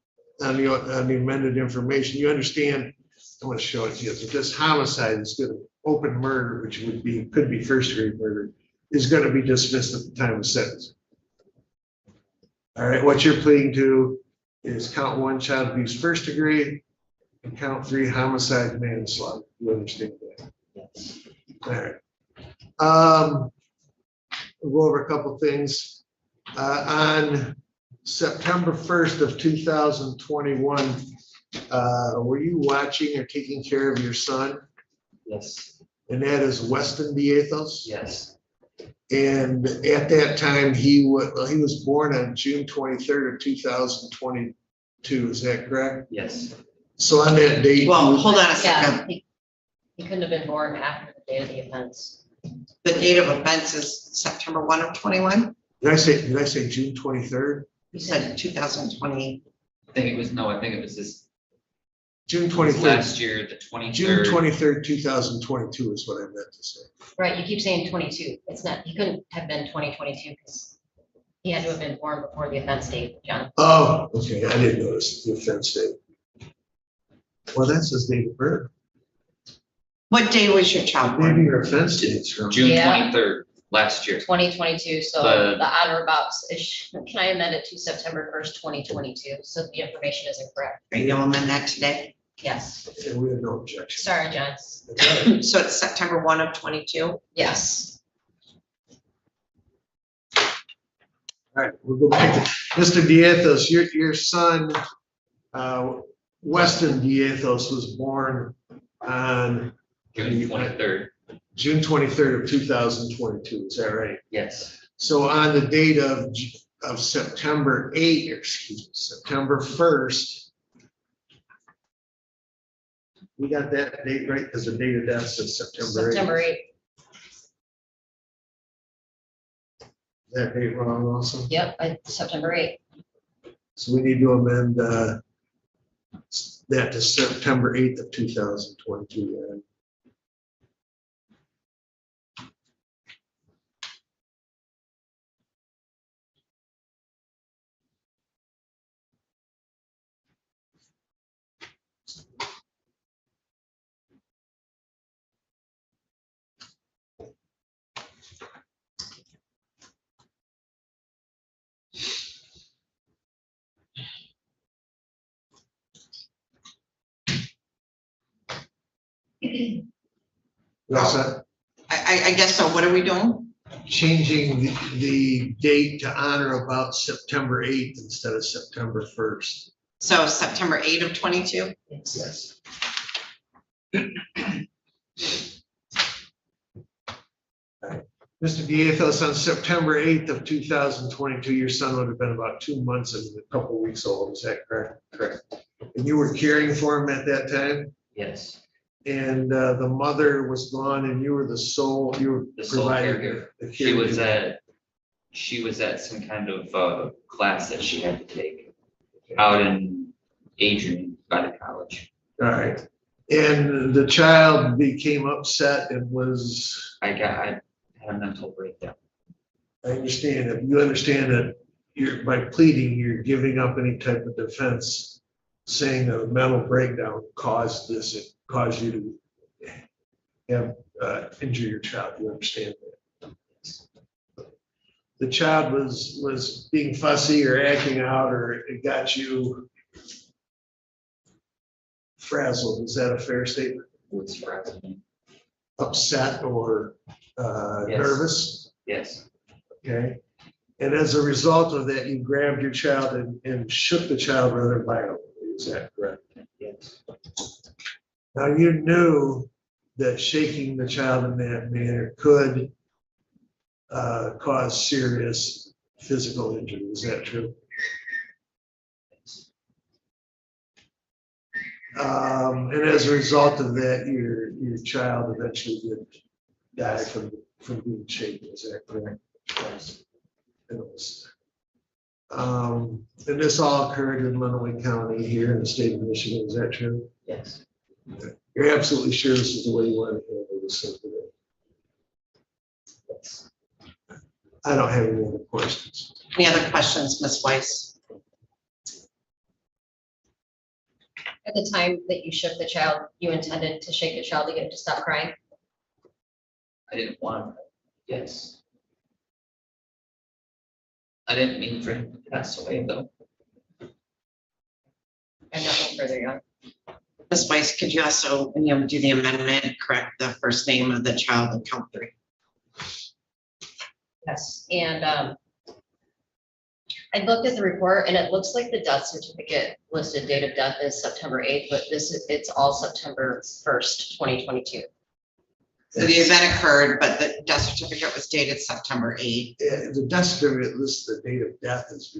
on the amended information. You understand, I want to show it to you, that this homicide is going to open murder, which could be first degree murder, is going to be dismissed at the time of sentencing. All right, what you're pleading to is count 1, child abuse first degree, and count 3, homicide manslaughter. You understand that? Yes. All right. We'll go over a couple things. On September 1st of 2021, were you watching or taking care of your son? Yes. And that is Weston Diethos? Yes. And at that time, he was born on June 23rd of 2022, is that correct? Yes. So on that date. Well, hold on a Yeah, second. he couldn't have been born after the date of the offense. The date of offense is September 1 of 21. Did I say June 23rd? You said 2020. I think it was this June 23rd. last year, the 23rd. June 23rd, 2022 is what I meant to say. Right, you keep saying 22. It's not, he couldn't have been 2022 because he had to have been born before the offense date, John. Oh, okay, I didn't notice the offense date. Well, that's his date of birth. What day was your child born? Maybe your offense date's from. June Yeah. 23rd, last year. 2022, so The- the on or about, can I amend it to September 1st, 2022, so the information is incorrect? Are you going to amend that today? Yes, Yeah, we have no objection. sorry, John. So it's September 1 of 22. Yes. All right, we'll go back to Mr. Diethos, your son, Weston Diethos, was born on June 23rd. June 23rd of 2022, is that right? Yes. So on the date of September 8th, September 1st, we got that date right, because the date of death says September 8th. September 8th. That date wrong also? Yep, September 8th. So we need to amend that to September 8th of 2022. Aaron. That's it. I guess so. What are we doing? Changing the date to honor about September 8th instead of September 1st. So September 8 of 22? Yes. Mr. Diethos, on September 8th of 2022, your son would have been about 2 months and a couple of weeks old. Is that correct? Correct. And you were caring for him at that time? Yes. And the mother was gone and you were the sole caregiver. providing the She was at some kind of class that she had to take out in Adrian by the college. All right. And the child became upset and was. I had a mental breakdown. I understand that. You understand that you're, by pleading, you're giving up any type of defense, saying that a mental breakdown caused this, it caused you to have injure your child. You understand that? The child was being fussy or acting out, or it got you frazzled. Is that a fair statement? What's frazzled? Upset or Yes. nervous? Yes. Okay. And as a result of that, you grabbed your child and shook the child rather violently. Is that correct? Yes. Now, you knew that shaking the child in that manner could cause serious physical injury. Is that true? And as a result of that, your child eventually did die from being shaken. Is that correct? Yes. It was. And this all occurred in Lenawee County here in the state of Michigan. Is that true? Yes. You're absolutely sure this is the way you want to handle this thing today? Yes. I don't have any other questions. Any other questions, Ms. Weiss? At the time that you shook the child, you intended to shake the child to get him to stop crying? I didn't want to. Yes. I didn't mean for him to pass away though. And nothing further, Your Honor. Ms. Weiss, could you also, do the amendment, correct the first name of the child in count 3? Yes, and I looked at the report and it looks like the death certificate listed date of death is September 8th, but it's all September 1st, 2022. So the event occurred, but the death certificate was dated September 8th. The death certificate lists the date of death as,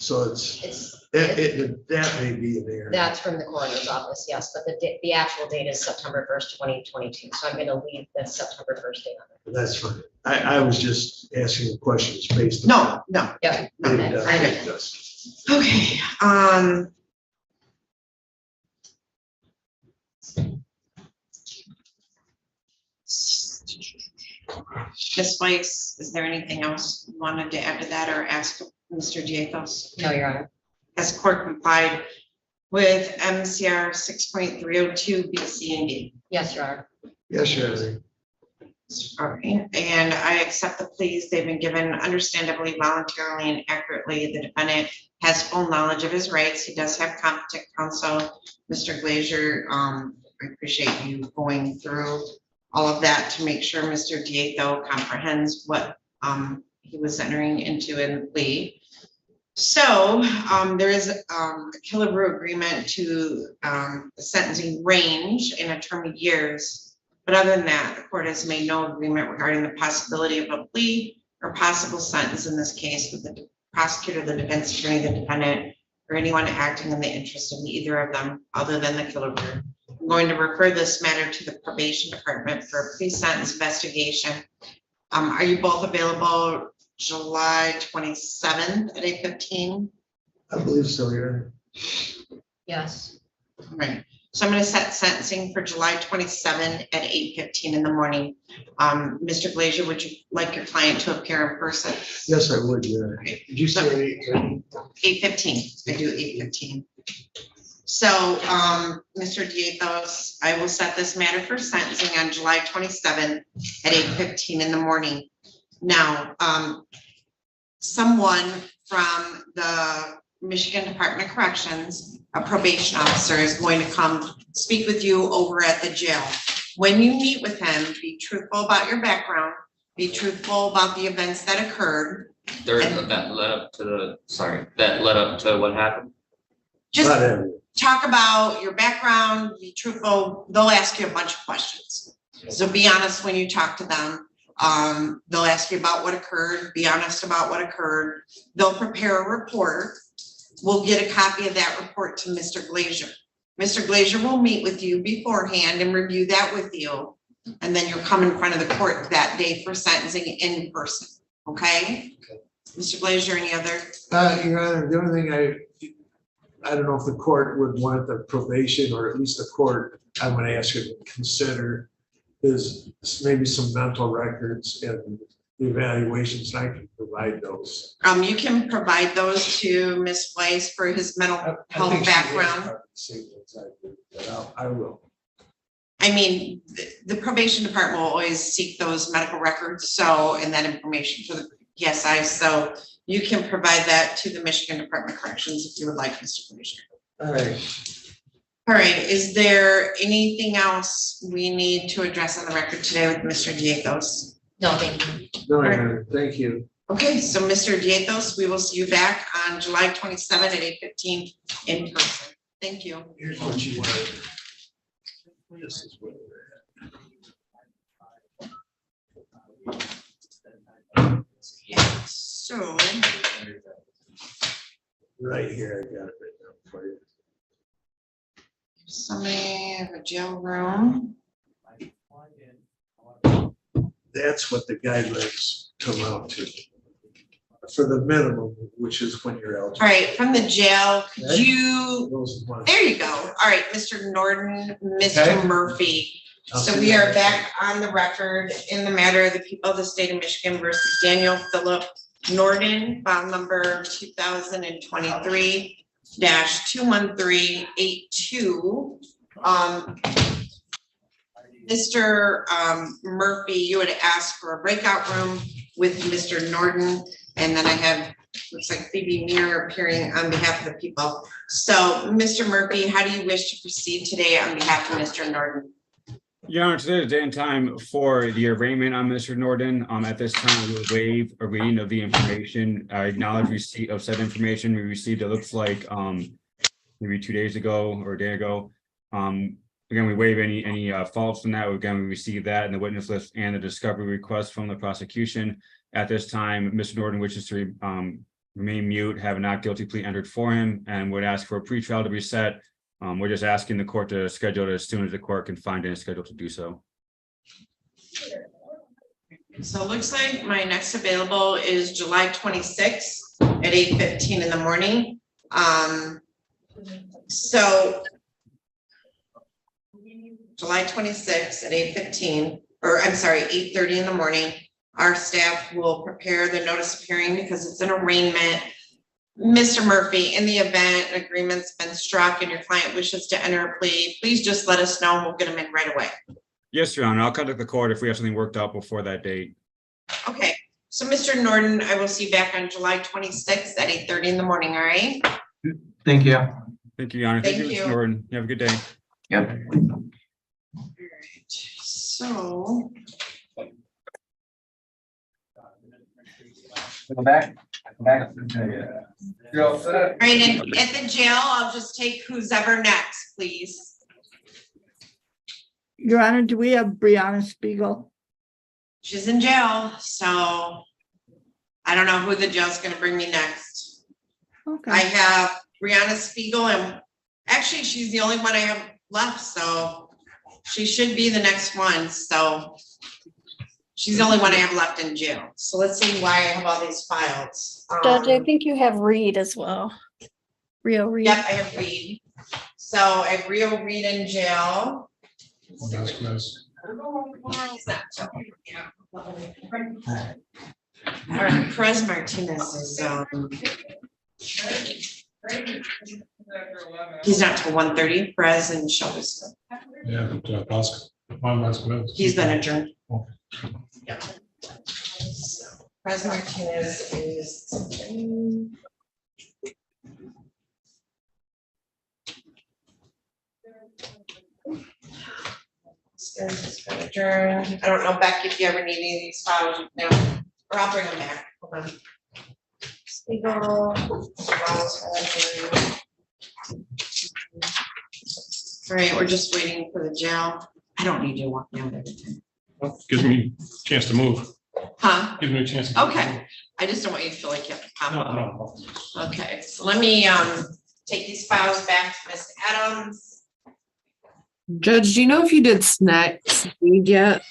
so that may be in there. That's from the coroner's office, yes, but the actual date is September 1st, 2022. So I'm going to leave the September 1st date on it. That's fine. I was just asking questions based on. No. Yeah. date of I death. Okay, Ms. Weiss, is there anything else you wanted to add to that or ask Mr. Diethos? No, Your Honor. Has court complied with MCR 6.302 B, C, and D? Yes, Your Honor. Yes, Your Honor. All right, and I accept the pleas. They've been given understandably, voluntarily, and accurately. The defendant has full knowledge of his rights. He does have competent counsel. Mr. Glazier, I appreciate you going through all of that to make sure Mr. Diethos comprehends what he was entering into in the plea. So there is a Killebrew agreement to the sentencing range in a term of years. But other than that, the court has made no agreement regarding the possibility of a plea or possible sentence in this case with the prosecutor, the defense attorney, the defendant, or anyone acting in the interest of either of them other than the Killebrew. I'm going to refer this matter to the probation department for a pre-sentence investigation. Are you both available July 27th at 8:15? I believe so, Your Honor. Yes. All right. So I'm going to set sentencing for July 27 at 8:15 in the morning. Mr. Glazier, would you like your client to appear in person? Yes, I would, Your Honor. Did you say 8:15? I do 8:15. So, Mr. Diethos, I will set this matter for sentencing on July 27 at 8:15 in the morning. Now, someone from the Michigan Department of Corrections, a probation officer, is going to come speak with you over at the jail. When you meet with him, be truthful about your background, be truthful about the events that occurred. That led up to what happened. Just Whatever. talk about your background, be truthful. They'll ask you a bunch of questions. So be honest when you talk to them. They'll ask you about what occurred, be honest about what occurred. They'll prepare a report. We'll get a copy of that report to Mr. Glazier. Mr. Glazier will meet with you beforehand and review that with you. And then you'll come in front of the court that day for sentencing in person, okay? Mr. Glazier, any other? Your Honor, the only thing I don't know if the court would want the probation, or at least the court, I'm gonna ask you to consider is maybe some mental records and evaluations. I can provide those. You can provide those to Ms. Weiss for his mental I health think she background. is saying exactly, but I will. I mean, the probation department will always seek those medical records, so, and that information for the PSI, so you can provide that to the Michigan Department of Corrections if you would like, Mr. Commissioner. All right. All right, is there anything else we need to address on the record today with Mr. Diethos? No, thank you. No, Your Honor, thank you. Okay, so Mr. Diethos, we will see you back on July 27 at 8:15 in person. Thank you. Here's what you want. This is what Yeah, so. right here, I got it right now for you. Somebody have a jail room. That's what the guidelines come out to. For the minimum, which is when you're eligible. All right, from the jail, could Okay. you, Those are the ones. there you go. All right, Mr. Norton, Mr. Okay. Murphy. I'll So see we you are later. back on the record in the matter of the people of the state of Michigan versus Daniel Philip Norton, file number 2023-21382. Mr. Murphy, you had asked for a breakout room with Mr. Norton, and then I have, looks like Phoebe Muir appearing on behalf of the people. So, Mr. Murphy, how do you wish to proceed today on behalf of Mr. Norton? Your Honor, today is day and time for the arraignment on Mr. Norton. At this time, we will waive a reading of the information. I acknowledge receipt of said information we received, it looks like maybe 2 days ago or a day ago. Again, we waive any faults from that. Again, we received that in the witness list and the discovery request from the prosecution. At this time, Mr. Norton wishes to remain mute, have a not guilty plea entered for him, and would ask for a pretrial to be set. We're just asking the court to schedule it as soon as the court can find any schedule to do so. So it looks like my next available is July 26th at 8:15 in the morning. So July 26th at 8:15, or I'm sorry, 8:30 in the morning. Our staff will prepare the notice of hearing because it's an arraignment. Mr. Murphy, in the event an agreement's been struck and your client wishes to enter a plea, please just let us know and we'll get them in right away. Yes, Your Honor, I'll contact the court if we have something worked out before that date. Okay, so Mr. Norton, I will see you back on July 26th at 8:30 in the morning, all right? Thank you. Thank you, Your Honor. Thank Thank you, you. Mr. Norton. You have a good day. Yep. So. Go back. Back. All right, and at the jail, I'll just take who's ever next, please. Your Honor, do we have Brianna Spiegel? She's in jail, so I don't know who the jail's gonna bring me next. Okay. I have Brianna Spiegel, and actually, she's the only one I have left, so she should be the next one, so she's the only one I have left in jail. So let's see why I have all these files. Judge, I think you have Reed as well. Rio Reed. Yep, I have Reed. So I have Rio Reed in jail. All right, Perez Martinez is, he's not till 1:30, Perez and Shelby's. Yeah, but Pascal. He's been adjourned. Yeah. So, Perez Martinez is. It's been adjourned. I don't know, Becky, if you ever need any of these files, no, or I'll bring them back. Hold on. Spiegel. All right, we're just waiting for the jail. I don't need you walking out every time. Gives me a chance to move. Huh? Gives me a chance. To Okay, I just don't want you to feel like you have to pop No, up. no. Okay, so let me take these files back to Miss Adams. Judge, do you know if you did Sneed yet?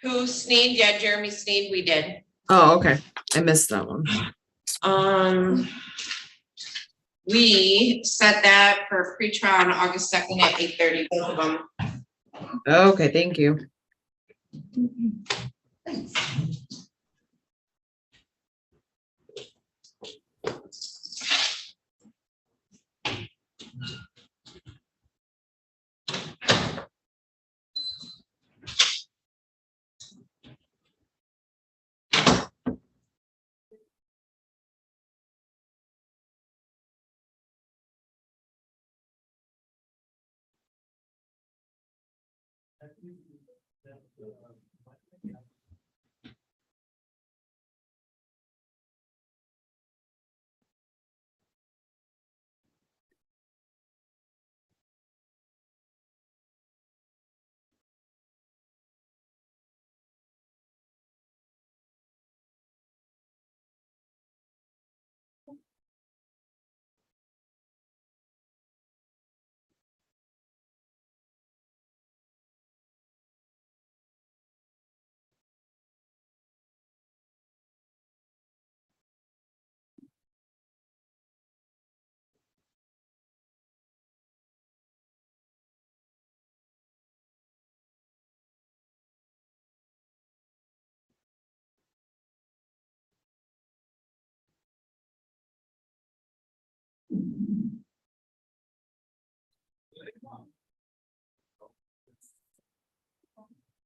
Who Sneed? Yeah, Jeremy Sneed, we did. Oh, okay. I missed that one. We set that for pre-trial on August 2nd at 8:30, both of them. Okay, thank you. Thanks.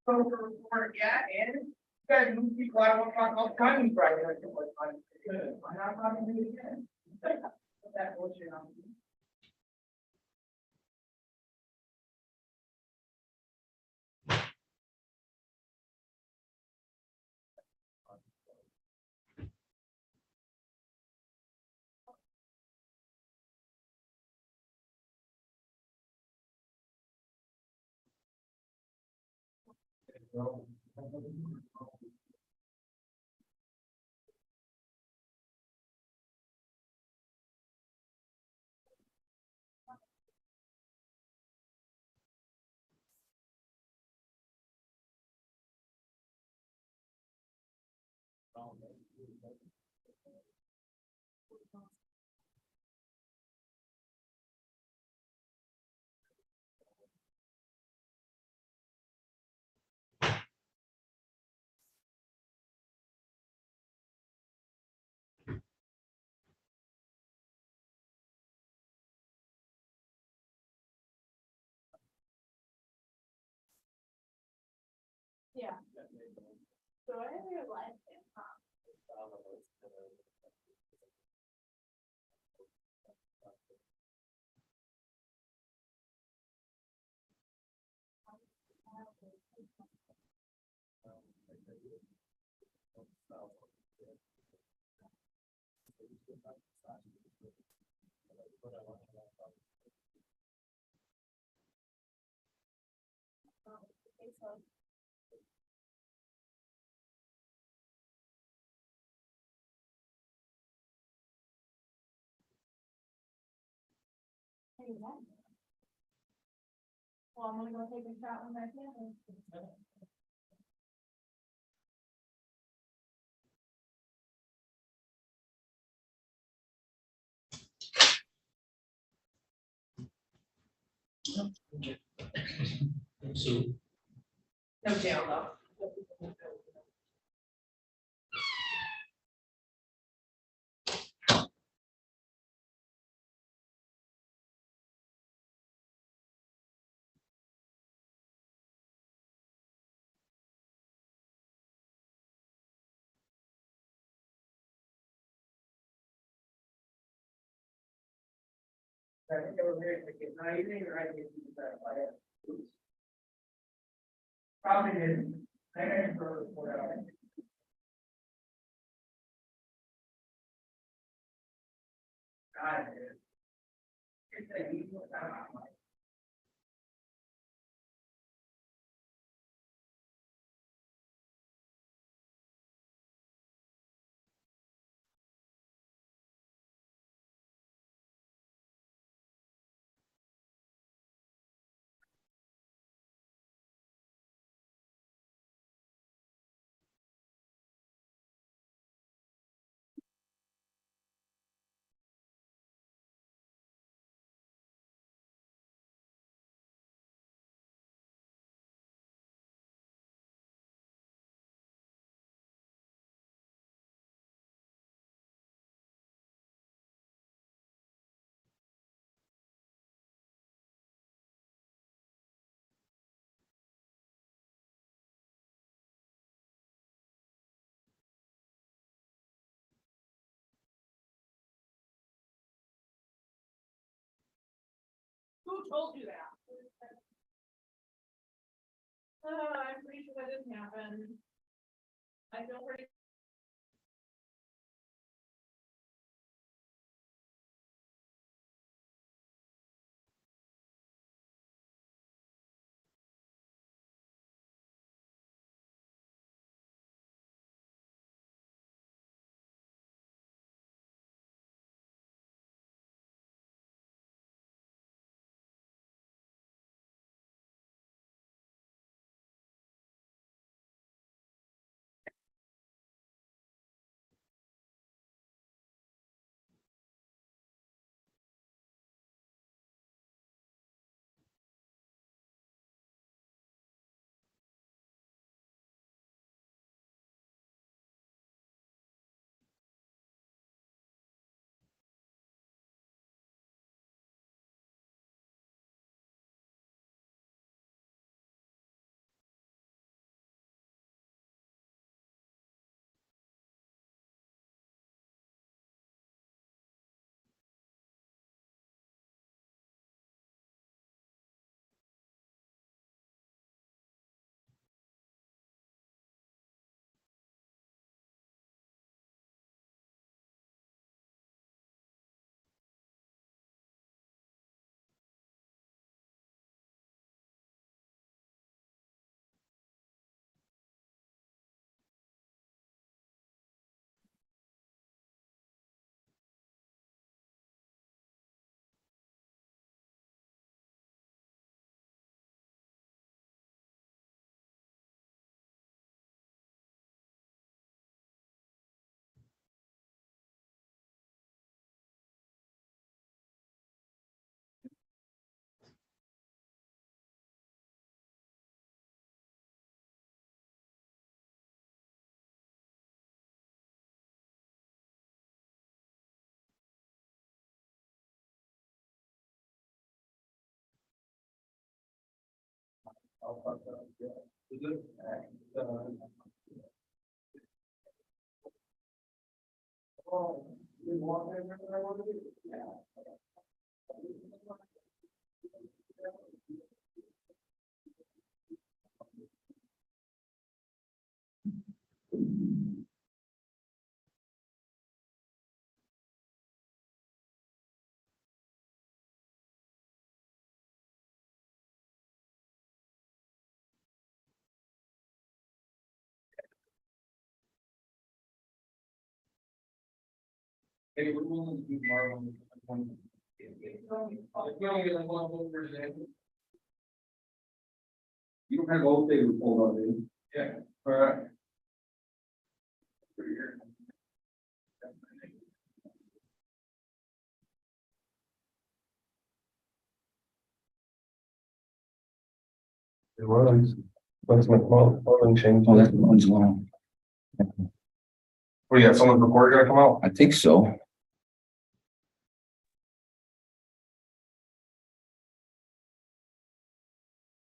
Yeah, and you guys move people out of one all time, right? That bullshit on. Yeah. So I realized it. Well, I'm gonna go take a shot with my family. So No jail though. I think they were very, like, at night, or I think. Probably didn't. I didn't go to the court. I did. It's a equal time. Who told you that? I'm pretty sure that didn't happen. I feel pretty. Hey, we're willing to do Marlon. You don't have all day to pull out, do you? Yeah. All right. When's my clothing change? Oh, that one's long. What do you got? Someone's report gonna come out? I think so.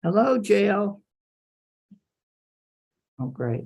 Hello, jail. Oh, great.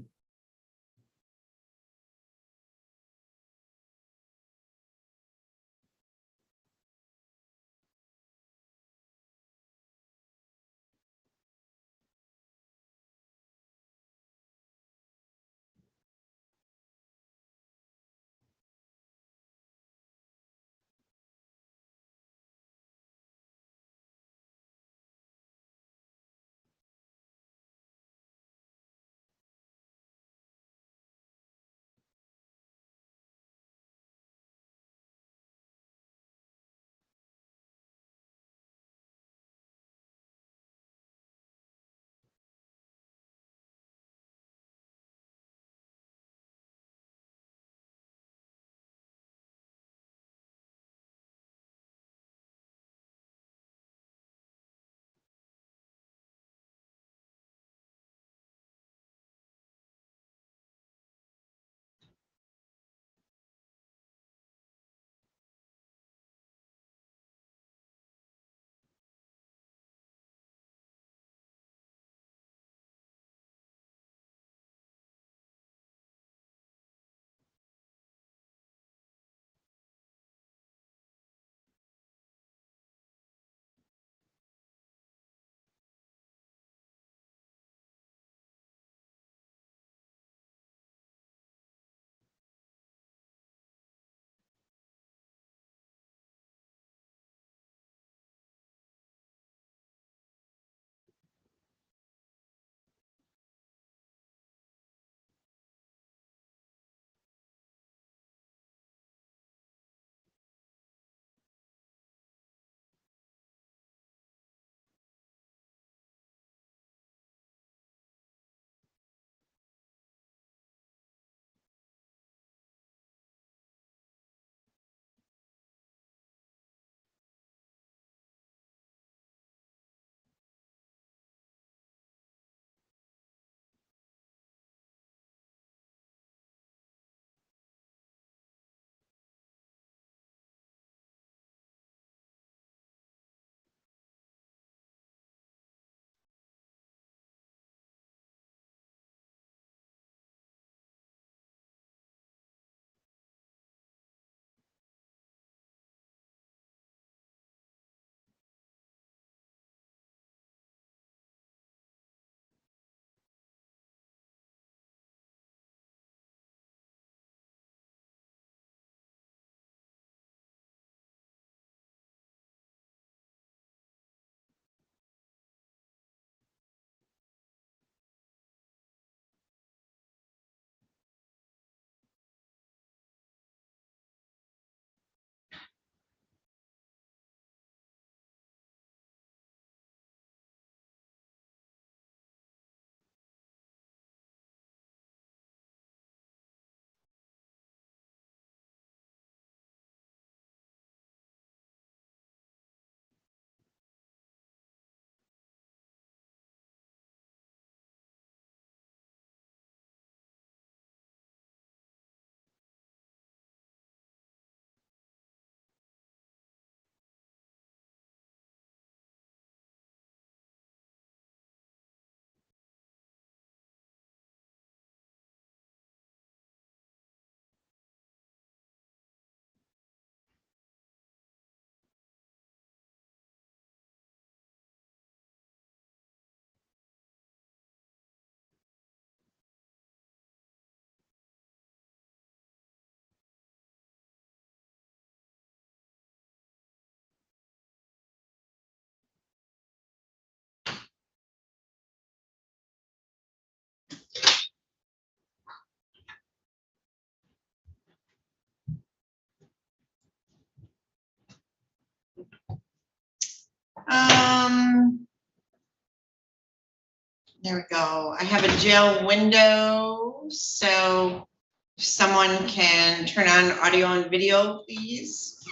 There we go. I have a jail window, so if someone can turn on audio and video, please.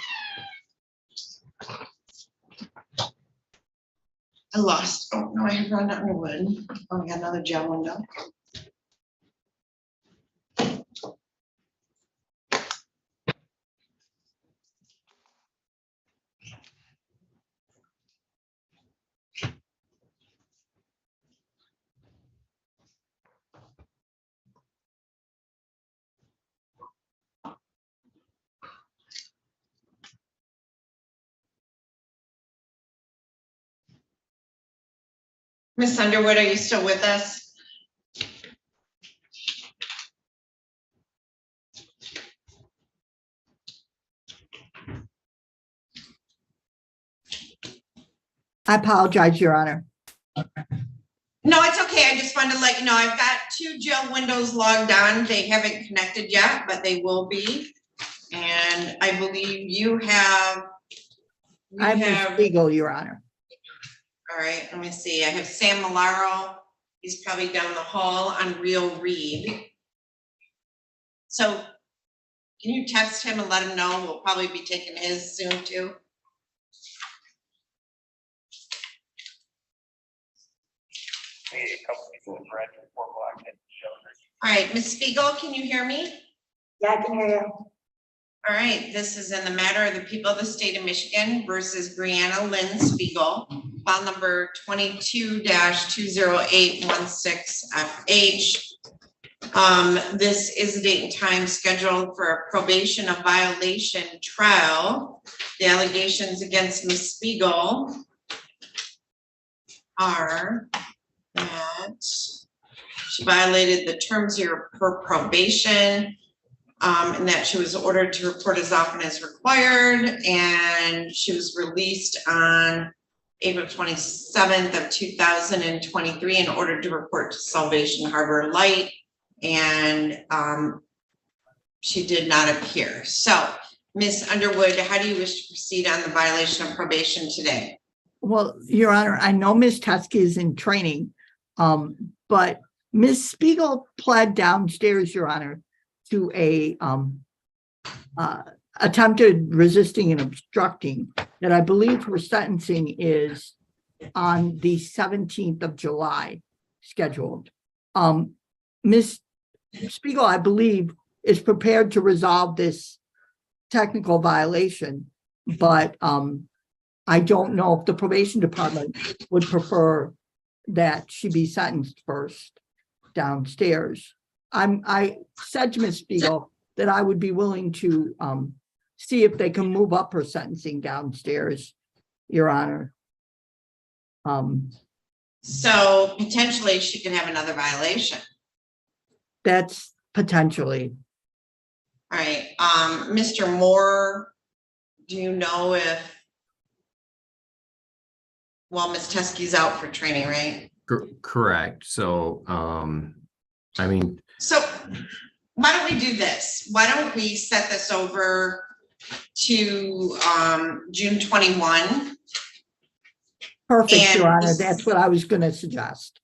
I lost. Oh, no, I have Rhonda Underwood. Oh, we got another jail window. Miss Underwood, are you still with us? I apologize, Your Honor. No, it's okay. I just wanted to let you know, I've got 2 jail windows logged on. They haven't connected yet, but they will be. And I believe you have. I have Spiegel, Your Honor. All right, let me see. I have Sam Malaro. He's probably down the hall on Real Read. So can you text him and let him know? We'll probably be taking his soon too. All right, Ms. Spiegel, can you hear me? Yeah, I can hear you. All right, this is in the matter of the people of the state of Michigan versus Brianna Lynn Spiegel, file number 22-20816FH. This is a date and time scheduled for a probation of violation trial. The allegations against Ms. Spiegel are that she violated the terms of her probation, and that she was ordered to report as often as required, and she was released on April 27th of 2023 and ordered to report to Salvation Harbor Light, and she did not appear. So, Ms. Underwood, how do you wish to proceed on the violation of probation today? Well, Your Honor, I know Ms. Teskey is in training, but Ms. Spiegel pled downstairs, Your Honor, to a attempted resisting and obstructing, that I believe her sentencing is on the 17th of July scheduled. Ms. Spiegel, I believe, is prepared to resolve this technical violation, but I don't know if the probation department would prefer that she be sentenced first downstairs. I said to Ms. Spiegel that I would be willing to see if they can move up her sentencing downstairs, Your Honor. So potentially she can have another violation. That's potentially. All right, Mr. Moore, do you know if, well, Ms. Teskey's out for training, right? Correct. So, I mean, so why don't we do this? Why don't we set this over to June 21? Perfect, Your Honor. That's what I was going to suggest.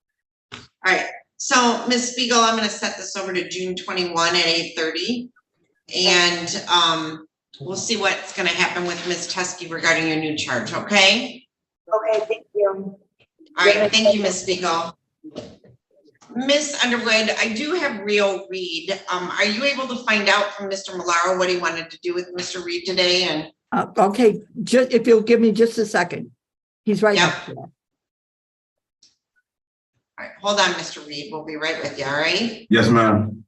All right. So, Ms. Spiegel, I'm going to set this over to June 21 at 8:30. And we'll see what's going to happen with Ms. Teskey regarding your new charge, okay? Okay, thank you. All right, thank you, Ms. Spiegel. Ms. Underwood, I do have Real Read. Are you able to find out from Mr. Malaro what he wanted to do with Mr. Reed today? And okay, just if you'll give me just a second. He's right next to that. All right, hold on, Mr. Reed. We'll be right with you, all right? Yes, ma'am.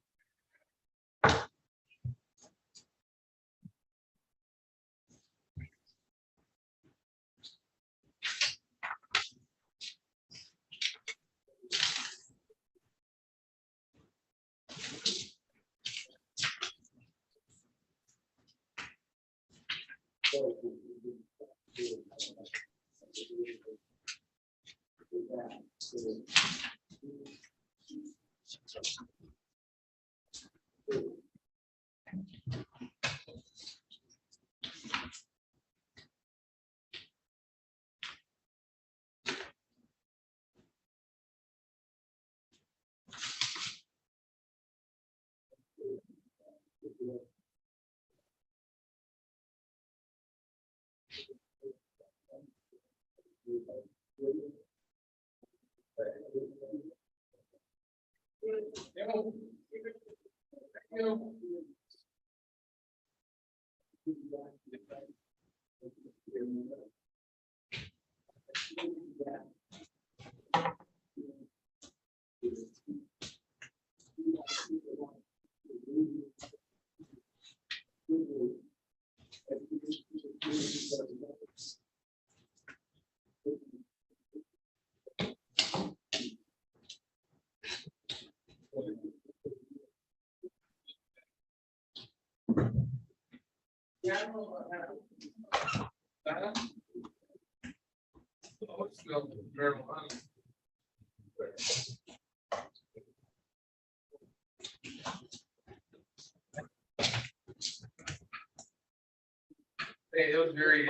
Hey, it was very,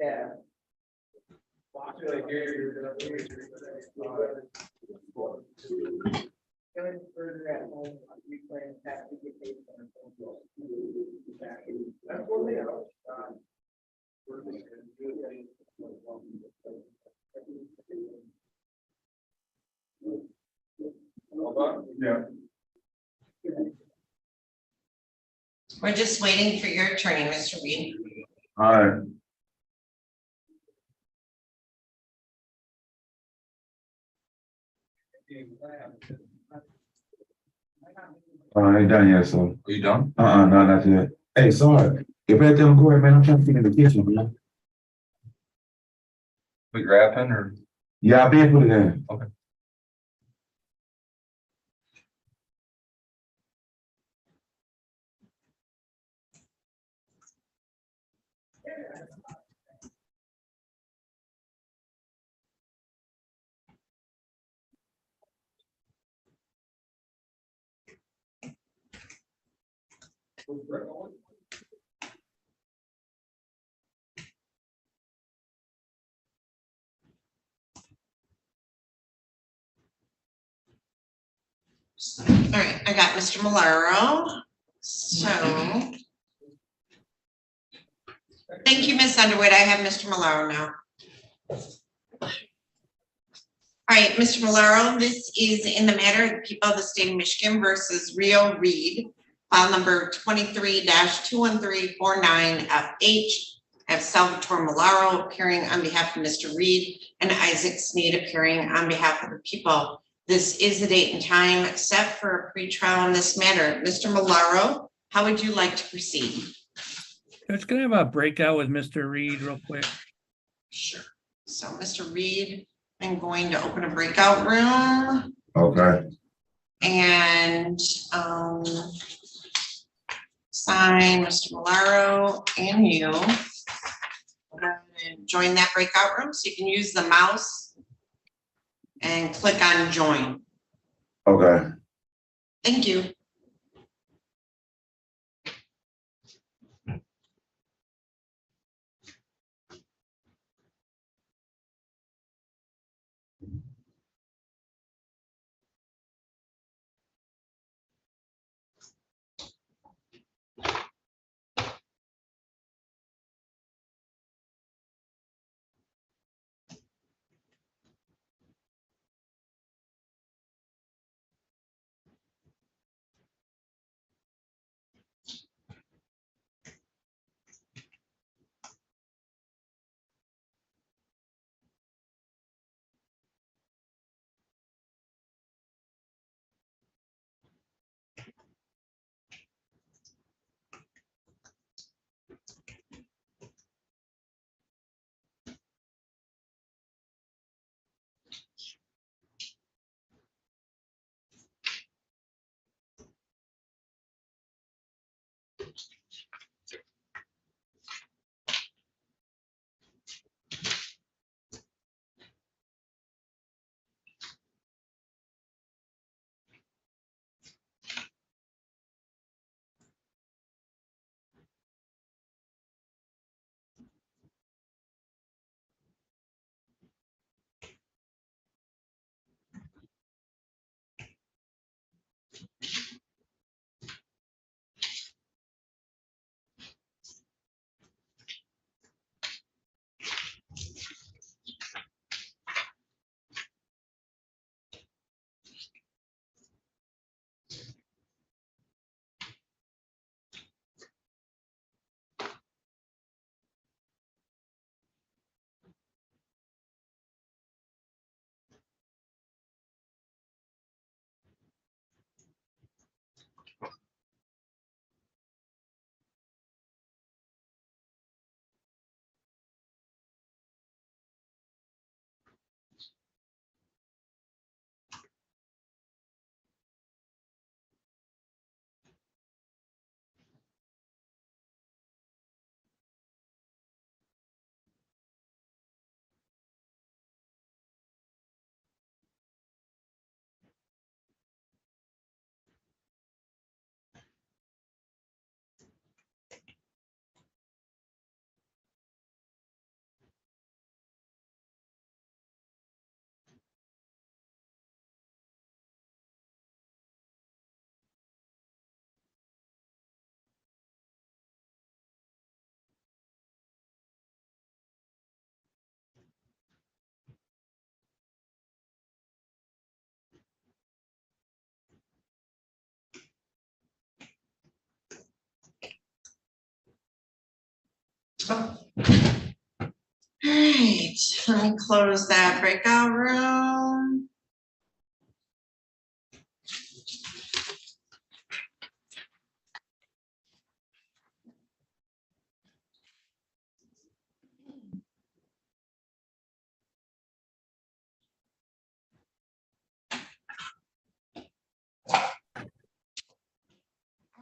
yeah. Yeah. We're just waiting for your attorney, Mr. Reed. All right. I ain't done yet, so. Are you done? No, not yet. Hey, sorry. If I tell them go ahead, man, I'm trying to get in the kitchen, man. We grabbing or? Yeah, I been put it in. Okay. All right, I got Mr. Malaro. So. Thank you, Ms. Underwood. I have Mr. Malaro now. All right, Mr. Malaro, this is in the matter of the people of the state of Michigan versus Rio Reed, file number 23-21349FH. I have Salvatore Malaro appearing on behalf of Mr. Reed and Isaac Sneed appearing on behalf of the people. This is the date and time set for a pretrial in this matter. Mr. Malaro, how would you like to proceed? Just gonna have a breakout with Mr. Reed real quick. Sure. So, Mr. Reed, I'm going to open a breakout room. Okay. And sign Mr. Malaro and you. Join that breakout room, so you can use the mouse and click on join. Okay. Thank you. All right, let me close that breakout room.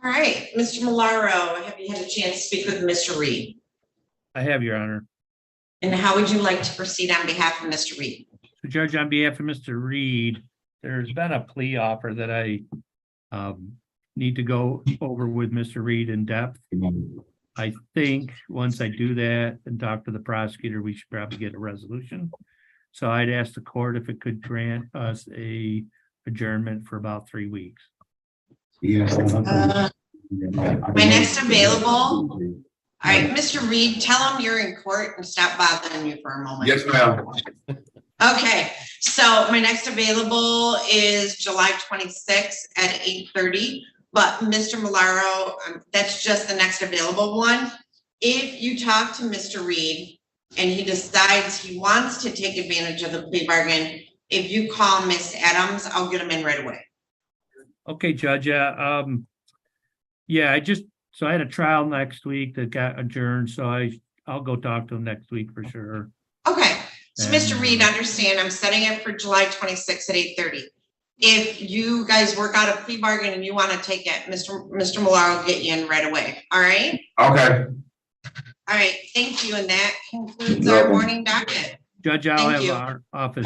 All right, Mr. Milaro, have you had a chance to speak with Mr. Reed? I have, Your Honor. And how would you like to proceed on behalf of Mr. Reed? So Judge, on behalf of Mr. Reed, there's been a plea offer that I need to go over with Mr. Reed in depth. I think once I do that and talk to the prosecutor, we should probably get a resolution. So I'd ask the court if it could grant us a adjournment for about 3 weeks. Yes. My next available. All right, Mr. Reed, tell him you're in court and stop bothering you for a moment. Yes, ma'am. Okay, so my next available is July 26th at 8:30. But Mr. Milaro, that's just the next available one. If you talk to Mr. Reed and he decides he wants to take advantage of the plea bargain, if you call Miss Adams, I'll get him in right away. Okay, Judge. Yeah, so I had a trial next week that got adjourned, so I'll go talk to him next week for sure. Okay, so Mr. Reed, understand I'm setting it for July 26th at 8:30. If you guys work out a plea bargain and you want to take it, Mr. Millar will get you in right away. All right? Okay. All right, thank you. And that concludes our morning docket. Judge, I'll Thank have you. our office